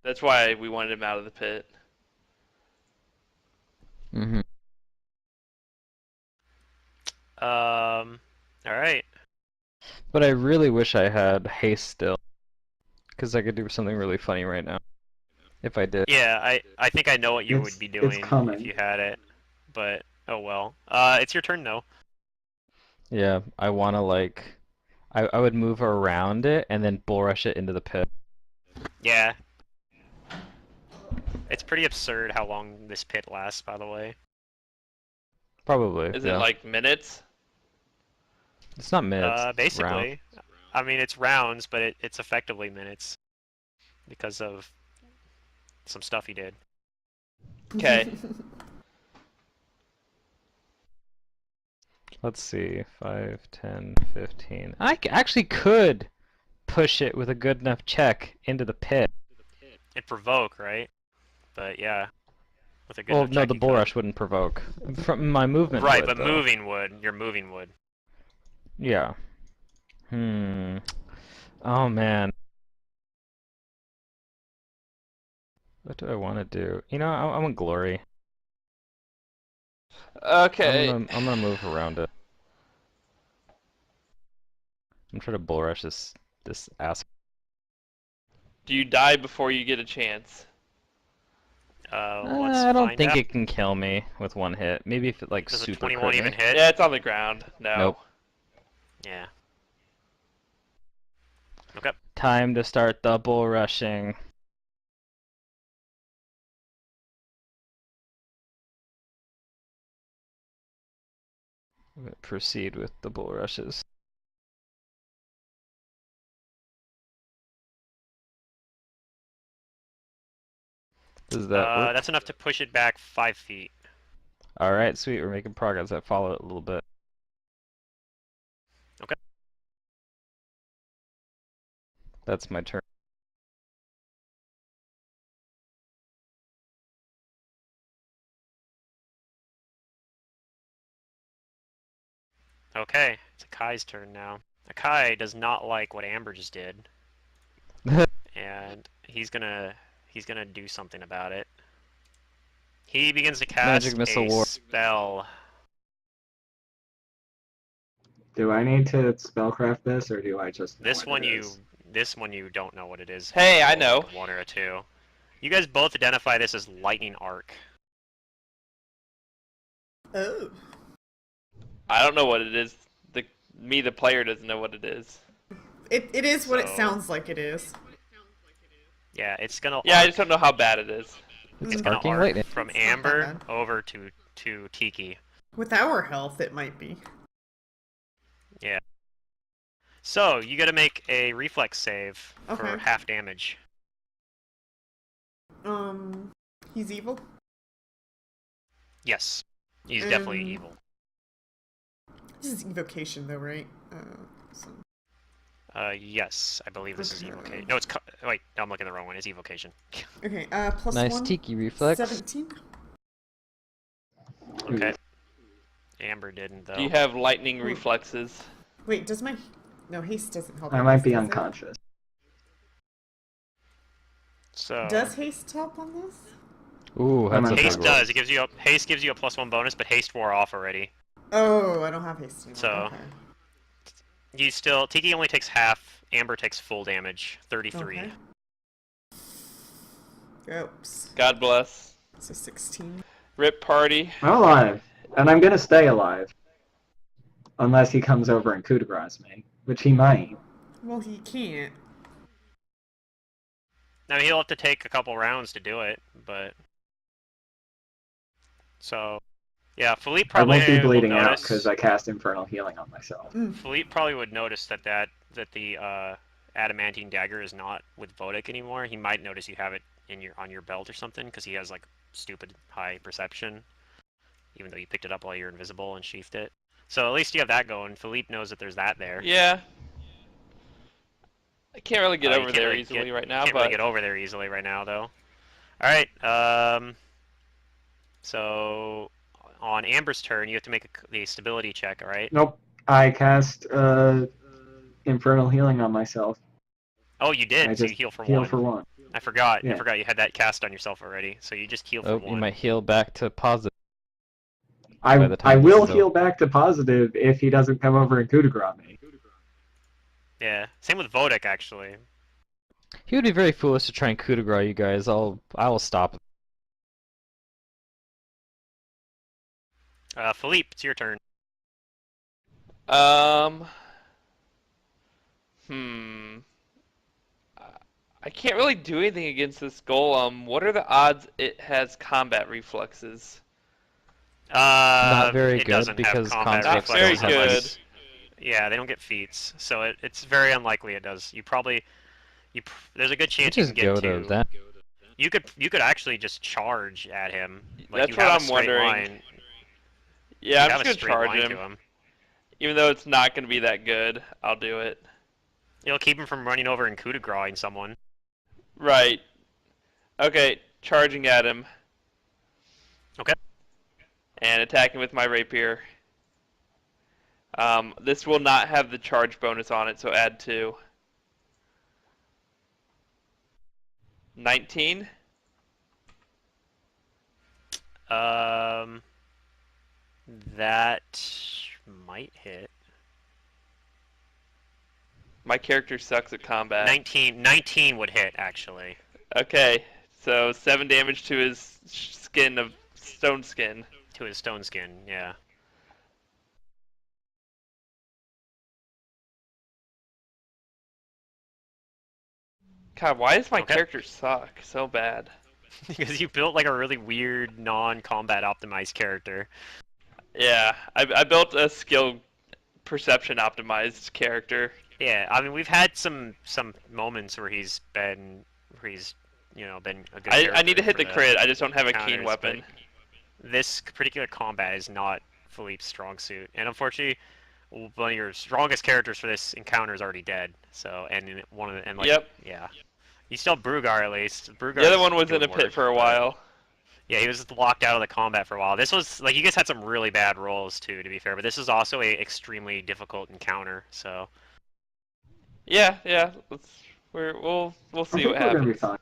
That's why we wanted him out of the pit. Mm-hmm. Alright. But I really wish I had haste still. Because I could do something really funny right now. If I did. Yeah, I think I know what you It's- would be it's doing coming. if you had it. But, oh well. It's your turn though. Yeah, I wanna like... I would move around it and then bull rush it into the pit. Yeah. It's pretty absurd how long this pit lasts, by the way. Probably. Is yeah. it like minutes? It's not minutes. it's Basically. round. I mean, it's rounds, but it's effectively minutes. Because of some stuff he did. Okay. Let's see. 5, 10, 15. Actually could push it with a good enough check into the pit. And provoke, right? But yeah. With a good Well, enough no, check, the you bull could. rush wouldn't provoke. From my movement Right, would, but though. moving would. Your moving would. Yeah. Oh, man. What do I want to do? You know, I want glory. Okay. I'm gonna move around it. I'm trying to bull rush this ass. Do you die before you get a chance? Let's I don't find think out. it can kill me with one hit. Maybe if it like Does a super 21 crit even me. hit? Yeah, it's on the ground. No. Nope. Yeah. Okay. Time to start the bull rushing. I'm gonna proceed with the bull rushes. Does that work? That's enough to push it back 5 feet. Alright, sweet, we're making progress. I follow it a little bit. Okay. That's my turn. Okay, it's Akai's turn now. Akai does not like what Amber just did, and he's gonna do something about it. He begins to cast Magic Missile a War. spell. Do I need to spellcraft this, or do I just know This what one it you is? don't know what it is. Hey, I Roll know. like 1 or a 2. You guys both identify this as lightning arc. Oh. I don't know what it is. The player, doesn't know what it is. It is what it So- sounds like it is. Yeah, it's gonna Yeah, I arc, just don't know how bad it is. it's gonna Arcing arc lightning. from It's not that Amber bad. over to Tiki. With our health, it might be. Yeah. So you got to make a reflex save for Okay. half damage. He's evil. Yes, he's definitely Um, evil. This is evocation, though, right? So. Yes, I believe this is Okay. evocation. No, wait, no, I'm looking at the wrong one. It's evocation. Okay. Plus Nice 1. tiki reflex. 17. Okay. Amber didn't though. Do you have lightning reflexes? Wait, does my... No, haste doesn't help. I on might this, be does it? unconscious. So Does haste help on this? Ooh, I'm that's a haste big roll. does. It gives you haste gives you a +1 bonus, but haste wore off already. Oh, I don't have haste anymore. So- Okay. You still Tiki only takes half. Amber takes full damage, 33. Okay. Oops. God bless. So 16. Rip party. I'm alive, and I'm gonna stay alive. Unless he comes over and coup de grace me, which he might. Well, he can't. I mean, he'll have to take a couple rounds to do it, but so yeah, Philippe I probably won't be will bleeding out notice. because I cast Infernal Healing on myself. Philippe probably would notice that the adamantine dagger is not with Vodic anymore. He might notice you have it on your belt or something because he has like stupid high perception, even though you picked it up while you're invisible and sheathed it. So at least you have that going. Philippe knows that there's that there. Yeah. I can't really get You over can't there really easily right now, Can't but really get over there easily right now, though. All right. So on Amber's turn, you have to make the stability check. All right. Nope. I cast Infernal Healing on myself. Oh, you did. I So you just heal for heal one. for one. I forgot. Yeah. I forgot you had that cast on yourself already. So you just heal for Oh, one. you might heal back to positive. By the I time will this is heal over. back to positive if he doesn't come over and coup de grace me. Yeah. Same with Vodic, actually. He would be very foolish to try and coup de grace you guys. I will stop. Philippe, it's your turn. Hmm. I can't really do anything against this golem. What are the odds it has combat reflexes? Not very it good doesn't because have combat constructs Not very reflexes don't have good. unless- Yeah, they don't get feats, so it's very unlikely it does. There's a good chance you Just can go get to to. that. You could actually just charge at him. Like, That's you what have a I'm straight wondering. line. Yeah, You I'm have just a gonna straight charge line him. to him. Even though it's not gonna be that good, I'll do it. It'll keep him from running over and coup de grace someone. Right. Okay, charging at him. Okay. And attacking with my rapier. This will not have the charge bonus on it, so add 2. 19. That might hit. My character sucks at combat. 19 would hit, actually. Okay, so 7 damage to his skin of stone skin. To his stone skin, yeah. God, why does my Okay. character suck so bad? Because you built like a really weird non-combat optimized character. Yeah, I built a skill perception optimized character. Yeah, I mean we've had some moments where he's been been a good I need to character hit for the crit, I just don't have a keen encounters, weapon. but this particular combat is not Philippe's strong suit, and unfortunately, one of your strongest characters for this encounter is already dead. So, Yep. yeah, you still have Brugar at least. Brugar. The other one was in a pit for a while. Yeah, he was locked out of the combat for a while. This was like you guys had some really bad rolls too, to be fair, but this is also a extremely difficult encounter. So Yeah, we'll I see think what we're gonna be happens. fine.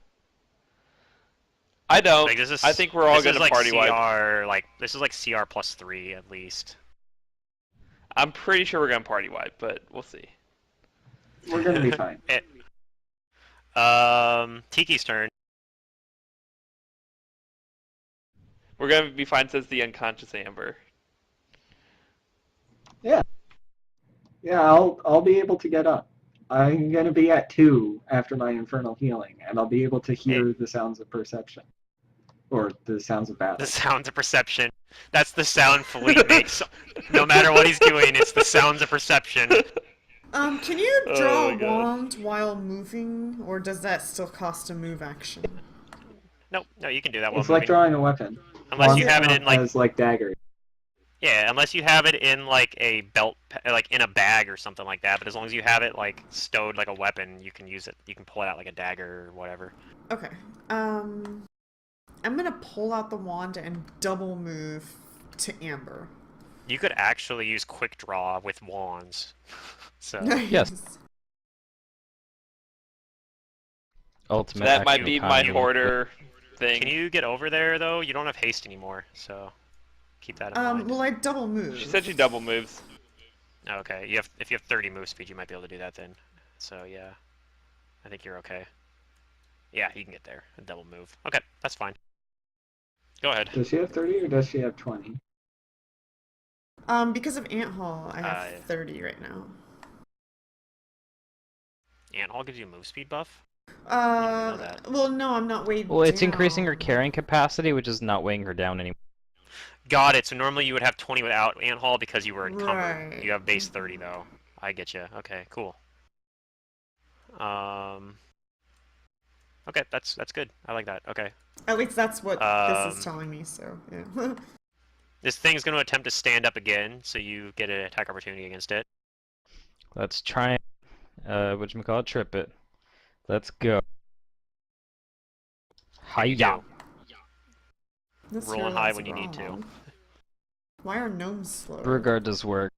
I don't. like this is. I think we're all this gonna is like party wipe. CR, like this is like CR +3 at least. I'm pretty sure we're gonna party wipe, but we'll see. We're gonna be fine. Tiki's turn. We're gonna be fine, says the unconscious Amber. Yeah, I'll be able to get up. I'm gonna be at 2 after my infernal healing, and I'll be able to hear the sounds of perception. Or the sounds of battle. The sounds of perception. That's the sound Philippe makes. No matter what he's doing, it's the sounds of perception. Can you draw Oh a my God. wand while moving, or does that still cost a move action? No, you can do that while It's like moving. drawing a weapon. Unless Wands you have it in like as like daggers. yeah, unless you have it in like a belt, like in a bag or something like that. But as long as you have it like stowed like a weapon, you can use it. You can pull it out like a dagger or whatever. Okay. I'm gonna pull out the wand and double move to Amber. You could actually use quick draw with wands. So Yes. So Ultimate that might action be my combo. hoarder thing. can you get over there though? You don't have haste anymore, so keep that in mind. Well, I double move. She said she double moves. Okay, if you have 30 move speed, you might be able to do that then. So yeah, I think you're okay. Yeah, you can get there. A double move. Okay, that's fine. Go ahead. Does she have 30 or does she have 20? Because of Ant Hall, I have Yeah. 30 right now. Ant Hall gives you a move speed buff? know that. Well, no, I'm not weighed Well, it's increasing her down. carrying capacity, which is not weighing her down anymore. Got it. So normally you would have 20 without Ant Hall because you were encumbered. Right. You have base 30 though. I get you. Okay, cool. Okay, that's good. I like that. Okay. At least that's what this is Um, telling me, so, yeah. This thing's going to attempt to stand up again, so you get an attack opportunity against it. Let's try and, whatchamacallit, trip it. Let's go. Hiya! This Rolling here high lies when you need to. wrong. Why are gnomes slow? Regard does work.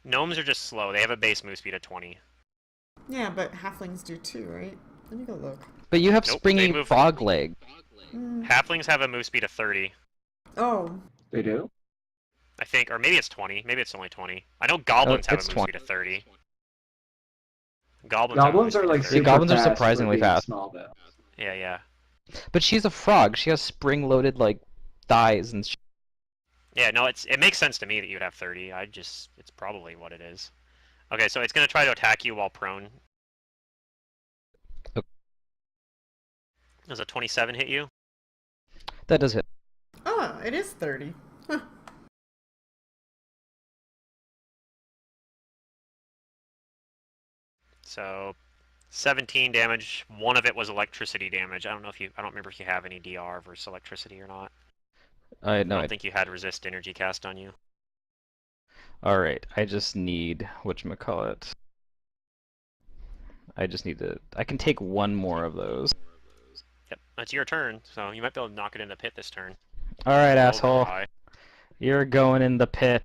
Gnomes are just slow. They have a base move speed of 20. Yeah, but halflings do too, right? Let me go look. But you have Nope, springy they move- frog leg. Halflings have a move speed of 30, Oh, They do? I think, or maybe it's 20. Maybe it's only 20. I know goblins have a it's move 20. speed of 30. Goblins have a Goblins move are speed like of 30. super goblins are fast for surprisingly being fast. small though. Yeah. But she's a frog. She has spring-loaded, like, thighs and Yeah, no, it makes sense to me that you'd have 30. It's probably what it is. Okay, so it's going to try to attack you while prone. Okay. Does a 27 hit you? That does hit. oh, it is 30. Huh. So 17 damage. One of it was electricity damage. I don't remember if you have any DR versus electricity or not. I I know. don't think you had resist energy cast on you. Alright, I just need, whatchamacallit. I can take one more of those. Yep, that's your turn. So you might be able to knock it in the pit this turn. Alright, Roll asshole. high. You're going in the pit.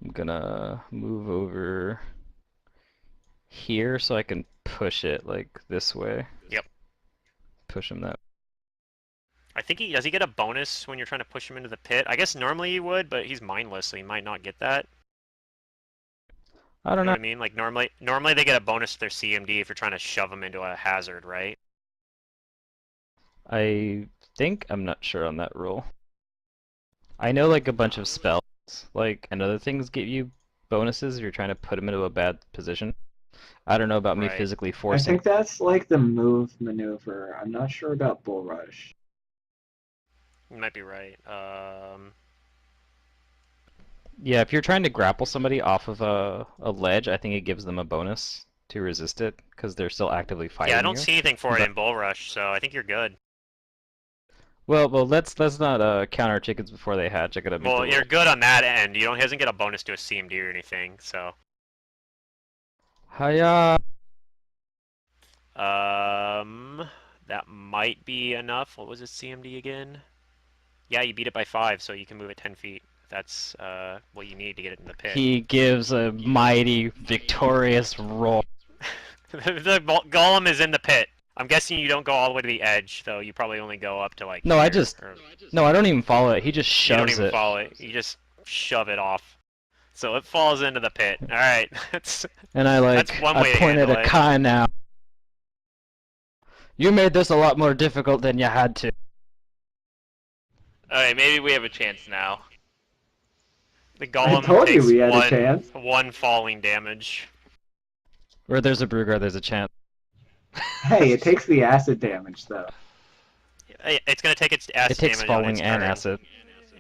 I'm gonna move over here so I can push it, like, this way. Yep. Push him that. I think does he get a bonus when you're trying to push him into the pit? I guess normally he would, but he's mindless, so he might not get that. I You don't know know. what I mean? Like normally they get a bonus to their CMD if you're trying to shove them into a hazard, right? I think I'm not sure on that rule. I know, like, a bunch of spells, like, and other things give you bonuses if you're trying to put them into a bad position. I don't know about me Right. physically I forcing. think that's like the move maneuver. I'm not sure about Bull Rush. You might be right. Yeah, if you're trying to grapple somebody off of a ledge, I think it gives them a bonus to resist it, because they're still actively fighting Yeah, I don't you. see anything for it But- in Bull Rush, so I think you're good. Well, let's not count our chickens before they hatch. I gotta beat Well, the you're rule. good on that end. He doesn't get a bonus to a CMD or anything, so. Hiya! That might be enough. What was his CMD again? Yeah, you beat it by 5, so you can move it 10 feet. That's what you need to get it in the pit. He gives a mighty, victorious roar. The golem is in the pit. I'm guessing you don't go all the way to the edge, though. You probably only go up to like. No, I here, just- or- No, I don't even follow it. He just You don't shoves even it. follow it. You just shove it off. So it falls into the pit. All right. And I That's one way to point at handle a it. Kaer now. You made this a lot more difficult than you had to. Alright, maybe we have a chance now. The I golem told you takes we had a chance. one falling damage. Where there's a Brugger, there's a chance. Hey, it takes the acid damage though. It's gonna take its It acid takes damage on its falling and turn. acid.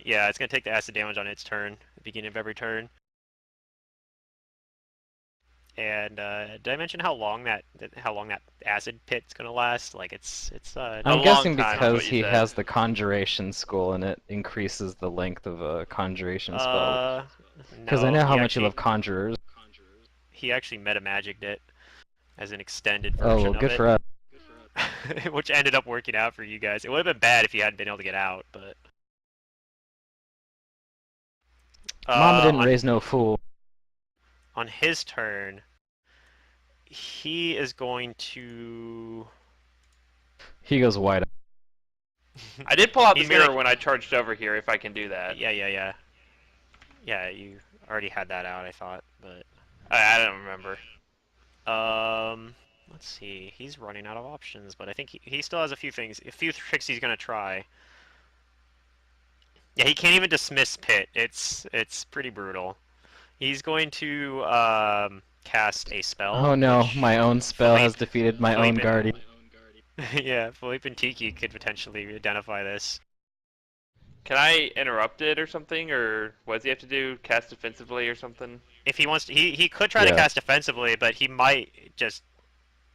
Yeah, it's gonna take the acid damage on its turn, at the beginning of every turn. And did I mention how long that acid pit's gonna last? Like it's A I'm long guessing time, is because what you he said. has the conjuration school and it increases the length of a conjuration spell. Because I no, know he how much you actually, love conjurers. he actually meta-magicked it as an extended Oh, version well, of good it. for us. Which ended up working out for you guys. It would have been bad if you hadn't been able to get out, but Mama didn't on, raise no fool. on his turn, he is going to. He goes wide. I did pull out the He's mirror gonna- when I charged over here, if I can do that. Yeah. Yeah, you already had that out, I thought, but I don't remember. let's see. He's running out of options, but I think he still has a few tricks he's gonna try. Yeah, he can't even dismiss Pit. It's pretty brutal. He's going to cast a spell. Oh no, which my own spell Philippe- has defeated my own Philippe- guardian. Yeah, Philippe and Tiki could potentially identify this. Can I interrupt it or something, or what does he have to do? Cast defensively or something? If he wants to, he could try to Yeah. cast defensively, but he might just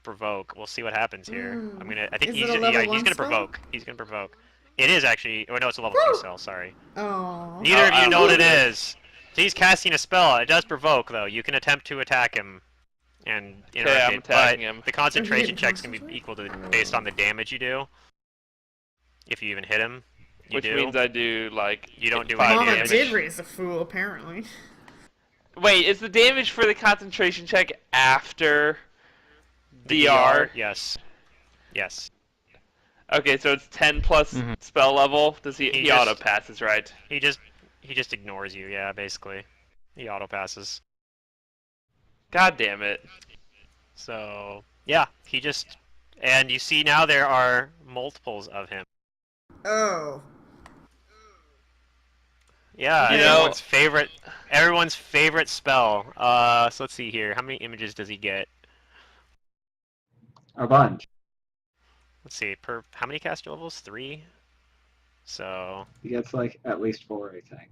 provoke. We'll see what happens here. I think Is he's it a level he's 1 gonna spell? provoke. He's gonna provoke. It is actually. Oh no, it's a level 2 spell. Sorry. Oh. Neither of I you don't know know what what it it is. So he's casting a spell. It does provoke though. You can attempt to attack him and interrupt I'm it, attacking but him. the concentration didn't check's gonna be concentrate? equal to based on the damage you do. If you even hit him, you Which do. means I do, like... You don't do 5 any Mama damage. did raise a fool, apparently. Wait, is the damage for the concentration check after The DR? Yes. Yes. Okay, so it's 10 plus Mhm. spell level. Does he He just- auto passes, right? He just ignores you. Yeah, basically. He auto passes. God damn it. So yeah, and you see now there are multiples of him. Oh. Yeah, You know- everyone's favorite spell. So let's see here. How many images does he get? A bunch. Let's see. How many caster levels? 3. So He gets like at least 4, I think.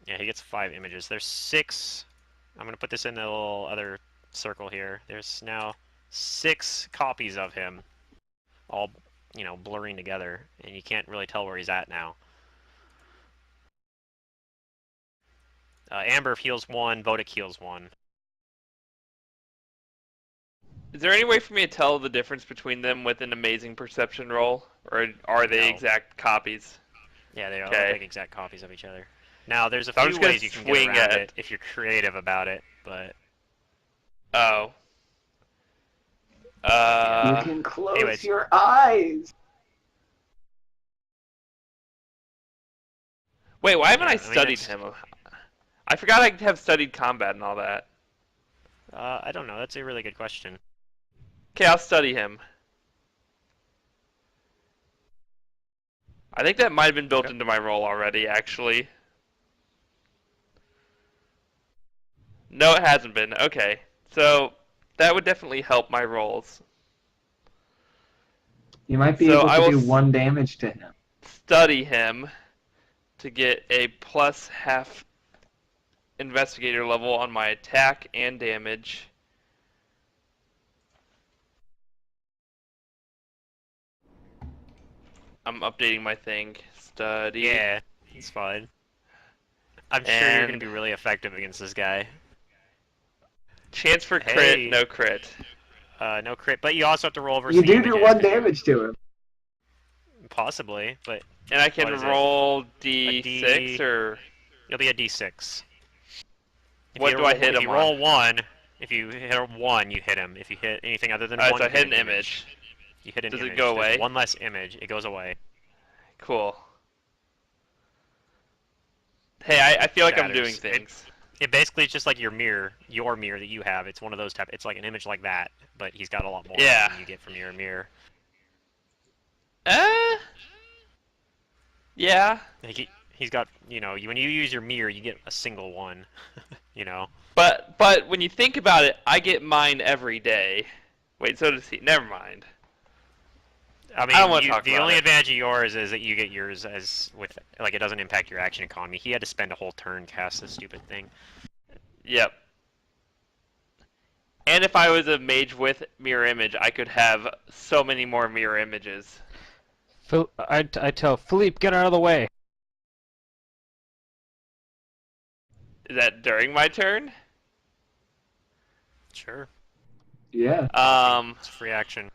yeah, he gets 5 images. There's 6. I'm gonna put this in the little other circle here. There's now 6 copies of him, all blurring together, and you can't really tell where he's at now. Amber heals 1, Bodic heals 1. Is there any way for me to tell the difference between them with an amazing perception roll? Or are they No. exact copies? Yeah, they are Okay. like exact copies of each other. Now, there's a So I'm few just gonna ways you can swing get around at it if you're creative about it, but Oh. You can close anyways. your eyes. Wait, why haven't Yeah, I I mean, studied it's- him? I forgot I have studied combat and all that. I don't know. That's a really good question. Okay, I'll study him. I think that might have been built Okay. into my roll already, actually. No, it hasn't been. Okay. So, that would definitely help my rolls. You might be So able I to will do s- 1 damage to him. Study him to get a plus half investigator level on my attack and damage. I'm updating my thing. Study. Yeah, it's fine. I'm sure you're gonna And- be really effective against this guy. Chance for crit, Hey. no crit. No crit, but you also have to roll versus You the do images, 1 'cause you- damage to him. Possibly, but And I can What is it? roll D6 or it'll be a D6. What do I hit if him you on? roll 1, if you hit a 1, you hit him. If you hit anything other than 1, Alright, so I you hit an image. You hit an Does it image. go There's away? one less image. It goes away. Cool. Hey, I feel like I'm doing Shatters. things. It basically is just like your mirror that you have. It's one of those type. It's like an image like that, but he's got a lot more Yeah. than you get from your mirror. Yeah. Like He's got, when you use your mirror, you get a single one. You know. But when you think about it, I get mine every day. Wait, so does he? Never mind. I I don't mean, want to talk the about only it. advantage of yours is that you get yours as with like it doesn't impact your action economy. He had to spend a whole turn cast this stupid thing. Yep. And if I was a mage with mirror image, I could have so many more mirror images. I tell Philippe, get out of the way. Is that during my turn? Sure, Yeah. it's free action.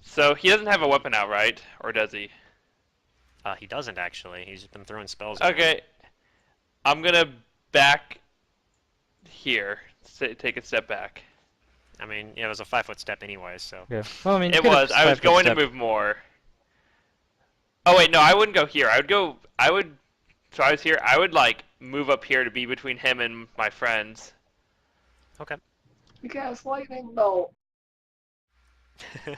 So he doesn't have a weapon out, right? Or does he? He doesn't actually. He's been throwing spells around. Okay. I'm gonna back here. Take a step back. I mean, it was a 5-foot step anyway, so. Yeah. Well, I mean, you It could've was. I was 5-foot going to stepped. move more. Oh wait, no, I wouldn't go here. I would go. I would. So I was here. I would like move up here to be between him and my friends. Okay. Because lightning bolt.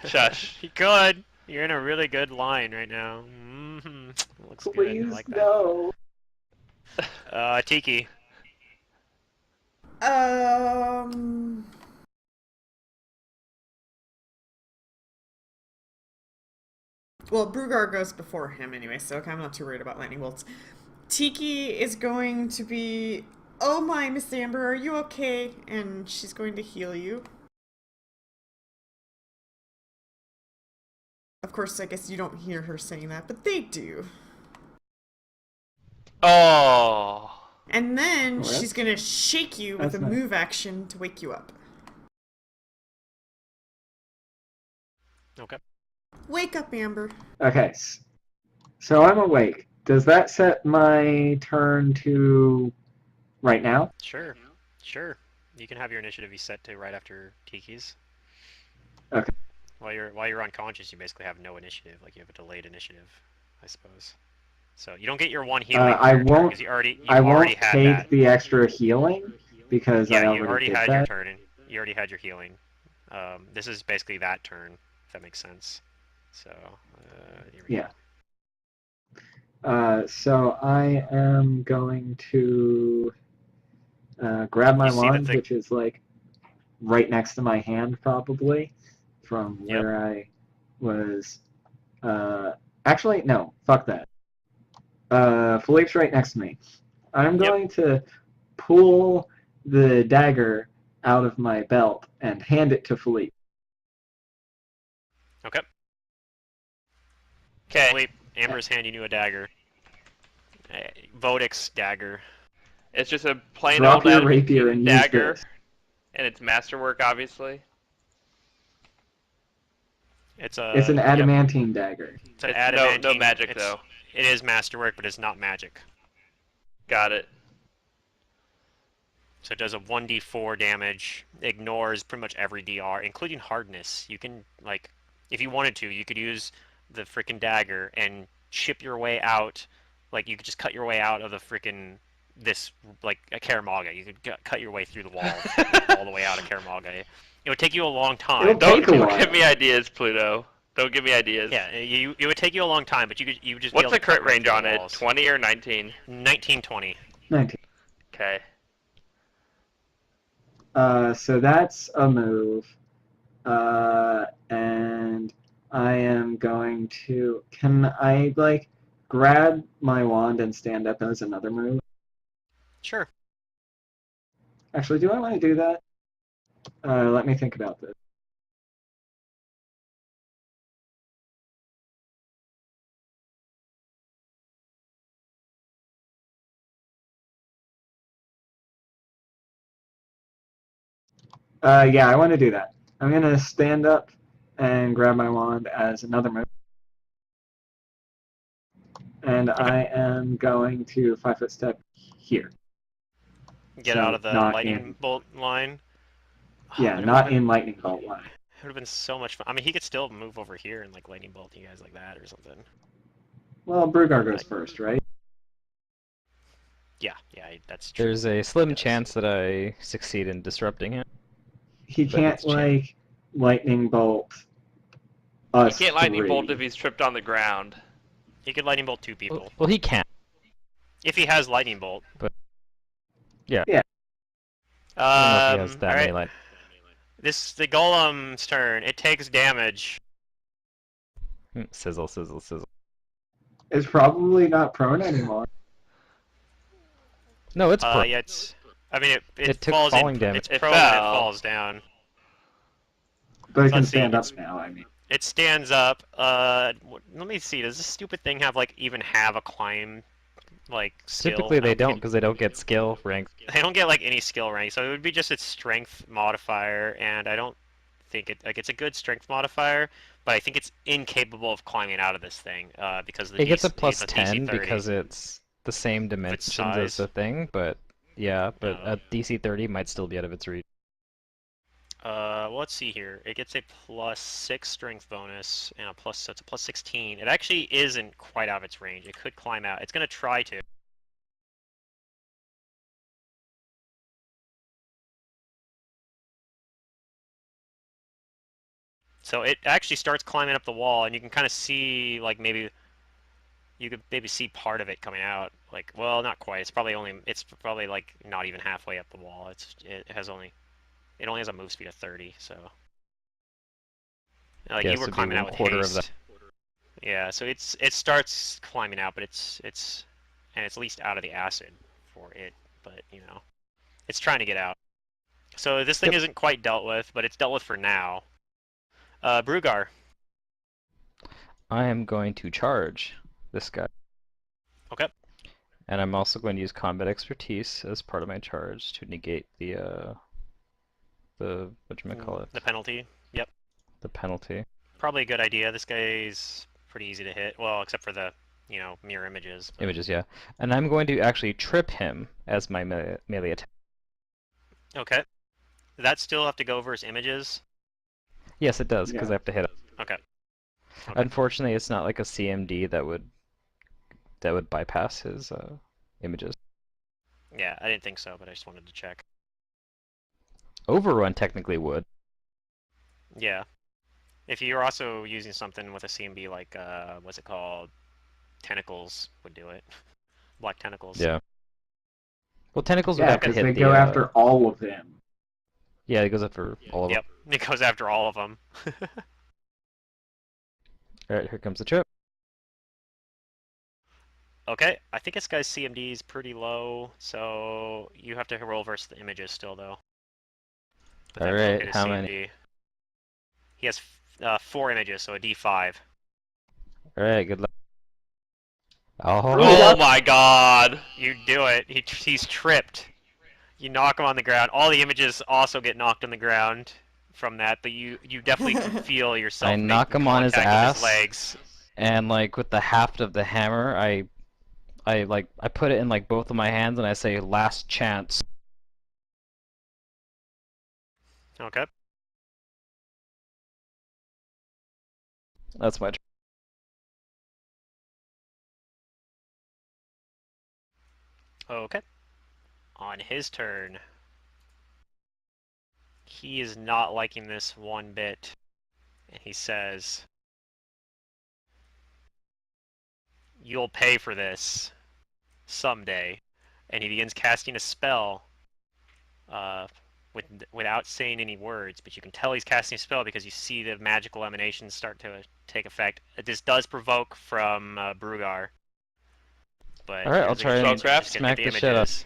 Shush. You could. You're in a really good line right now. Looks good. I Please like that. no. Tiki. Well, Brugar goes before him anyway, so I'm not too worried about lightning bolts. Tiki is going to be, oh my, Miss Amber, are you okay? And she's going to heal you. Of course, I guess you don't hear her saying that, but they do. Oh. And then Oh, she's gonna shake you with that's a nice. move action to wake you up. Okay. Wake up, Amber. Okay. So I'm awake. Does that set my turn to right now? Sure. Sure. You can have your initiative be set to right after Tiki's. Okay. While you're unconscious, you basically have no initiative. Like you have a delayed initiative, I suppose. So you don't get your one healing. I won't. Because you already I won't had take that. the extra healing because Yeah, I you already did had that. your turn. You already had your healing. This is basically that turn, if that makes sense. So here we Yeah. So I am going to grab my You see the wand, thing- which is like right next to my hand, probably, from Yep. where I was. Actually, no. Fuck that. Philippe's right next to me. I'm Yep. going to pull the dagger out of my belt and hand it to Philippe. Okay. Okay. Philippe, Amber's handing you a dagger. Vodic's dagger. It's just a plain Drop old your adamantine rapier and use dagger, this. and it's masterwork, obviously. It's a. It's an yep, adamantine dagger. it's an It's adamantine. no magic it's- though. It is masterwork, but it's not magic. Got it. So it does a 1d4 damage, ignores pretty much every DR, including hardness. You can, like, if you wanted to, you could use the freaking dagger and chip your way out. Like, you could just cut your way out of the freaking, like, a Kaer Maga. You could cut your way through the wall, all the way out of Kaer Maga. It would take you a long time. It'll take a Don't while. give me ideas, Pluto. Don't give me ideas. Yeah, it would take you a long time, but you would just be What's able the to cut crit right range through on the it? walls. 20 or 19? 1920. 19. Okay. So that's a move. And I am going to. Can I, like, grab my wand and stand up as another move? Sure. Actually, do I want to do that? Let me think about this. Yeah, I want to do that. I'm going to stand up and grab my wand as another move. And I am going to 5-foot step here. Get So out of the not lightning in- bolt line. Yeah, But it not would've been- in lightning bolt line. It would have been so much fun. I mean, he could still move over here and like lightning bolt you guys like that or something. Well, Brugar goes first, right? Yeah, that's true. There's a slim Yes. chance that I succeed in disrupting him. He But can't, it's like, lightning bolt us You can't lightning three. bolt if he's tripped on the ground. He could lightning bolt 2 people. Well, he can't. If he has lightning bolt. Yeah. Yeah. I don't know if he has that many Alright. This the golem's turn. It takes damage. Sizzle, sizzle, sizzle. It's probably not prone anymore. No, it's pro. Yeah, it's. I mean, it took falls falling in. damage. It's It prone and it fell. falls down. But it can Let's see, stand up it's- now, I mean. It stands up. Let me see. Does this stupid thing have even have a climb, skill? Typically I they don't think because they don't get skill rank. they don't get any skill rank, so it would be just its strength modifier, and I don't think it's a good strength modifier, but I think it's incapable of climbing out of this thing because the It gets a DC plus the 10 DC 30. because it's the same dimensions as size. the thing, but yeah, but Oh. a DC 30 might still be out of its reach. Well, let's see here. It gets a +6 strength bonus and so it's a +16. It actually isn't quite out of its range. It could climb out. It's gonna try to. So it actually starts climbing up the wall, and you can kind of see maybe you could maybe see part of it coming out. Well, not quite. It's probably not even halfway up the wall. It only has a move speed of 30, so Yeah, you so were it'd be climbing out one with quarter of haste. that. Yeah, so it starts climbing out, but it's at least out of the acid for it, but it's trying to get out. So this thing Yep. isn't quite dealt with, but it's dealt with for now. Brugar. I am going to charge this guy. Okay. And I'm also going to use combat expertise as part of my charge to negate the whatchamacallit? The penalty. Yep. The penalty. Probably a good idea. This guy's pretty easy to hit. Well, except for the, mirror images. But... Images, yeah. And I'm going to actually trip him as my melee attack. Okay. Does that still have to go over his images? Yes, it does, because Yeah. I have to hit him. Okay. Unfortunately, it's not like a CMD that would bypass his images. Yeah, I didn't think so, but I just wanted to check. Overrun technically would. Yeah. If you're also using something with a CMB like, what's it called? Tentacles would do it. Black tentacles. Yeah. Well, tentacles would Yeah, have to because hit they the. go after all of them. Yeah, it goes after all of Yep. It goes after all of them. them. Alright, here comes the trip. Okay, I think this guy's CMD is pretty low, so you have to roll versus the images still, though. But that will Alright, hit his how CMD. many? He has 4 images, so a D5. Alright, good luck. Oh, Oh my god! You do it. He's tripped. You knock him on the ground. All the images also get knocked on the ground from that, but you definitely can feel yourself I knock making him on his contact with ass. his legs. and with the haft of the hammer, I put it in both of my hands and I say last chance. Okay. That's my turn. Okay. On his turn, he is not liking this one bit, and he says, "You'll pay for this someday." And he begins casting a spell without saying any words, but you can tell he's casting a spell because you see the magical emanations start to take effect. This does provoke from Brugar. But Alright, I'll here's try again, and just gonna smack get the shit up. images.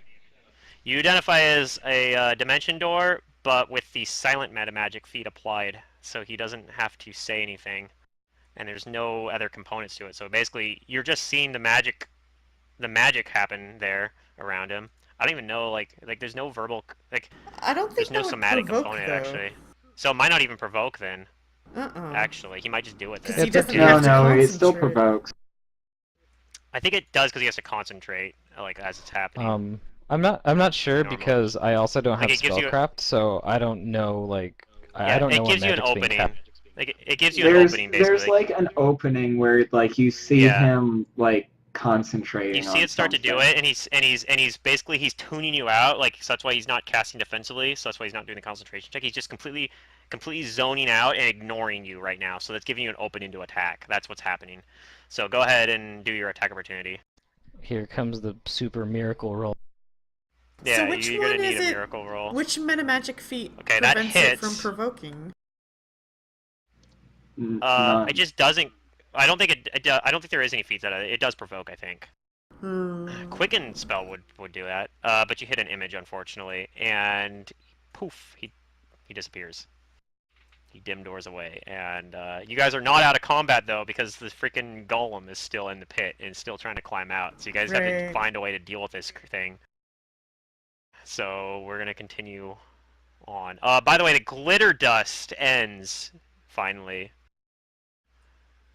You identify as a dimension door, but with the silent meta magic feat applied, so he doesn't have to say anything, and there's no other components to it. So basically, you're just seeing the magic happen there around him. I don't even know, there's no verbal, I don't think there's no that would somatic provoke, component though. actually. So it might not even provoke then. Uh-uh. Actually, he might just do it 'Cause then. he doesn't No, have to no, it still concentrate. provokes. I think it does because he has to concentrate, as it's happening. I'm not sure Normal. because I also don't have It gives you spellcraft, so I don't know I Yeah, don't know it gives when you an magic's being opening. cast. It gives you an There's opening basically. an opening where you see Yeah. him concentrating You see on it start to do something. it, and he's basically he's tuning you out, like so that's why he's not casting defensively, so that's why he's not doing the concentration check. He's just completely zoning out and ignoring you right now. So that's giving you an opening to attack. That's what's happening. So go ahead and do your attack opportunity. Here comes the super miracle roll. Yeah, So which you're gonna one need is a it? miracle roll. Which metamagic feat Okay, that prevents it from hits. provoking? It just doesn't. I don't think I don't think there is any feats that it does provoke. I think. Quicken spell would do that, but you hit an image unfortunately, and poof, he disappears. He dim doors away, and you guys are not out of combat though because the freaking golem is still in the pit and still trying to climb out. So you guys have to Right. find a way to deal with this thing. So we're gonna continue on. By the way, the glitter dust ends finally.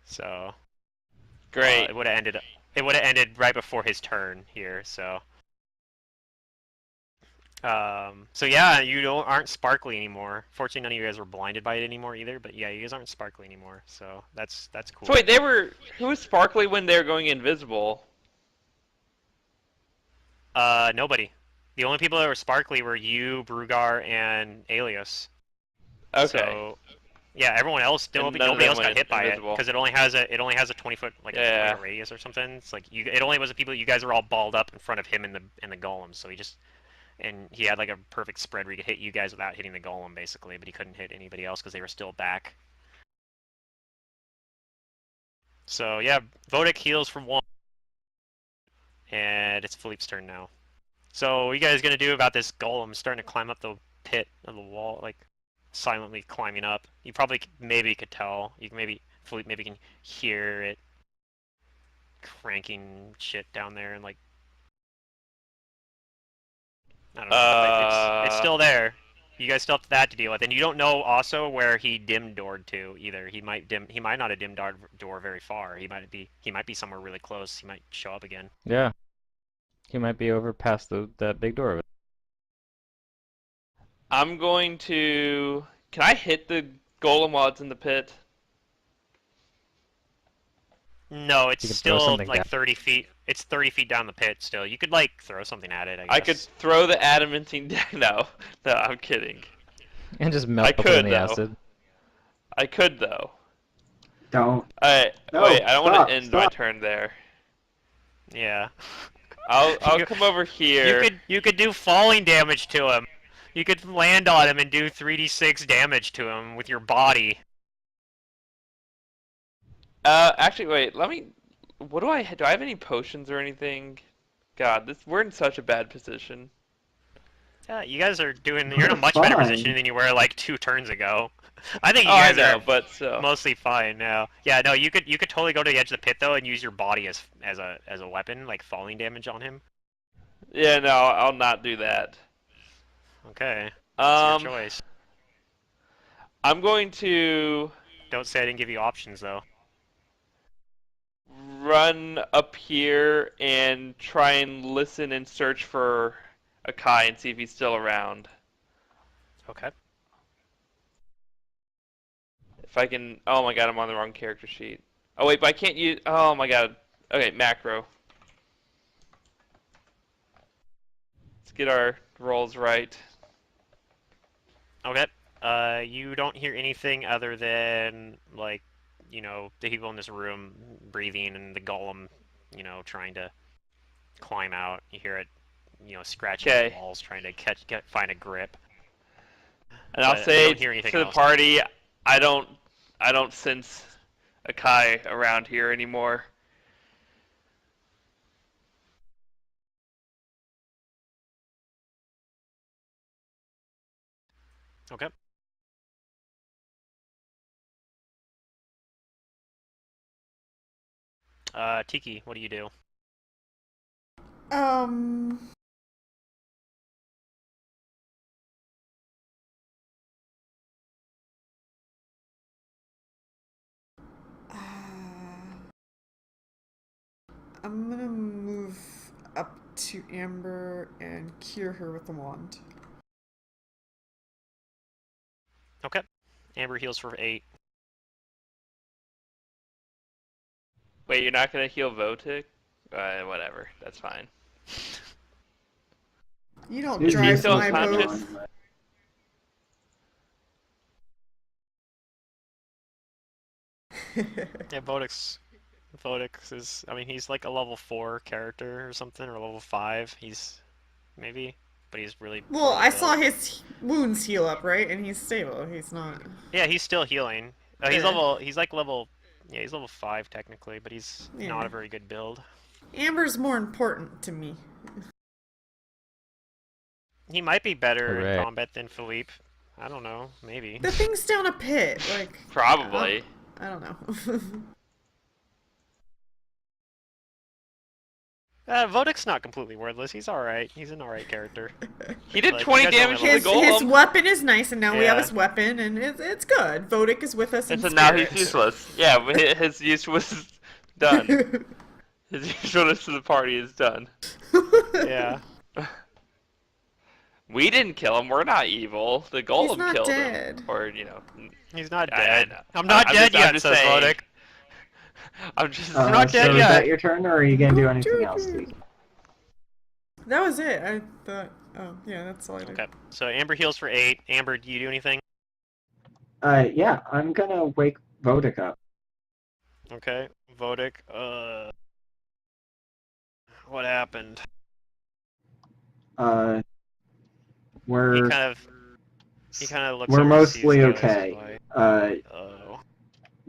So Great. it would have ended. It would have ended right before his turn here. So. So yeah, aren't sparkly anymore. Fortunately, none of you guys were blinded by it anymore either. But yeah, you guys aren't sparkly anymore. So that's cool. So wait, who was sparkly when they were going invisible? Nobody. The only people that were sparkly were you, Brugar, and Alias. Okay. So yeah, everyone else, And none of nobody them else got went hit by it invisible. because it only has a 20-foot like Yeah. radius or something. It's like it only was the people you guys were all balled up in front of him and the golem. So he had like a perfect spread where he could hit you guys without hitting the golem basically, but he couldn't hit anybody else because they were still back. So yeah, Vodic heals for 1, and it's Philippe's turn now. So what are you guys gonna do about this golem starting to climb up the pit of the wall, like silently climbing up? You probably maybe could tell. Philippe maybe can hear it cranking shit down there, and like I don't know, but it's still there. You guys still have that to deal with, and you don't know also where he dim doored to either. He might not have dim door very far. He might be somewhere really close. He might show up again. Yeah. He might be over past that big door. I'm going to. Can I hit the golem while it's in the pit? No, it's You could throw still something like down. 30 feet. It's 30 feet down the pit still. You could like throw something at it, I guess. I could throw the adamantine down. No, I'm kidding. And just melt it could, in the though. acid. I could though. Don't. Alright, No, wait. I don't want stop, to end my stop. turn there. Yeah. I'll You- come over here. You could do falling damage to him. You could land on him and do 3d6 damage to him with your body. Actually, wait. Let me. What do I have any potions or anything? God, we're in such a bad position. Yeah, you guys are you're in a much better Fine. position than you were like 2 turns ago. I think you Oh, I guys know, are but so. mostly fine now. Yeah, no, you could totally go to the edge of the pit though and use your body as a weapon, like falling damage on him. Yeah, no, I'll not do that. Okay, it's your Um, choice. I'm going to Don't say I didn't give you options though. run up here and try and listen and search for Akai and see if he's still around. Okay. If I can. Oh my god, I'm on the wrong character sheet. Oh wait, but I can't use. Oh my god. Okay, macro. Let's get our rolls right. Okay. You don't hear anything other than like, the people in this room breathing and the golem, trying to climb out. You hear it, scratching the Okay. walls, trying to find a grip. And I'll But you say don't hear anything to the else. party, I don't sense Akai around here anymore. Okay. Tiki, what do you do? Um. I'm gonna move up to Amber and cure her with the wand. Okay. Amber heals for 8. Wait, you're not gonna heal Votic? Whatever. That's fine. You don't He's drive still my boat. unconscious? Yeah, Vodix is. I mean, he's like a level 4 character or something, or level 5. He's maybe, but he's really Well, poorly I built. saw his wounds heal up, right? And he's stable. He's not. Yeah, he's still healing. He's Yeah. level. He's like level. Yeah, he's level 5 technically, but he's Yeah. not a very good build. Amber's more important to me. He might be better in Hooray. combat than Philippe. I don't know. Maybe. The thing's down a pit. Like. Probably. I don't know. Vodic's not completely worthless. He's alright. He's an alright character. He did Like, 20 you guys damage only to the level- His golem. weapon is nice, and now we have Yeah. his weapon, and it's good. Vodic is with us in And so now he's spirit. useless. Yeah, but his use was done. His usefulness to the party is done. Yeah. We didn't kill him. We're not evil. The golem not killed dead. him. Or, you know. He's not I dead. know. I'm not dead I'm yet, just says saying. Vodic. I'm just. I'm not so dead is yet. that your turn, or are you gonna do anything else? Steve? That was it. I thought. Oh, yeah, that's all I did. Okay, so Amber heals for 8. Amber, do you do anything? Yeah, I'm gonna wake Vodic up. Okay, Vodic, what happened? We're He kind of looks we're over and sees mostly you guys, okay. like, oh.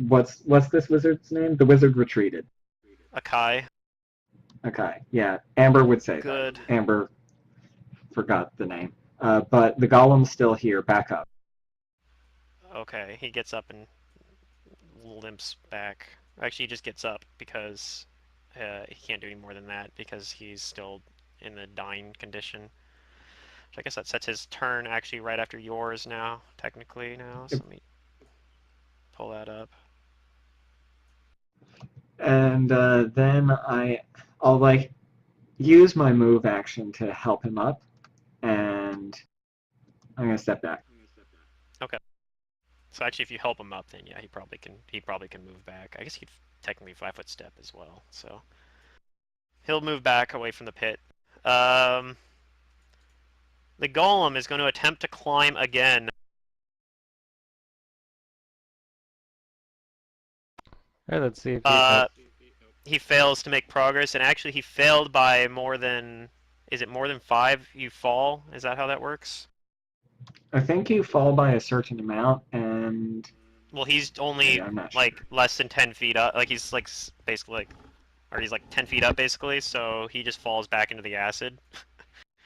What's this wizard's name? The wizard retreated. Akai, Okay, yeah, Amber would say good. that. Amber forgot the name. But the golem's still here. Back up. Okay, he gets up and limps back. Actually, he just gets up because he can't do any more than that because he's still in the dying condition. Which I guess that sets his turn actually right after yours now, technically now. So let me pull that up. And then I'll like use my move action to help him up, and I'm gonna step back. So actually, if you help him up, then yeah, he probably can move back. I guess he'd technically 5-foot step as well. So he'll move back away from the pit. The golem is going to attempt to climb again. Alright, let's see if He fails to make progress, and actually he failed by more than. Is it more than 5? You fall. Is that how that works? I think you fall by a certain amount, and Well, he's only yeah, I'm not like sure. less than 10 feet up. Like he's like basically like, or he's like 10 feet up basically. So he just falls back into the acid.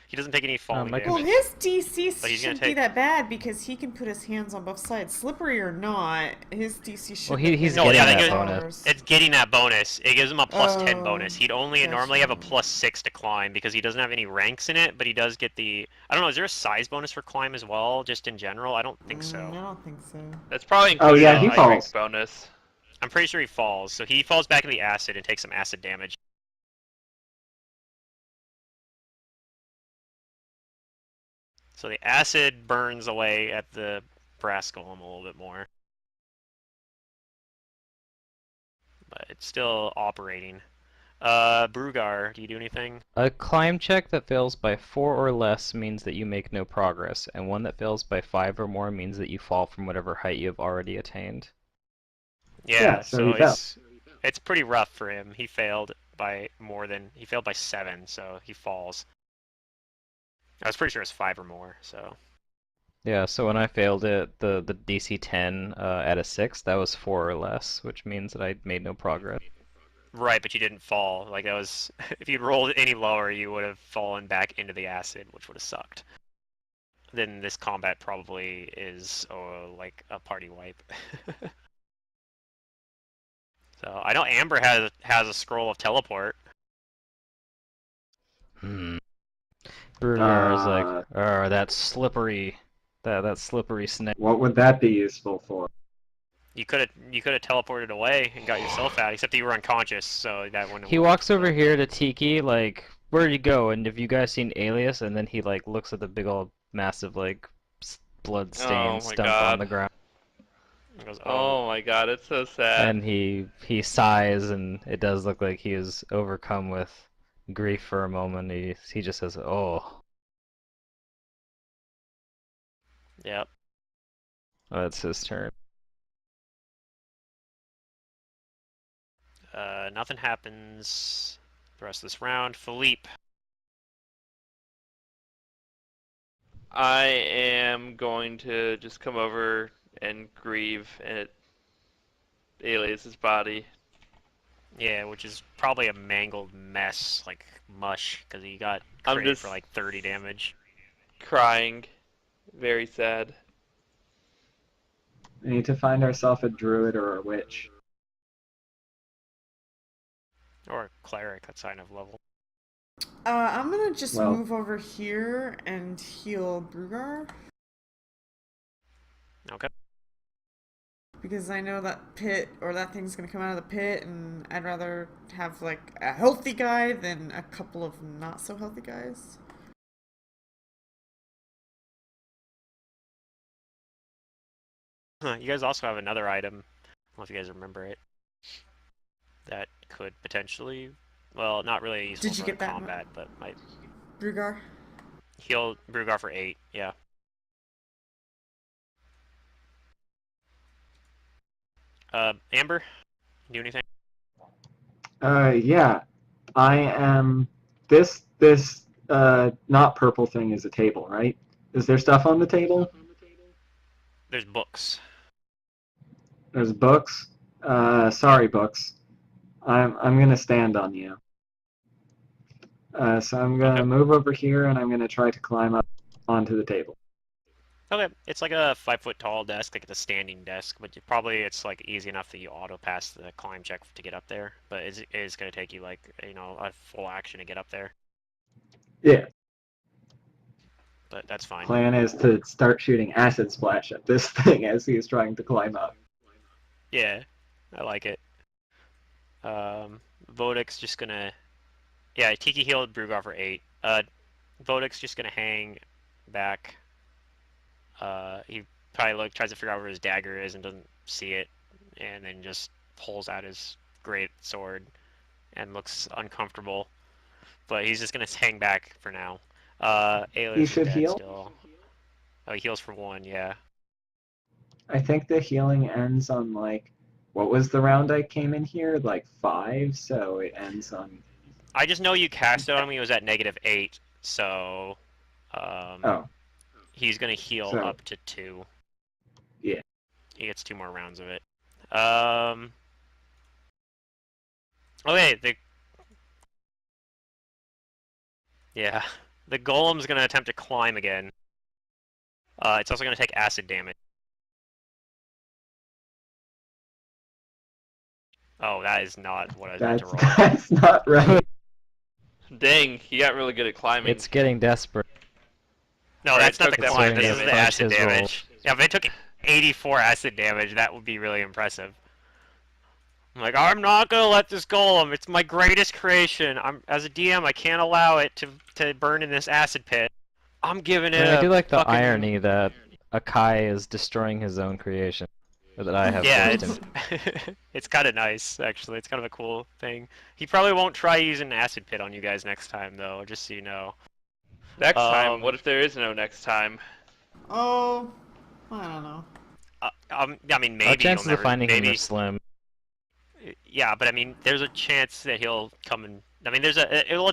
He doesn't take any falling Mike- Well, damage. his DC But he's gonna shouldn't be take- that bad because he can put his hands on both sides. Slippery or not, his DC should. Well, he's No, getting yeah, that they bonus. It's getting that bonus. It gives him a plus 10 Oh, bonus. He'd only gotcha. normally have a plus 6 to climb because he doesn't have any ranks in it, but he does get the. I don't know. Is there a size bonus for climb as well, just in general? I don't think I so. don't think so. That's probably Oh, included yeah, in he the falls. rank bonus. I'm pretty sure he falls. So he falls back in the acid and takes some acid damage. So the acid burns away at the brass golem a little bit more. But it's still operating. Brugar, do you do anything? A climb check that fails by 4 or less means that you make no progress, and one that fails by 5 or more means that you fall from whatever height you have already attained. Yeah, so so he fell. it's pretty rough for him. He failed by 7, so he falls. I was pretty sure it's 5 or more, so. Yeah, so when I failed it, the DC 10 at a 6, that was 4 or less, which means that I made no progress. Right, but you didn't fall. Like that was, if you'd rolled any lower, you would have fallen back into the acid, which would have sucked. Then this combat probably is like a party wipe. So I know Amber has a scroll of teleport. Brugar is like, that slippery snake. What would that be useful for? You could have teleported away and got yourself out, except that you were unconscious, so that wouldn't. He walks over here to Tiki, like, where'd you go? And have you guys seen Alias? And then he like looks at the big old massive like blood stain Oh my stump God. on the ground. He goes, Oh my god, it's so sad. And he sighs, and it does look like he is overcome with grief for a moment. He just says, "Oh." Yep. Oh, it's his turn. Nothing happens the rest of this round. Philippe. I am going to just come over and grieve at Alias's body. Yeah, which is probably a mangled mess, like mush, because he got I'm crit just for like 30 damage. crying. Very sad. We need to find ourselves a druid or a witch. Or a cleric, that kind of level. I'm gonna just Well- move over here and heal Brugar. Okay. Because I know that pit, or that thing's gonna come out of the pit, and I'd rather have, like, a healthy guy than a couple of not-so-healthy guys. You guys also have another item. I don't know if you guys remember it. That could potentially, well, not really useful Did you for get that, combat, but might Brugar? heal Brugar for 8. Yeah. Amber, do anything? Yeah. I am. This not purple thing is a table, right? Is there stuff on the table? There's books. There's books. Sorry, books. I'm gonna stand on you. So I'm gonna Okay. move over here, and I'm gonna try to climb up onto the table. Okay, it's like a 5-foot tall desk, like it's a standing desk, but it's like easy enough that you auto pass the climb check to get up there. But it is going to take you like a full action to get up there. Yeah. But that's fine. Plan is to start shooting acid splash at this thing as he's trying to climb up. Yeah, I like it. Vodek's just gonna, yeah, Tiki healed Brugar for 8. Vodek's just gonna hang back. He probably tries to figure out where his dagger is and doesn't see it, and then just pulls out his great sword and looks uncomfortable. But he's just gonna hang back for now. Alias He is should dead heal? still. Oh, he heals for 1, yeah. I think the healing ends on like, what was the round I came in here? Like 5, so it ends on. I just know you cast it on me. It was at -8, so Oh, he's gonna heal So- up to 2. Yeah. He gets 2 more rounds of it. Okay, yeah, the golem's gonna attempt to climb again. It's also gonna take acid damage. Oh, that is not what I was meant to roll. that's not right. Dang, he got really good at climbing. It's getting desperate. No, Right, that's not took the that climb. one This is to the fudge acid his roll. damage. Yeah, if it took 84 acid damage, that would be really impressive. I'm like, I'm not gonna let this golem. It's my greatest creation. As a DM, I can't allow it to burn in this acid pit. I'm giving I it mean, I do a like the fucking... irony that Akai is destroying his own creation, or that I have Yeah, forced him. it's kind of nice, actually. It's kind of a cool thing. He probably won't try using an acid pit on you guys next time, though, just so you know. Next time, what if there is no next time? Oh, I don't know. I mean, maybe Our you'll chances never, of finding him maybe, are slim. yeah, but I mean, there's a chance that he'll come and... I mean, it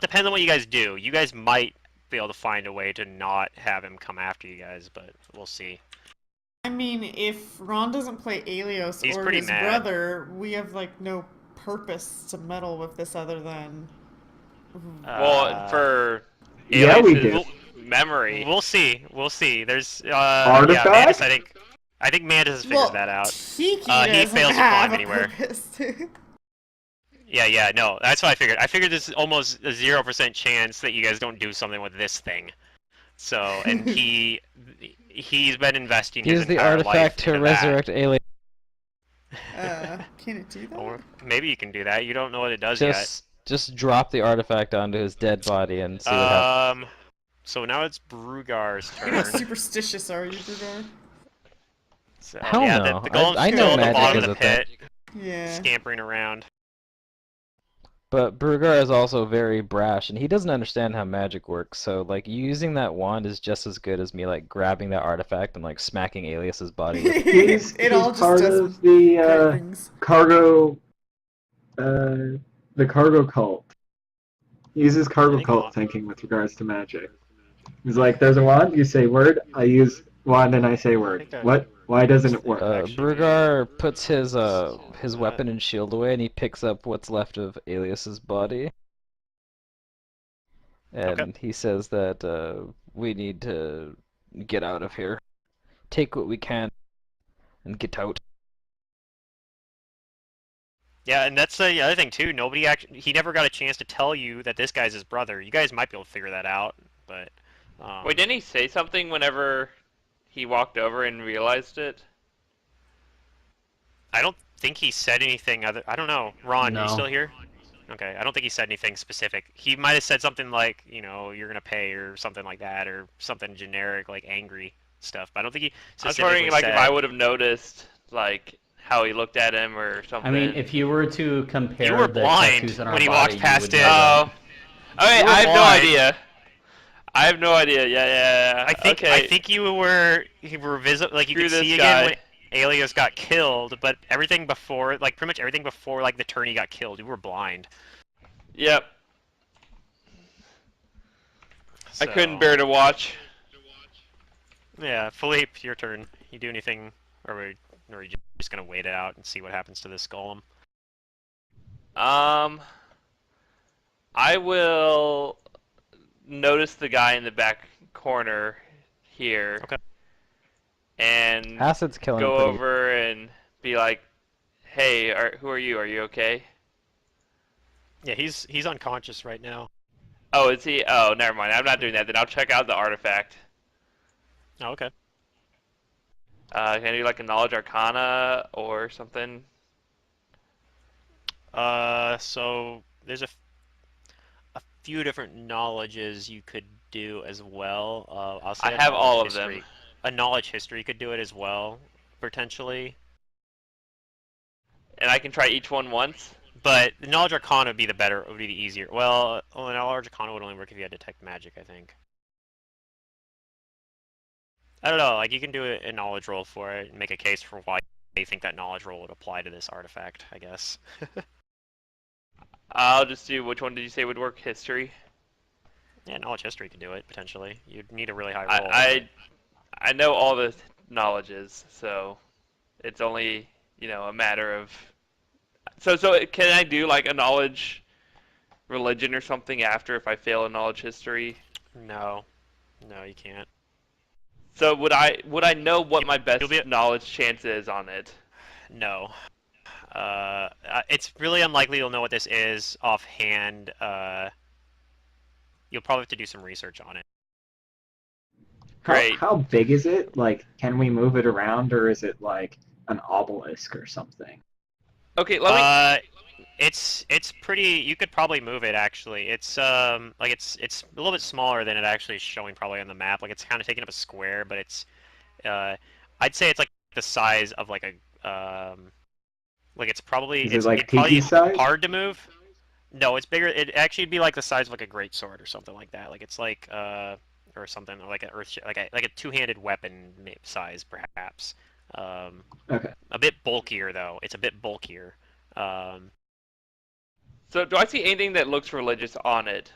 depends on what you guys do. You guys might be able to find a way to not have him come after you guys, but we'll see. I mean, if Ron doesn't play Alios He's or pretty his mad. brother, we have, like, no purpose to meddle with this other than... Well, for Yeah, we Alias's do. memory. We'll see. We'll see. There's Artifact? Yeah, Mantis, I think Mantis has figured that out. Tiki He doesn't fails to have climb a anywhere. purpose. Yeah, no, that's what I figured. I figured there's almost a 0% chance that you guys don't do something with this thing. So, and he's been investing his Use the entire life artifact to into that. resurrect alien. Can it do that? Or maybe you can do that. You don't know what it does Just drop the artifact onto his dead body and see what yet. happens. So now it's Brugar's You're not turn. superstitious, are you, Brugar? So Hell yeah, no. the golem's I still know at the magic bottom of the is a thing. pit, Yeah. scampering around. But Brugar is also very brash, and he doesn't understand how magic works. So like using that wand is just as good as me like grabbing that artifact and like smacking Alias's body with it. It He's all just part does of the great things. cargo, the cargo cult. He uses I cargo think cult thinking with regards to magic. He's like, there's a wand, you say word, I use wand and I say I word. think that What? Why doesn't it thing work? would actually be Brugar puts his something like his that. weapon and shield away, and he picks up what's left of Alias's body. Okay. And he says that we need to get out of here. Take what we can and get out. Yeah, and that's the other thing too. He never got a chance to tell you that this guy's his brother. You guys might be able to figure that out, but Wait, didn't he say something whenever he walked over and realized it? I don't think he said anything other. I don't know. Ron, are you No. still here? Okay, I don't think he said anything specific. He might have said something like, you're gonna pay or something like that, or something generic like angry stuff. But I don't think he I was specifically wondering, like, said. if I would have noticed, like, how he looked at him or something. I mean, if you were to compare You were the blind tattoos on our when he body, walked past you would it. know that. Oh. Okay, You were I have no blind. idea. I have no idea. Yeah. I Okay. think you were visible. Like you Screw could this see guy. again when Alias got killed, but everything before, like pretty much everything before, like the turn he got killed, you were blind. Yep. I So, couldn't bear to watch. Yeah, Philippe, your turn. You do anything, or are you just gonna wait it out and see what happens to this golem? I will notice the guy in the back corner here. Okay. And Acid's killing go pretty over and be like, "Hey, who are you? Are you okay?" Yeah, he's unconscious right now. Oh, is he? Oh, never mind. I'm not doing that. Then I'll check out the artifact. Oh, okay. Can I do like a knowledge arcana or something? So there's a few different knowledges you could do as well. I'll say I a have knowledge all of history. them. A knowledge history could do it as well, potentially. And I can try each one once. But the knowledge arcana would be the easier. Well, the knowledge arcana would only work if you had detect magic, I think. I don't know. Like you can do a knowledge roll for it and make a case for why you think that knowledge roll would apply to this artifact. I guess. I'll just do, which one did you say would work? History? Yeah, knowledge history could do it potentially. You'd need a really high roll. I know all the knowledges, so it's only, a matter of... So can I do like a knowledge religion or something after if I fail a knowledge history? No, you can't. So would I know what my best You'll be- knowledge chance is on it? No. It's really unlikely you'll know what this is offhand. You'll probably have to do some research on it. Great. How big is it? Like, can we move it around, or is it like an obelisk or something? Okay, let me... It's pretty. You could probably move it actually. It's like it's a little bit smaller than it actually is showing probably on the map. Like it's kind of taking up a square, but it's I'd say it's like the size of like a like it's probably Is it like it'd probably Tiki be size? hard to move. No, it's bigger. It actually would be like the size of like a great sword or something like that. Like it's like or something like like a two-handed weapon size perhaps. Okay. A bit bulkier though. It's a bit bulkier. So do I see anything that looks religious on it?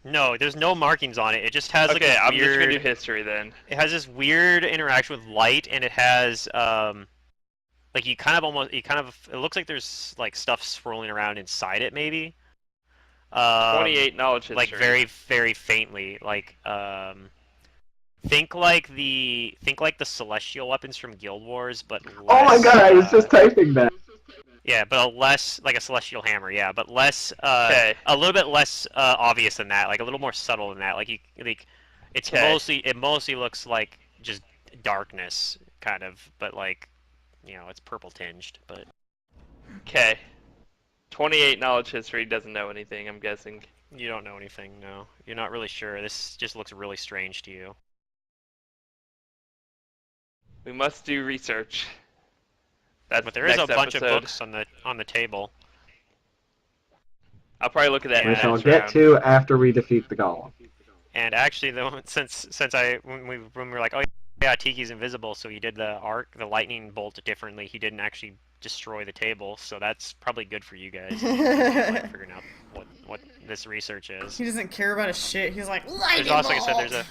No, there's no markings on it. It just has like Okay, this I'm just gonna weird. do history then. It has this weird interaction with light, and it has like it looks like there's like stuff swirling around inside it maybe. 28 knowledge history. Like very very faintly, like think like the celestial weapons from Guild Wars, but less, Oh my god, I was just typing that. Yeah, but less like a celestial hammer. Yeah, but less Okay. a little bit less obvious than that. Like a little more subtle than that. It's Okay. mostly looks like just darkness kind of, but like it's purple tinged. But Okay. 28 knowledge history doesn't know anything, I'm guessing. you don't know anything. No, you're not really sure. This just looks really strange to you. We must do research. That's But there is a next bunch of episode. books on the table. I'll probably look at that Yeah. We next shall get round. to after we defeat the golem. And actually, though, when we were like, oh yeah, Tiki's invisible, so he did the lightning bolt differently. He didn't actually destroy the table, so that's probably good for you guys. Like figuring out what this research is. He doesn't care about a shit. He's like, There's lightning also, like I said, bolt!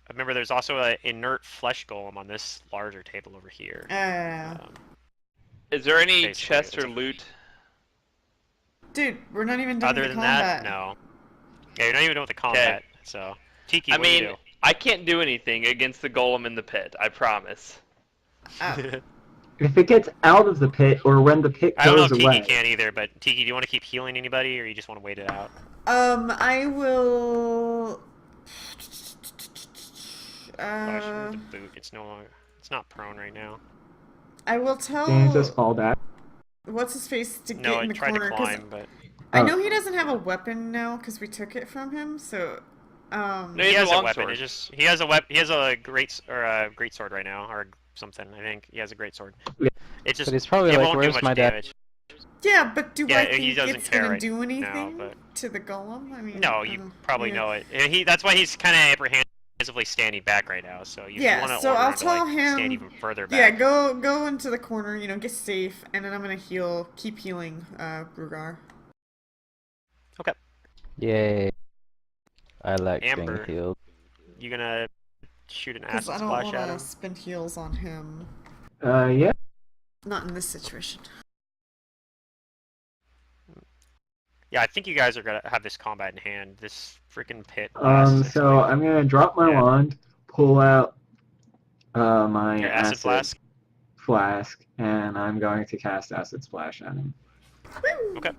I remember there's also an inert flesh golem on this larger table over here. Is there any Basically, chest it's or a- loot? Dude, we're not even done Other with the than combat. that, no. Yeah, you're not even done with the combat. So, Tiki, I what do you mean, do? I can't do anything against the golem in the pit. I promise. If it gets out of the pit, or when the pit I don't know if goes Tiki away, can either, but Tiki, do you want to keep healing anybody, or you just want to wait it out? I will. Oh, I should move the boot. It's not prone right now. I will tell. can you just fall back? What's his face to No, get in I the tried corner? to 'Cause climb, but I know he doesn't have a weapon now because we took it from him. So, No, he has a long weapon. sword. It's just he has a great sword right now, or something. I think he has a great sword. Yeah. It just But he's probably it like, won't do "Where's much my dad?" damage. yeah, but do Yeah, I he think doesn't it's care gonna right do now, anything but- to the golem? I mean, No, you probably know it. That's why he's kind of apprehensively standing back right now. So you Yeah, want to so order I'll him to tell like him. stand even further Yeah, back. go into the corner. Get safe, and then I'm gonna keep healing, Brugar. Okay. Yay. I like Amber. being healed. You gonna shoot an Because acid I don't splash want at to him? spend heals on him. Yeah. Not in this situation. Yeah, I think you guys are gonna have this combat in hand. This freaking pit. lasts So like I'm gonna drop my Yeah. wand, pull out my your acid flask. flask, and I'm going to cast acid splash at him. Okay.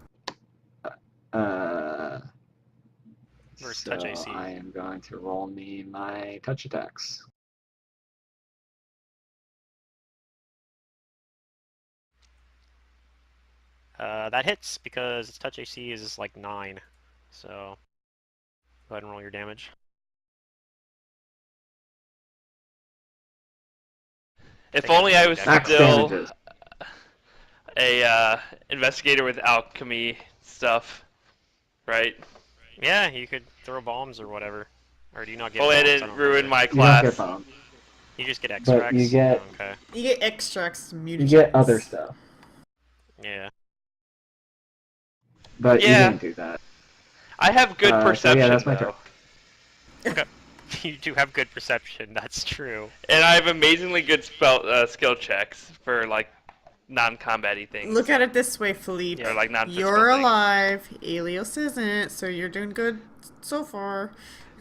Versus So touch AC. I am going to roll me my touch attacks. That hits because its touch AC is like 9. So go ahead and roll your damage. If only I was Max still damages. a investigator with alchemy stuff, right? Yeah, you could throw bombs or whatever. Or do you not get Only I bombs? didn't don't ruin remember. my You don't class. get bombs. You just get But extracts. you get- Oh, okay. You get extracts, You mutagens. get other stuff, Yeah. but you Yeah. didn't do that. I have good So perception, yeah, that's my though. turn. You do have good perception. That's true. And I have amazingly good skill checks for, like, non-combat-y things. Look at it this way, Philippe. Or, like, non-physical You're things. alive. Alios isn't, so you're doing good so far.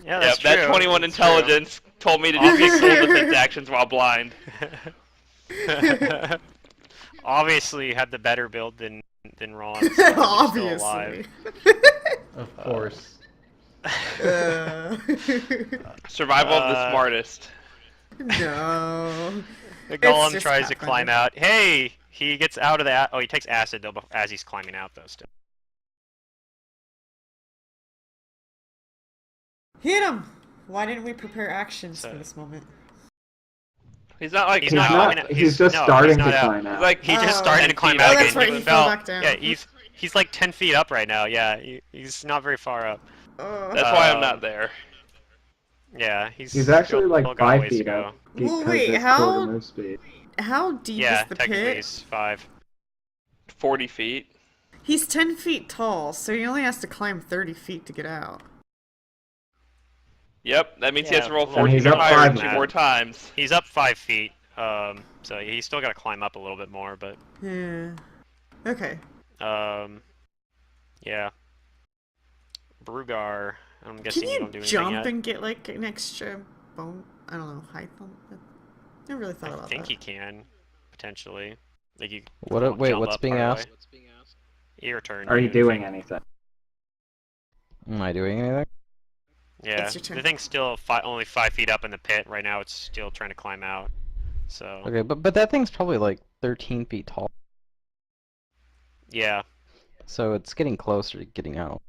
Yeah, Yep, that's that true. 21 That's true. intelligence told me to do Obviously. cool defense actions while blind. Obviously, you had the better build than Ron. So you're still alive. Obviously. Of course. Survival of the smartest. No. The It's golem just tries to Pathfinder. climb out. Hey, he gets out of the. Oh, he takes acid though as he's climbing out though. Still. Hit him! Why didn't we prepare actions So- for this moment? He's not like He's He's not out. climbing out. He's just no, starting he's to not out. climb out. He's like He just Oh. started to 10 climb feet out up. Oh, that's again. right, he fell fell. back down. Yeah, he's like 10 feet up right now. Yeah, he's not very far up. That's why I'm not there. Yeah, He's actually still like got a 5 ways to feet go. up. Well, because wait, it's how- quarter move speed. How deep Yeah, is the technically pit? he's 5. 40 feet. He's 10 feet tall, so he only has to climb 30 feet to get out. Yep, that means he has to Yeah, roll well, 14 he's or up higher 5 2 now. more times. He's up 5 feet. So he's still got to climb up a little bit more, but Yeah. Okay. yeah. Brugar, I'm guessing Can you you don't do anything jump yet. and get like an extra bone? I don't know, height on it? I never really thought I about think that. he can potentially. Like you. What? won't Wait, jump what's up being far away. asked? Your turn. Are you do doing anything. anything? Am I doing anything? Yeah, It's your turn. the thing's still only 5 feet up in the pit right now. It's still trying to climb out. So Okay, but that thing's probably like 13 feet tall, yeah, so it's getting closer to getting out.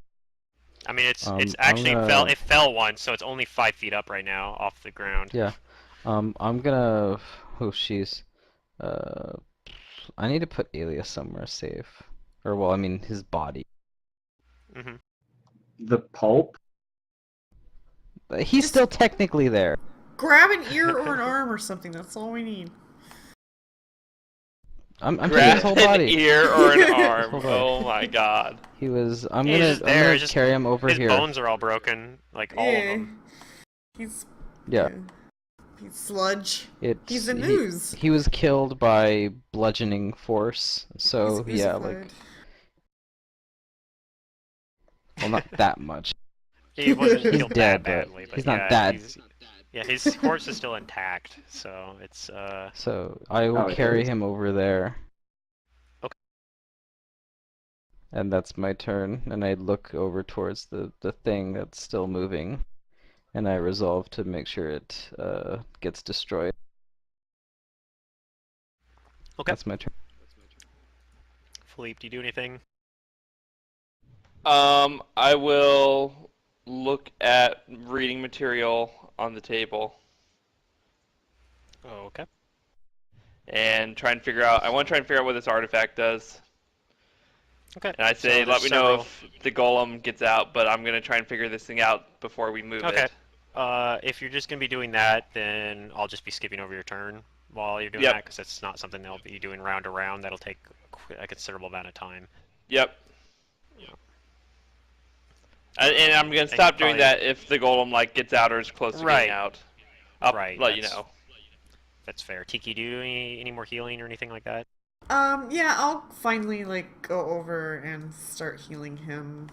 I mean it's I'm actually gonna- fell. It fell once, so it's only 5 feet up right now off the ground. Yeah. I'm gonna. Oh, she's. Uh, I need to put Alias somewhere safe. Or, well, I mean, his body. Hmm. The pulp? He's Just- still technically there. Grab an ear or an arm or something. That's all we need. I'm taking Grab his whole an body. ear or an arm. Whole body. Oh my god. He was. I'm He's gonna. just I'm there. gonna It's just carry him over his here. bones are all broken, like all of Yeah. them. He's Yeah. He's sludge. It's. He's an ooze. He was killed by bludgeoning force. So He's yeah, like. oozified. Well, not that much. He wasn't He's killed dead, that but badly, but he's yeah, not dead. yeah, his corpse is still intact, so it's So I will Oh, it carry is. him over there. Okay. And that's my turn. And I look over towards the thing that's still moving. And I resolve to make sure it gets destroyed. Okay. That's my turn. Philippe, do you do anything? I will look at reading material on the table Oh, okay. and try and figure out. I want to try and figure out what this artifact does. Okay. And I So say, there's let me know several- if the golem gets out, but I'm gonna try and figure this thing out before we move Okay. it. If you're just gonna be doing that, then I'll just be skipping over your turn while you're doing Yep. that, because it's not something they'll be doing round to round. That'll take a considerable amount of time. Yep. Yeah. And I'm gonna And stop you doing probably- that if the golem like gets out or is close to Right. getting out. I'll Right, let you that's- know. That's fair. Tiki, do you do any more healing or anything like that? Yeah, I'll finally like go over and start healing him.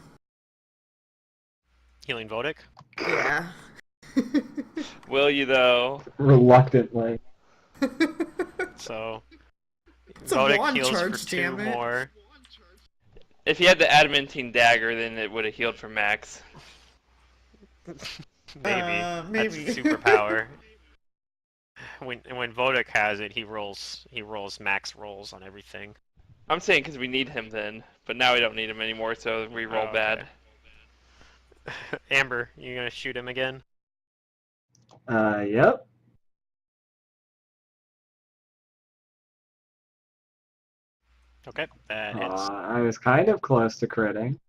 Healing Vodic? Yeah. Will you though? Reluctantly. So It's a Vodic wand heals for charge, 2 damn it. more. If you had the adamantine dagger, then it would have healed for max. Maybe. Maybe. That's superpower. When Vodic has it, he rolls max rolls on everything. I'm saying because we need him then, but now we don't need him anymore, so we roll Oh, bad. okay. Amber, you gonna shoot him again? Yep. Okay, that hits. I was kind of close to critting.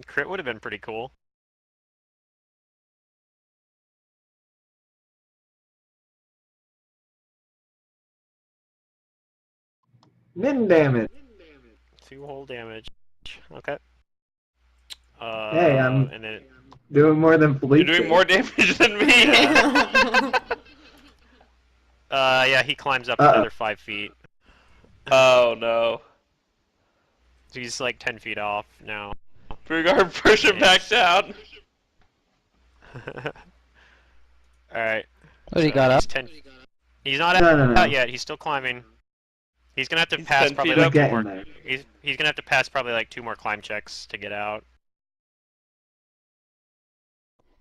Crit would have been pretty cool. Min damage. 2 whole damage. Okay. Hey, I'm- and then Doing more than You're Philippe. doing did. more damage than me. yeah, he climbs up Uh-oh. another 5 feet. Oh no. So he's like 10 feet off now. Brugard, push him back down. Alright. Oh, he got up? He's 10. He's not No, out, no, no. out yet. He's still climbing. He's gonna have to He's pass 10 probably feet like up. 2 Getting more. there. He's gonna have to pass probably like 2 more climb checks to get out.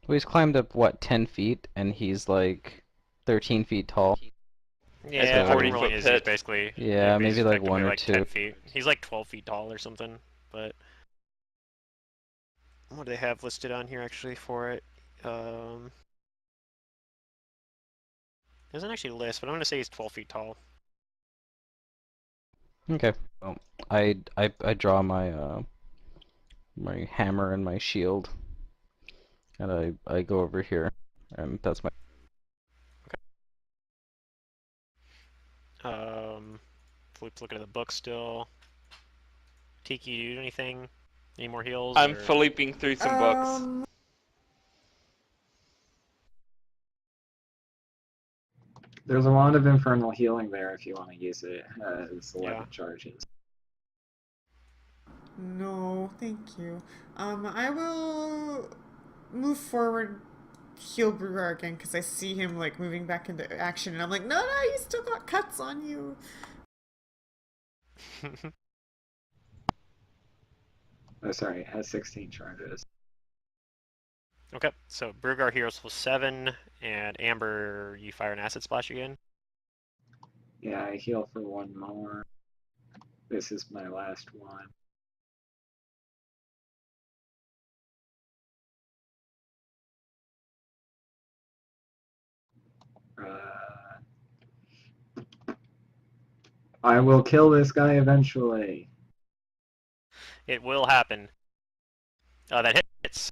Well, he's climbed up, what, 10 feet? And he's like 13 feet tall. Yeah, a fucking 40-foot rolling is pit. basically. Yeah, maybe he's like effectively 1 or like 2. 10 feet. He's like 12 feet tall or something. But what do they have listed on here actually for it? Doesn't actually list, but I'm gonna say he's 12 feet tall. Okay. Well, I draw my my hammer and my shield, and I go over here, and that's my. Philippe's looking at the book still. Tiki, do you do anything? Any more heals? I'm or- Philipping through some books. There's a lot of infernal healing there if you want to use it as 11 Yeah. charges. No, thank you. I will move forward, heal Brugar again, because I see him like moving back into action, and I'm like, no, you still got cuts on you. Oh, sorry, it has 16 charges. Okay, so Brugar heals for 7, and Amber, you fire an acid splash again. Yeah, I heal for 1 more. This is my last one. I will kill this guy eventually. It will happen. That hits.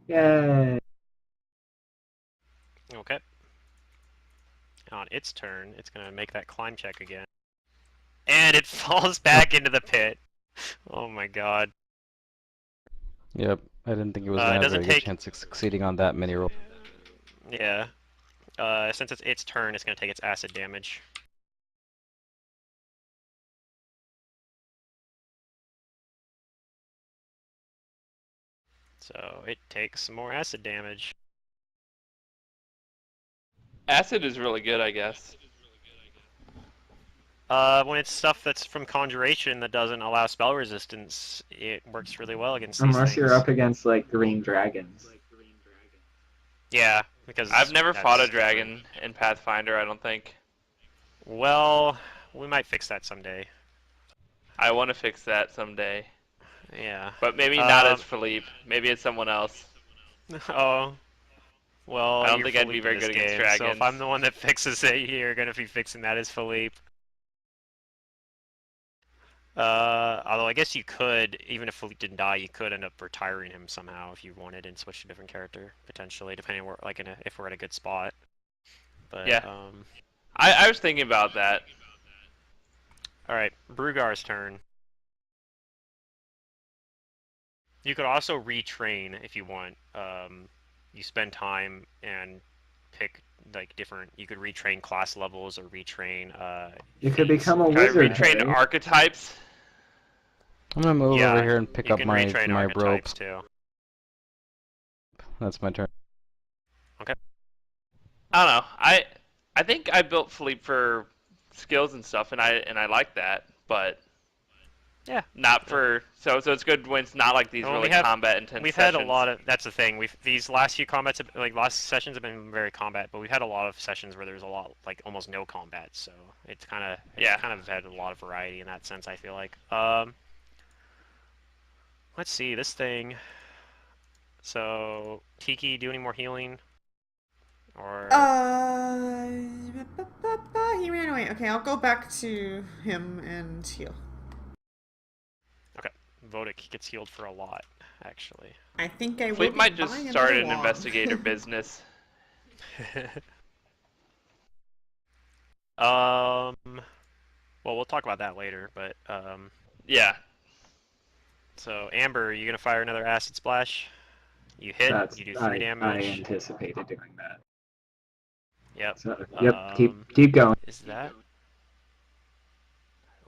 Yay! Okay. On its turn, it's gonna make that climb check again. And it falls back into the pit. Oh my god. Yep, I didn't think it was It gonna have a doesn't very good take... chance of succeeding on that mini roll. Yeah. Since it's its turn, it's gonna take its acid damage. So it takes some more acid damage. Acid is really good, I guess. When it's stuff that's from Conjuration that doesn't allow spell resistance, it works really well against these Unless things. you're up against like green dragons. Yeah, because I've never that's fought a different. dragon in Pathfinder, I don't think. Well, we might fix that someday. I want to fix that someday. Yeah. But maybe not as Philippe. Maybe it's someone else. Oh. Well, I don't you're think I'd be Philippe very in this good against game, so if dragons. I'm the one that fixes it, you're gonna be fixing that as Philippe. Although I guess you could, even if Philippe didn't die, you could end up retiring him somehow if you wanted and switch to a different character, potentially, depending where, like, if we're at a good spot. But, Yeah. I was thinking about that. Alright, Brugar's turn. You could also retrain if you want. You spend time and pick like different. You could retrain class levels or retrain. You could feats become a and Can I wizard, retrain Harry. archetypes? I'm gonna move Yeah, over here and pick you up can my retrain my rope. archetypes too. That's my turn. Okay. I don't know. I think I built Philippe for skills and stuff, and I like that, but Yeah. not for so it's good when it's not like these Well, really combat intense We've sessions. had a lot of. That's the thing. These last few combats, like last sessions, have been very combat, but we've had a lot of sessions where there's a lot, like almost no combat. So it's kind of had a lot of variety in that sense. I feel like. Let's see this thing. So Tiki, do any more healing? Or He ran away. Okay, I'll go back to him and heal. okay, Vodic gets healed for a lot, actually. I think I will Philippe be might just buying start another an wand. investigator business. Well, we'll talk about that later, but Yeah. So Amber, you gonna fire another acid splash? You hit. You do 3 I damage. anticipated doing that. Yep. So, yep, keep going. Is that?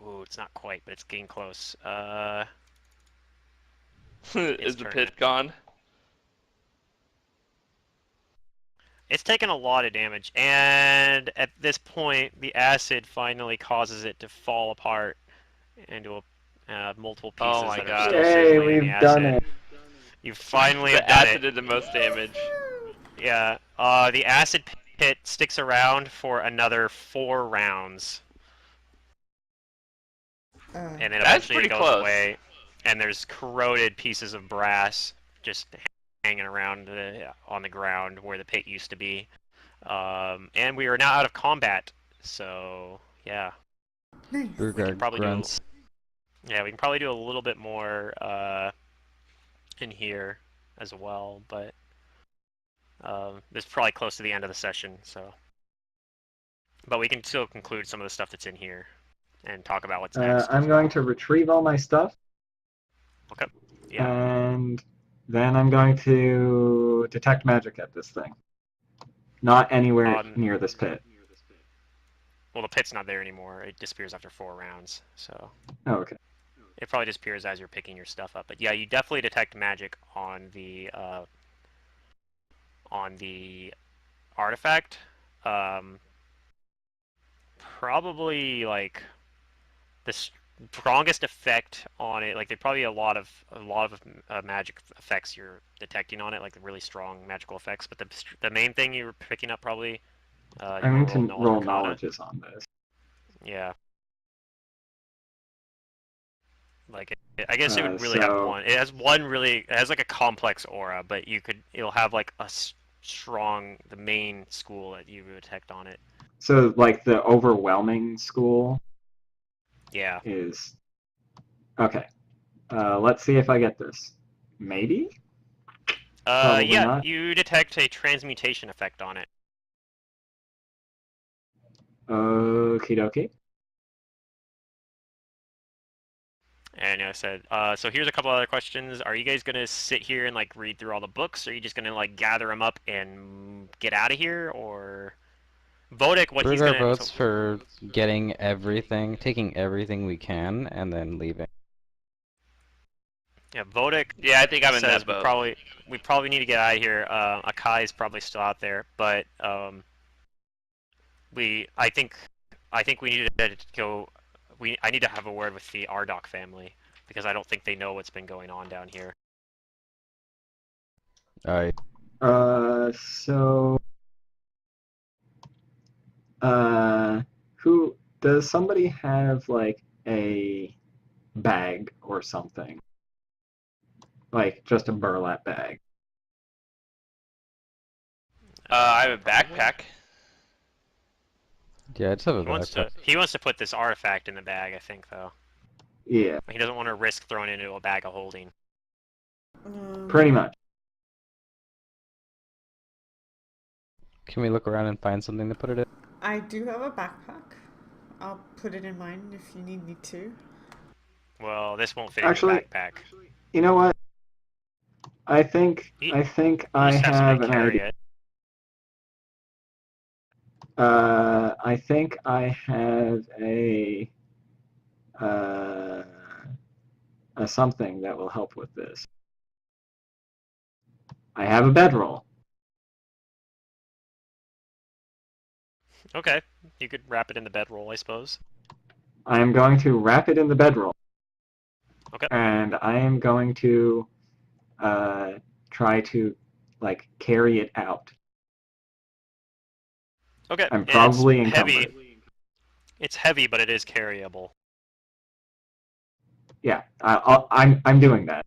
Ooh, it's not quite, but it's getting close. Is the turn pit now. gone? It's taken a lot of damage, and at this point, the acid finally causes it to fall apart into multiple pieces Oh my that are God. still Yay, sizzling in the we've acid. done it. You finally The have done acid it. did the most damage. Yeah. The acid pit sticks around for another 4 rounds. And then That's eventually pretty it goes close. away, and there's corroded pieces of brass just hanging around on the ground where the pit used to be. And we are now out of combat, so yeah. Nice. Burgard probably do- grunts. Yeah, we can probably do a little bit more in here as well, but this is probably close to the end of the session, so. But we can still conclude some of the stuff that's in here and talk about what's next. I'm going to retrieve all my stuff. Okay. Yeah. And then I'm going to detect magic at this thing. Not anywhere near this pit. Well, the pit's not there anymore. It disappears after 4 rounds, so. Oh, okay. It probably disappears as you're picking your stuff up. But yeah, you definitely detect magic on the artifact. Probably like the strongest effect on it. Like there's probably a lot of magic effects you're detecting on it, like really strong magical effects. But the main thing you're picking up probably. I'm going to roll Arcana. knowledges on this. Yeah. Like, I guess it would really have So- one. It has one really. It has like a complex aura, but it'll have like a strong, the main school that you would detect on it. So, like, the overwhelming school Yeah. is... Okay. Let's see if I get this. Maybe? Probably Yeah, not. you detect a transmutation effect on it. Okie dokie. And I said, so here's a couple other questions. Are you guys gonna sit here and like read through all the books? Or are you just gonna like gather them up and get out of here? Or Vodic, what What he's are our gonna? votes for getting everything, taking everything we can, and then leaving? Yeah, Vodic Yeah, I think I'm in says that boat. we probably need to get out of here. Akai is probably still out there, but I think we need to go. I need to have a word with the Ardok family because I don't think they know what's been going on down here. Alright. So... who... Does somebody have, like, a bag or something? Like, just a burlap bag. I have a backpack. Yeah, I just have a backpack. He wants to put this artifact in the bag, I think, though. Yeah, He doesn't want to risk throwing it into a bag of holding. pretty much. Can we look around and find something to put it in? I do have a backpack. I'll put it in mine if you need me to. Well, this won't fit Actually- in your backpack. You know what? I think You- I You just have have somebody an carry idea. it. I think I have a something that will help with this. I have a bedroll. Okay, you could wrap it in the bedroll, I suppose. I am going to wrap it in the bedroll. Okay. And I am going to try to like carry it out. Okay. I'm and probably it's encumbered. heavy. It's heavy, but it is carryable. Yeah, I'm doing that.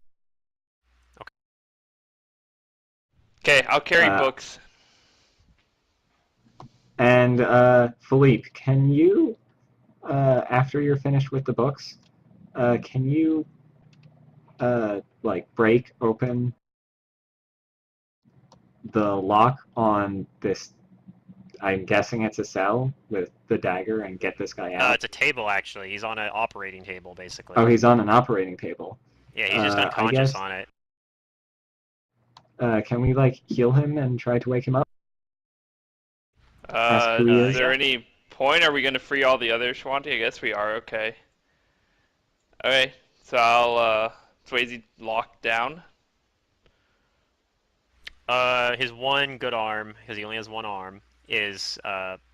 Okay, I'll carry Uh, books. And Philippe, can you, after you're finished with the books, can you like break open the lock on this? I'm guessing it's a cell with the dagger and get this guy out. It's a table, actually. He's on an operating table, basically. Oh, he's on an operating table. Yeah, he's just I unconscious guess- on it. Can we like heal him and try to wake him up? Ask who he Is is. there any point? Are we going to free all the other Schwanti? I guess we are, okay. Okay, so I'll, so is he locked down? His one good arm, because he only has one arm, is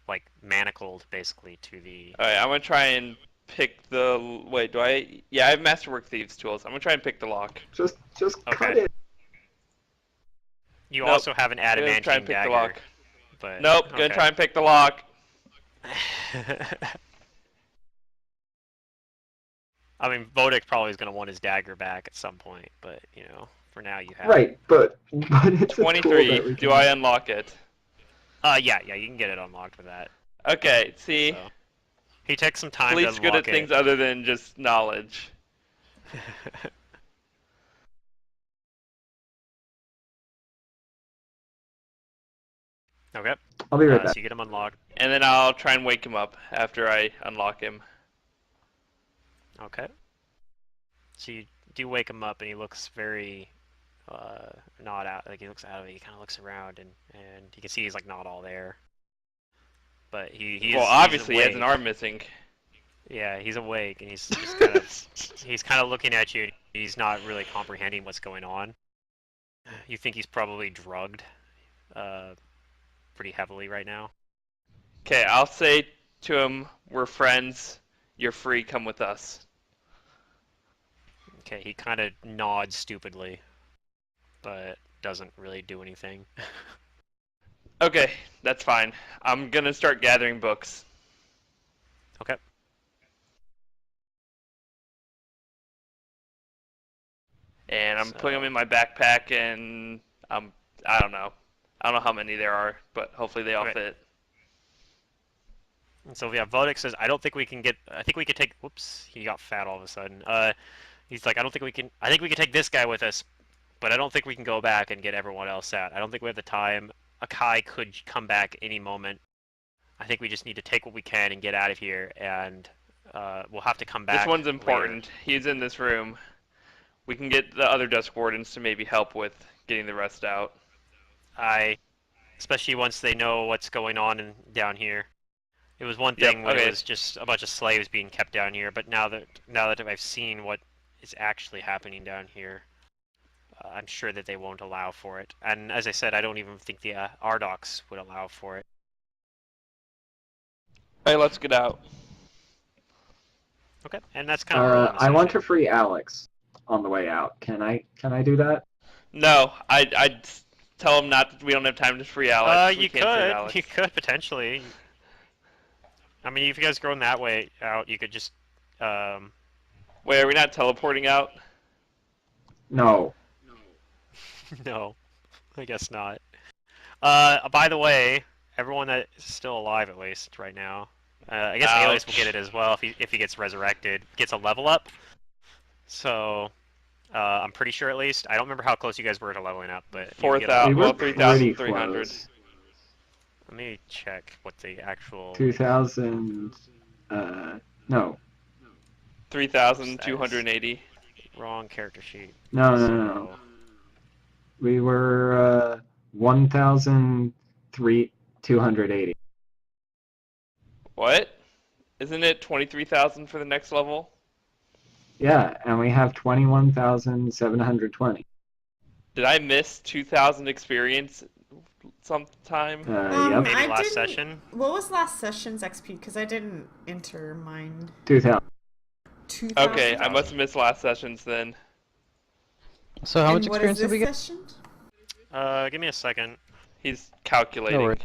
like manacled basically to the. Alright, I'm going to try and pick the, wait, do I, yeah, I have Masterwork Thieves tools. I'm going to try and pick the lock. Just cut Okay. it. You Nope. also have an I'm going to try adamantine and pick dagger. the lock. But Nope, going to okay. try and pick the lock. I mean, Vodic probably is going to want his dagger back at some point, but you know, for now you have. Right, but it's a tool that 23, we do can- I unlock it? Yeah, you can get it unlocked with that. Okay, see, So. He takes some time to Philippe's good at unlock things it. other than just knowledge. Okay. I'll be right So back. you get him unlocked. And then I'll try and wake him up after I unlock him. Okay. So you do wake him up, and he looks very not out. Like he looks out of it. He kind of looks around, and you can see he's like not all there. But he's Well, obviously he he's has an awake. arm missing. Yeah, he's awake, and he's just kind of he's kind of looking at you. And he's not really comprehending what's going on. You think he's probably drugged, pretty heavily right now. Okay, I'll say to him, we're friends, you're free, come with us. Okay, he kind of nods stupidly, but doesn't really do anything. Okay, that's fine. I'm gonna start gathering books. Okay. and I'm So- putting them in my backpack, and I don't know. I don't know how many there are, but hopefully they all Okay. fit. And so yeah, Vodek says, I don't think we can get. I think we could take. Whoops, he got fat all of a sudden. He's like, I don't think we can. I think we can take this guy with us, but I don't think we can go back and get everyone else out. I don't think we have the time. Akai could come back any moment. I think we just need to take what we can and get out of here, and we'll have to come back. This one's later. important. He's in this room. We can get the other Dusk Wardens to maybe help with getting the rest out. Especially once they know what's going on down here. It was one Yep, thing when okay. it was just a bunch of slaves being kept down here, but now that I've seen what is actually happening down here, I'm sure that they won't allow for it. And as I said, I don't even think the Ardocs would allow for it. Hey, let's get out. Okay, and that's kind of I want to free Alex on the way out. Can I do that? No, I'd tell him not. We don't have time to free Alex. We You can't free could. Alex. You could potentially. I mean, if you guys going that way out, you could just. Wait, are we not teleporting out? No. No, I guess not. By the way, everyone that is still alive, at least right now, I guess Alias will get it as well if he gets resurrected. Gets a level up. So, I'm pretty sure at least. I don't remember how close you guys were to leveling up, but 4,000. We Well, were pretty 3,300. close. Let me check what the actual. 2,000. No. 3,280. Wrong character sheet. No. We were 1,280. What? Isn't it 23,000 for the next level? Yeah, and we have 21,720. Did I miss 2,000 experience sometime? Yep. Maybe I last didn't- session. What was last session's XP? Because I didn't enter mine. 2,000. 2,000? Okay, I must have missed last session's then. So how And much what is experience did we this get? session? Give me a second. He's calculating. No worries.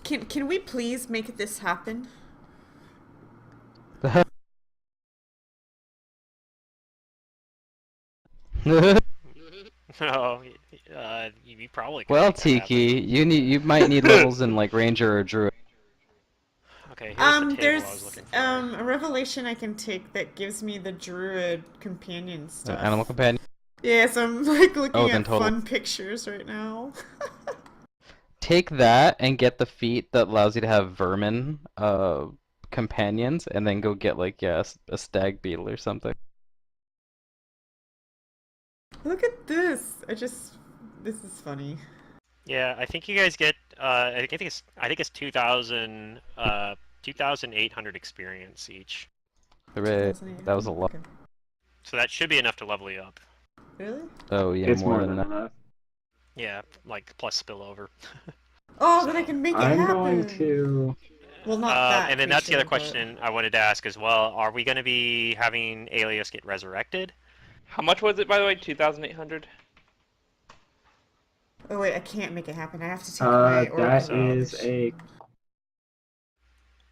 Can we please make this happen? Oh, you probably could Well, make that happen. Tiki, you might need levels in like Ranger or Druid. Okay, here's the table I was There's looking for. a revelation I can take that gives me the druid companion stuff. Animal companion. Yes, I'm like looking Oh, then at total. fun pictures right now. Take that and get the feat that allows you to have vermin companions, and then go get like a stag beetle or something. Look at this. This is funny. Yeah, I think you guys get. I think it's 2,000. 2,800 experience each. Hooray! 2008. That was a lot. Okay. So that should be enough to level you up. Really? Oh yeah, It's more than enough. enough. Yeah, like plus spillover. Oh, then I can make it I'm happen. going to. Well, not that. And then that's the other creature, question I wanted to ask as well. Are we going to be having Alias get resurrected? How much was it, by the way? 2,800? but- Oh wait, I can't make it happen. I have to take my That orbital is a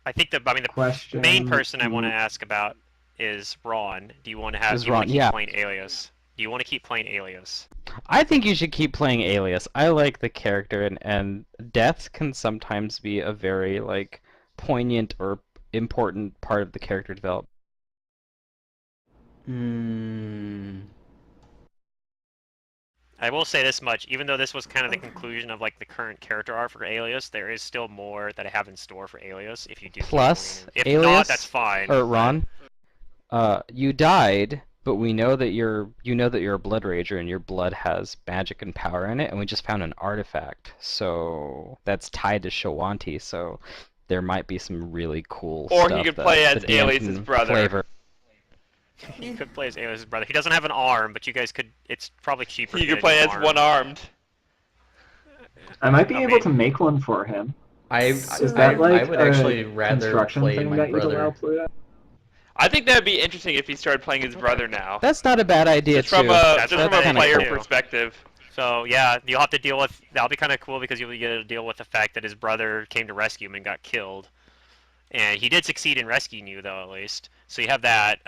I think the question. main person I want to ask about is Ron. Do you want to have? Is Do you want Ron, to keep yeah. playing Alias? Do you want to keep playing Alias? I think you should keep playing Alias. I like the character, and deaths can sometimes be a very like poignant or important part of the character development. I will say this much: even though this was kind of the conclusion of like the current character arc for Alias, there is still more that I have in store for Alias. If you do, keep Plus, playing it. If Alias, not, that's fine. Or but- Ron, you died, but we know that you're a Blood Rager, and your blood has magic and power in it, and we just found an artifact, so that's tied to Shawanti, so there might be some really cool Or stuff he could that play as the DM Alias's can brother. flavor. He could play as Alias's brother. He doesn't have an arm, but you guys could. It's probably cheaper. You to could get play an as arm. one-armed. I might be I able mean- to make one for him. Is that like I would a actually rather construction play thing my that you'd allow brother. Pluto? I think that'd be interesting if he started playing his brother now. That's not a bad idea, Just from too. a That's just from a kinda player cool. perspective. So yeah, you'll have to deal with. That'll be kind of cool because you'll get to deal with the fact that his brother came to rescue him and got killed, and he did succeed in rescuing you though, at least. So you have that.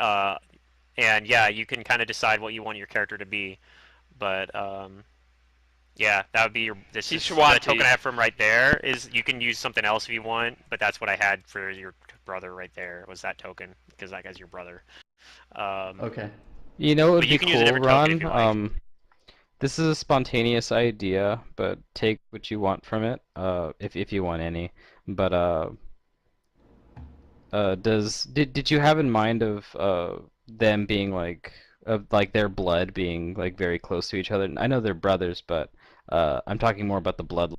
And yeah, you can kind of decide what you want your character to be, but yeah, that would be your. This He's is the Shwanti. token I have from right there. Is you can use something else if you want, but that's what I had for your brother right there. Was that token because that guy's your brother. Okay. You know what But would you be can use a cool, different token if Ron? you like. This is a spontaneous idea, but take what you want from it, if you want any. But did you have in mind of them being like of like their blood being like very close to each other? I know they're brothers, but I'm talking more about the blood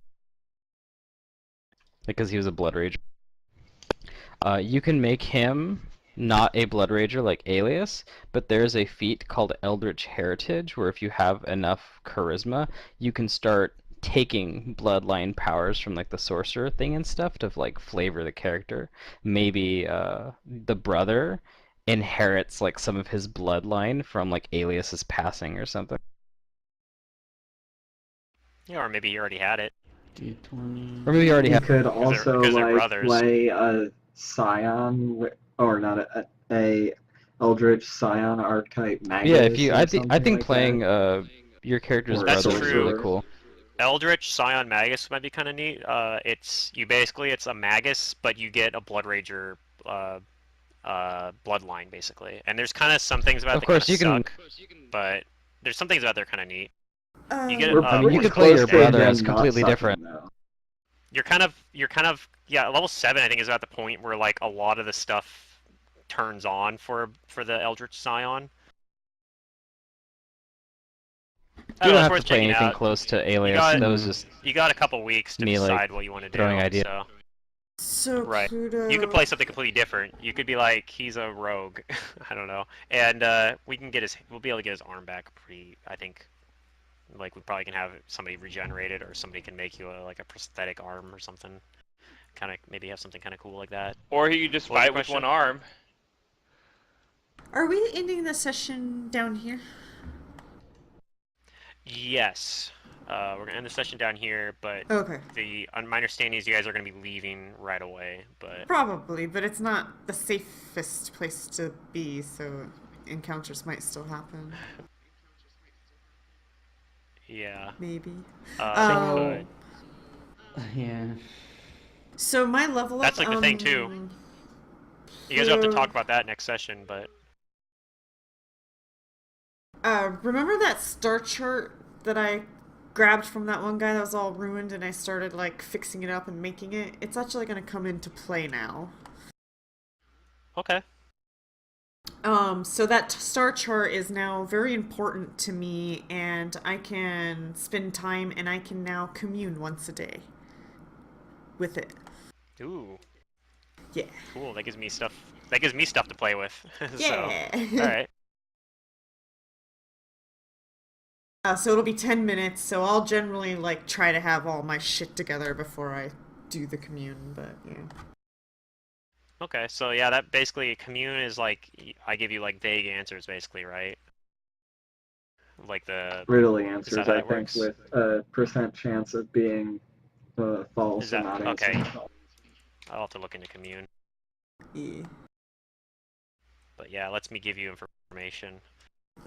because he was a blood rager. You can make him not a blood rager like Alias, but there's a feat called Eldritch Heritage where if you have enough charisma, you can start taking bloodline powers from like the sorcerer thing and stuff to like flavor the character. Maybe the brother inherits like some of his bloodline from like Alias's passing or something. Yeah, or maybe you already had it D20. Or maybe you already He have. could also because they're like brothers. play a scion or not a Eldritch Scion archetype Magus Yeah, if you or I something think like playing that. your character's Or That's brother is really true. sorcerer. cool. Eldritch Scion Magus might be kind of neat. It's a Magus, but you get a Blood Rager bloodline basically. And there's kind of some things about it Of that kind course, of you can. suck, but there's some things about there kind of neat. You get We're I mean, you pretty could play close your to brother them as not completely sucking, different. though. yeah, level 7 I think is at the point where like a lot of the stuff turns on for the Eldritch Scion. I You don't know, don't it's have to worth play checking anything out. close to You Alias. got That was just you got a couple weeks to me, like, decide what you want to throwing do. ideas. So So right, Kudo. you could play something completely different. You could be like he's a rogue. I don't know, and we'll be able to get his arm back pretty. I think like we probably can have somebody regenerate it, or somebody can make you like a prosthetic arm or something. Kind of maybe have something kind of cool like that. Or he could just What was your fight with question? one arm. Are we ending the session down here? Yes. We're gonna end the session down here, but Okay. my understanding is you guys are gonna be leaving right away. But Probably, but it's not the safest place to be, so encounters might still happen. yeah, Maybe. they could. Yeah. So my level That's up, like the thing too. You guys will have to talk about that next session, but remember that star chart that I grabbed from that one guy that was all ruined and I started like fixing it up and making it? It's actually going to come into play now. okay. So that star chart is now very important to me, and I can spend time and I can now commune once a day with it. Ooh, Yeah. cool. That gives me stuff. That gives me stuff to play with. Yeah. So, all right. So it'll be 10 minutes, so I'll generally like try to have all my shit together before I do the commune, but yeah. Okay, so yeah, that basically commune is like I give you like vague answers, basically, right? Like the Riddle is answers, that how I that think, works? with a percent chance of being false Is or that not okay? answering. I'll have to look into commune, Yeah. but yeah, lets me give you information.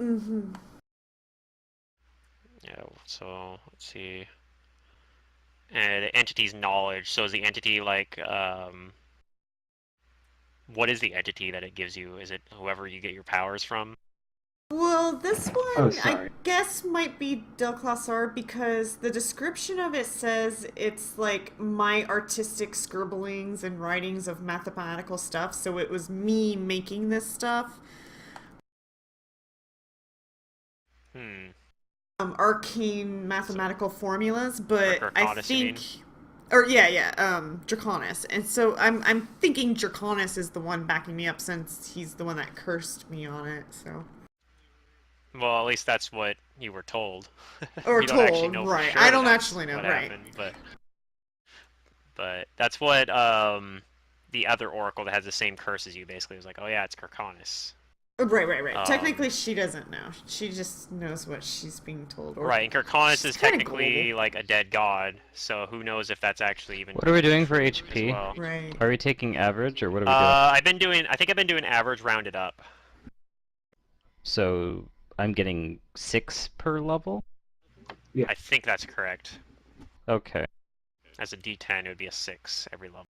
Mm-hmm. Yeah, so let's see. And the entity's knowledge. So is the entity like what is the entity that it gives you? Is it whoever you get your powers from? Well, this Oh, one I sorry. guess might be Del Classar because the description of it says it's like my artistic scribblings and writings of mathematical stuff, so it was me making this stuff. Hmm. Arcane mathematical formulas, but Or I Draconis, you mean? think, or yeah, Draconis, and so I'm thinking Draconis is the one backing me up since he's the one that cursed me on it. So, Well, at least that's what you were told. or You don't actually told, know for right? sure I don't that's actually know, what right? happened, but that's what the other oracle that has the same curse as you basically was like, oh yeah, it's Carconis. Right. Technically, she doesn't know. She just knows what she's being told. Or Right, and Carconis she's is kinda technically gullible. like a dead god, so who knows if that's actually even What are we doing for true as HP? well. Right. Are we taking average or what are we doing? I think I've been doing average rounded up. So I'm getting 6 per level? I think that's correct. Okay. As a D10, it would be a 6 every level.